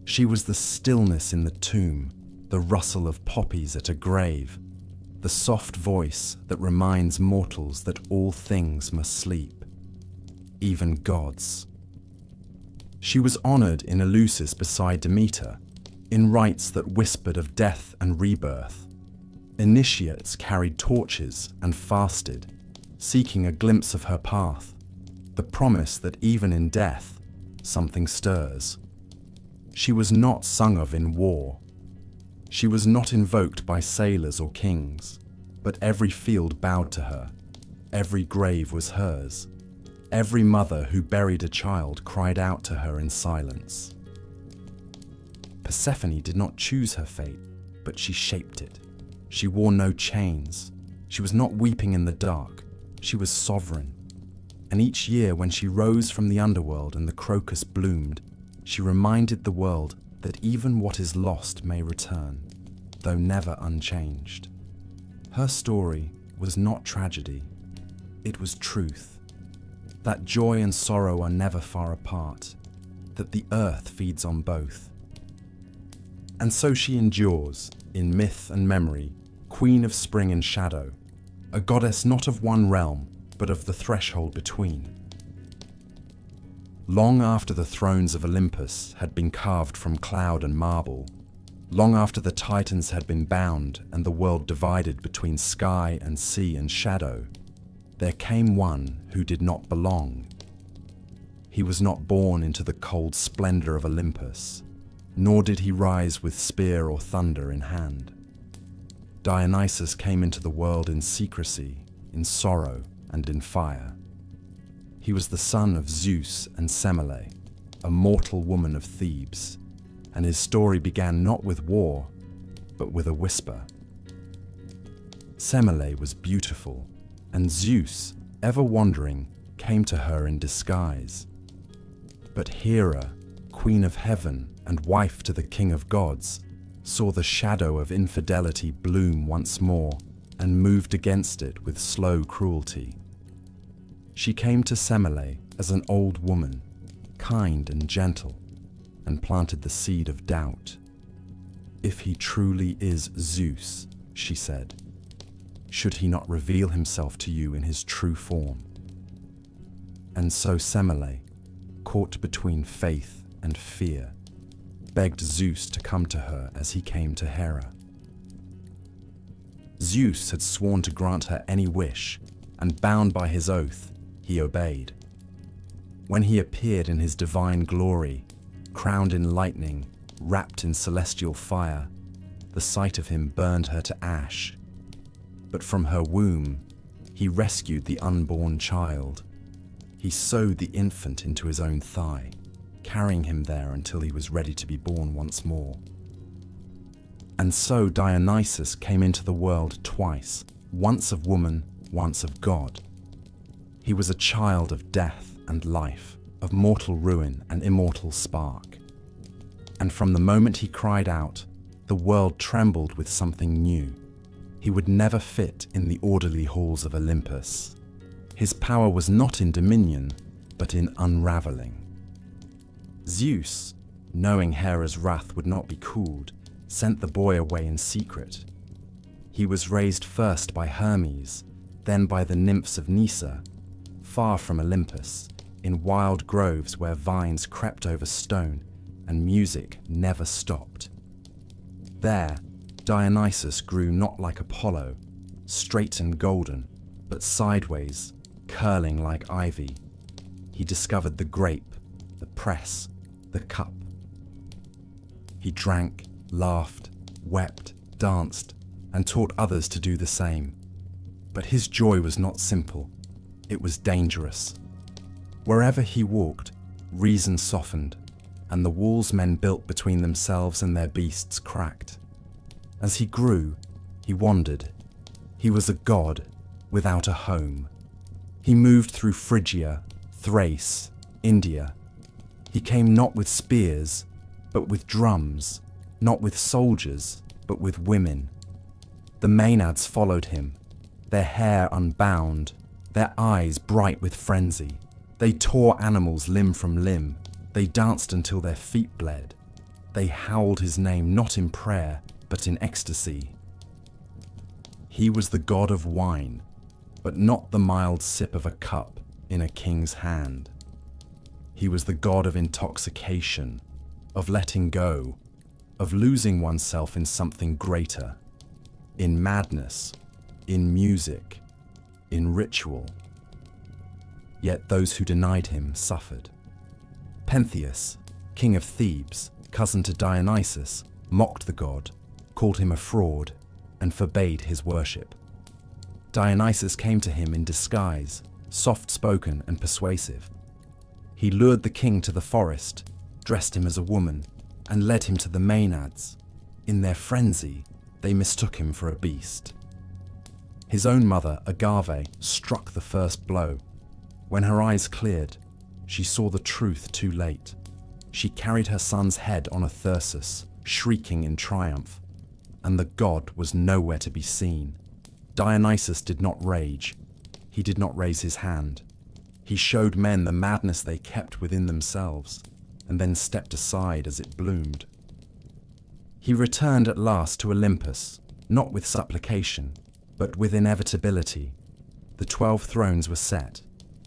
She was the stillness in the tomb, the rustle of poppies at a grave, the soft voice that reminds mortals that all things must sleep, even gods. She was honored in Eleusis beside Demeter, in rites that whispered of death and rebirth. Initiates carried torches and fasted, seeking a glimpse of her path, the promise that even in death, something stirs. She was not sung of in war. She was not invoked by sailors or kings, but every field bowed to her. Every grave was hers. Every mother who buried a child cried out to her in silence. Persephone did not choose her fate, but she shaped it. She wore no chains. She was not weeping in the dark. She was sovereign. And each year when she rose from the underworld and the crocus bloomed, she reminded the world that even what is lost may return, though never unchanged. Her story was not tragedy. It was truth. That joy and sorrow are never far apart, that the earth feeds on both. And so she endures, in myth and memory, queen of spring and shadow, a goddess not of one realm, but of the threshold between. Long after the thrones of Olympus had been carved from cloud and marble, long after the Titans had been bound and the world divided between sky and sea and shadow, there came one who did not belong. He was not born into the cold splendor of Olympus, nor did he rise with spear or thunder in hand. Dionysus came into the world in secrecy, in sorrow, and in fire. He was the son of Zeus and Semele, a mortal woman of Thebes, and his story began not with war, but with a whisper. Semele was beautiful, and Zeus, ever wandering, came to her in disguise. But Hera, queen of heaven and wife to the king of gods, saw the shadow of infidelity bloom once more and moved against it with slow cruelty. She came to Semele as an old woman, kind and gentle, and planted the seed of doubt. If he truly is Zeus, she said, should he not reveal himself to you in his true form? And so Semele, caught between faith and fear, begged Zeus to come to her as he came to Hera. Zeus had sworn to grant her any wish, and bound by his oath, he obeyed. When he appeared in his divine glory, crowned in lightning, wrapped in celestial fire, the sight of him burned her to ash. But from her womb, he rescued the unborn child. He sewed the infant into his own thigh, carrying him there until he was ready to be born once more. And so Dionysus came into the world twice, once of woman, once of God. He was a child of death and life, of mortal ruin and immortal spark. And from the moment he cried out, the world trembled with something new. He would never fit in the orderly halls of Olympus. His power was not in dominion, but in unraveling. Zeus, knowing Hera's wrath would not be cooled, sent the boy away in secret. He was raised first by Hermes, then by the nymphs of Nysa, far from Olympus, in wild groves where vines crept over stone and music never stopped. There, Dionysus grew not like Apollo, straight and golden, but sideways, curling like ivy. He discovered the grape, the press, the cup. He drank, laughed, wept, danced, and taught others to do the same. But his joy was not simple. It was dangerous. Wherever he walked, reason softened, and the walls men built between themselves and their beasts cracked. As he grew, he wandered. He was a god without a home. He moved through Phrygia, Thrace, India. He came not with spears, but with drums, not with soldiers, but with women. The Maenads followed him, their hair unbound, their eyes bright with frenzy. They tore animals limb from limb. They danced until their feet bled. They howled his name not in prayer, but in ecstasy. He was the god of wine, but not the mild sip of a cup in a king's hand. He was the god of intoxication, of letting go, of losing oneself in something greater, in madness, in music, in ritual. Yet those who denied him suffered. Pentheus, king of Thebes, cousin to Dionysus, mocked the god, called him a fraud, and forbade his worship. Dionysus came to him in disguise, soft-spoken and persuasive. He lured the king to the forest, dressed him as a woman, and led him to the Maenads. In their frenzy, they mistook him for a beast. His own mother, Agave, struck the first blow. When her eyes cleared, she saw the truth too late. She carried her son's head on a thyrsus, shrieking in triumph, and the god was nowhere to be seen. Dionysus did not rage. He did not raise his hand. He showed men the madness they kept within themselves, and then stepped aside as it bloomed. He returned at last to Olympus, not with supplication, but with inevitability. The 12 thrones were set,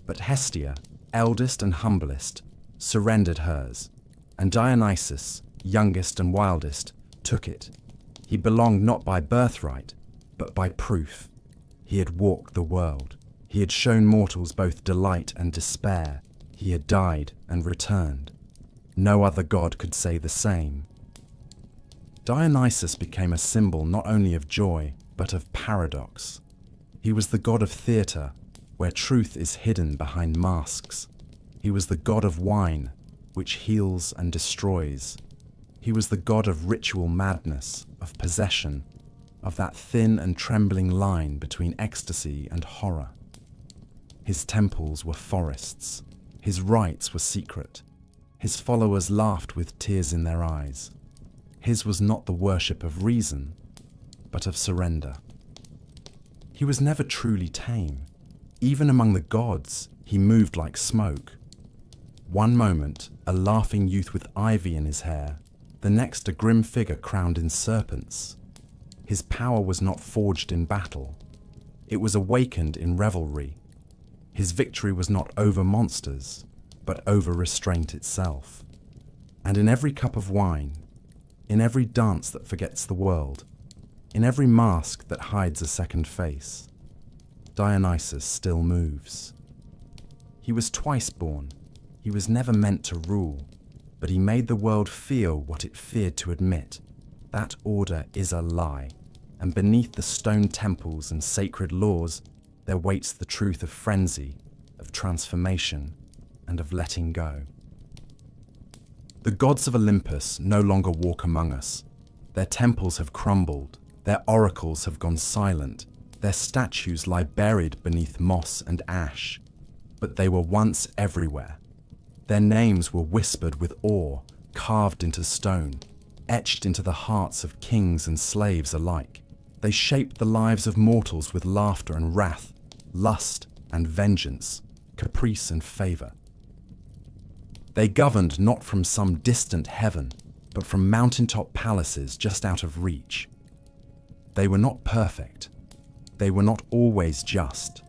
but Hestia, eldest and humblest, surrendered hers, and Dionysus, youngest and wildest, took it. He belonged not by birthright, but by proof. He had walked the world. He had shown mortals both delight and despair. He had died and returned. No other god could say the same. Dionysus became a symbol not only of joy, but of paradox. He was the god of theatre, where truth is hidden behind masks. He was the god of wine, which heals and destroys. He was the god of ritual madness, of possession, of that thin and trembling line between ecstasy and horror. His temples were forests. His rites were secret. His followers laughed with tears in their eyes. His was not the worship of reason, but of surrender. He was never truly tame. Even among the gods, he moved like smoke. One moment, a laughing youth with ivy in his hair, the next a grim figure crowned in serpents. His power was not forged in battle. It was awakened in revelry. His victory was not over monsters, but over restraint itself. And in every cup of wine, in every dance that forgets the world, in every mask that hides a second face, Dionysus still moves. He was twice born. He was never meant to rule, but he made the world feel what it feared to admit. That order is a lie, and beneath the stone temples and sacred laws, there waits the truth of frenzy, of transformation, and of letting go. The gods of Olympus no longer walk among us. Their temples have crumbled, their oracles have gone silent, their statues lie buried beneath moss and ash. but they were once everywhere. Their names were whispered with awe, carved into stone, etched into the hearts of kings and slaves alike. They shaped the lives of mortals with laughter and wrath, lust and vengeance, caprice and favor. They governed not from some distant heaven, but from mountaintop palaces just out of reach. They were not perfect. They were not always just,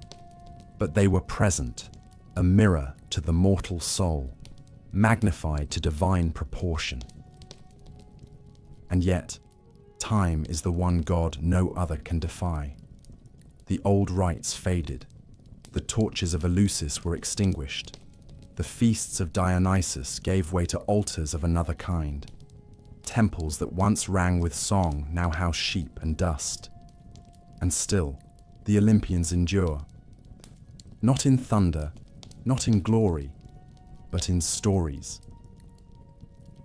but they were present, a mirror to the mortal soul, magnified to divine proportion. And yet, time is the one god no other can defy. The old rites faded. The torches of Eleusis were extinguished. The feasts of Dionysus gave way to altars of another kind. Temples that once rang with song now house sheep and dust. And still, the Olympians endure. Not in thunder, not in glory, but in stories.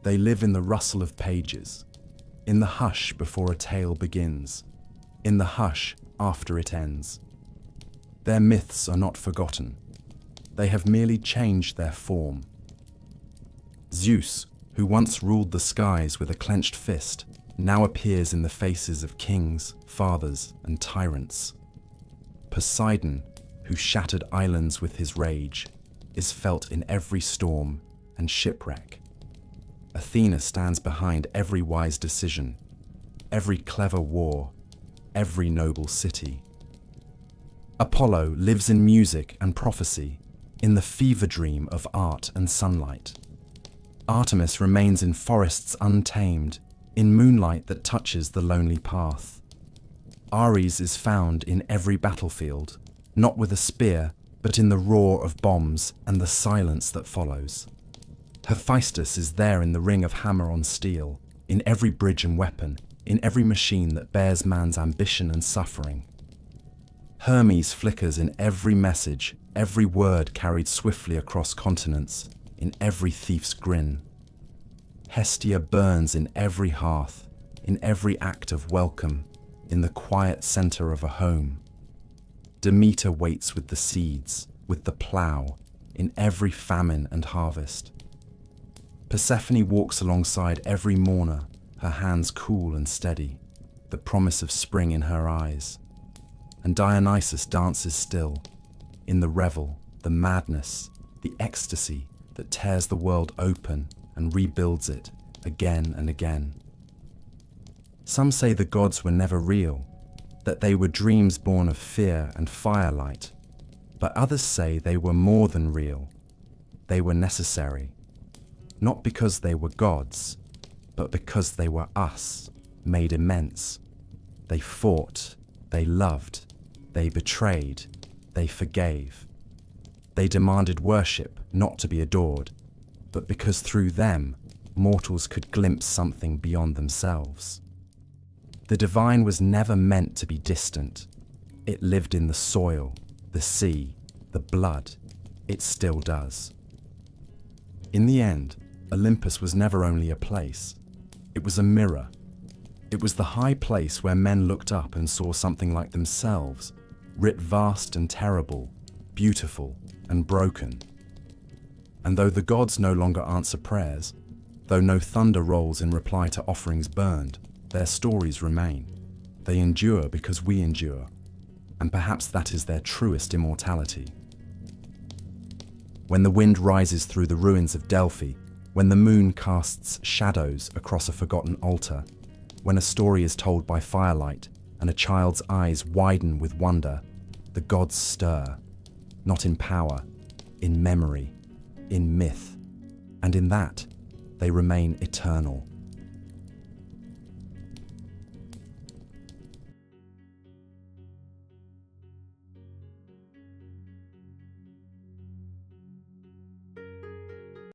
They live in the rustle of pages, in the hush before a tale begins, in the hush after it ends. Their myths are not forgotten. They have merely changed their form. Zeus, who once ruled the skies with a clenched fist, now appears in the faces of kings, fathers, and tyrants. Poseidon, who shattered islands with his rage, is felt in every storm and shipwreck. Athena stands behind every wise decision, every clever war, every noble city. Apollo lives in music and prophecy, in the fever dream of art and sunlight. Artemis remains in forests untamed, in moonlight that touches the lonely path. Ares is found in every battlefield, not with a spear, but in the roar of bombs and the silence that follows. Hephaestus is there in the ring of hammer on steel, in every bridge and weapon, in every machine that bears man's ambition and suffering. Hermes flickers in every message, every word carried swiftly across continents, in every thief's grin. Hestia burns in every hearth, in every act of welcome, in the quiet center of a home. Demeter waits with the seeds, with the plough, in every famine and harvest. Persephone walks alongside every mourner, her hands cool and steady, the promise of spring in her eyes. And Dionysus dances still, in the revel, the madness, the ecstasy that tears the world open and rebuilds it again and again. Some say the gods were never real, that they were dreams born of fear and firelight, but others say they were more than real. They were necessary, not because they were gods, but because they were us, made immense. They fought, they loved, they betrayed, they forgave. They demanded worship, not to be adored, but because through them, mortals could glimpse something beyond themselves. The divine was never meant to be distant. It lived in the soil, the sea, the blood. It still does. In the end, Olympus was never only a place. It was a mirror. It was the high place where men looked up and saw something like themselves, writ vast and terrible, beautiful and broken. And though the gods no longer answer prayers, though no thunder rolls in reply to offerings burned, their stories remain. They endure because we endure, and perhaps that is their truest immortality. When the wind rises through the ruins of Delphi, when the moon casts shadows across a forgotten altar, when a story is told by firelight and a child's eyes widen with wonder, the gods stir, not in power, in memory, in myth, and in that, they remain eternal.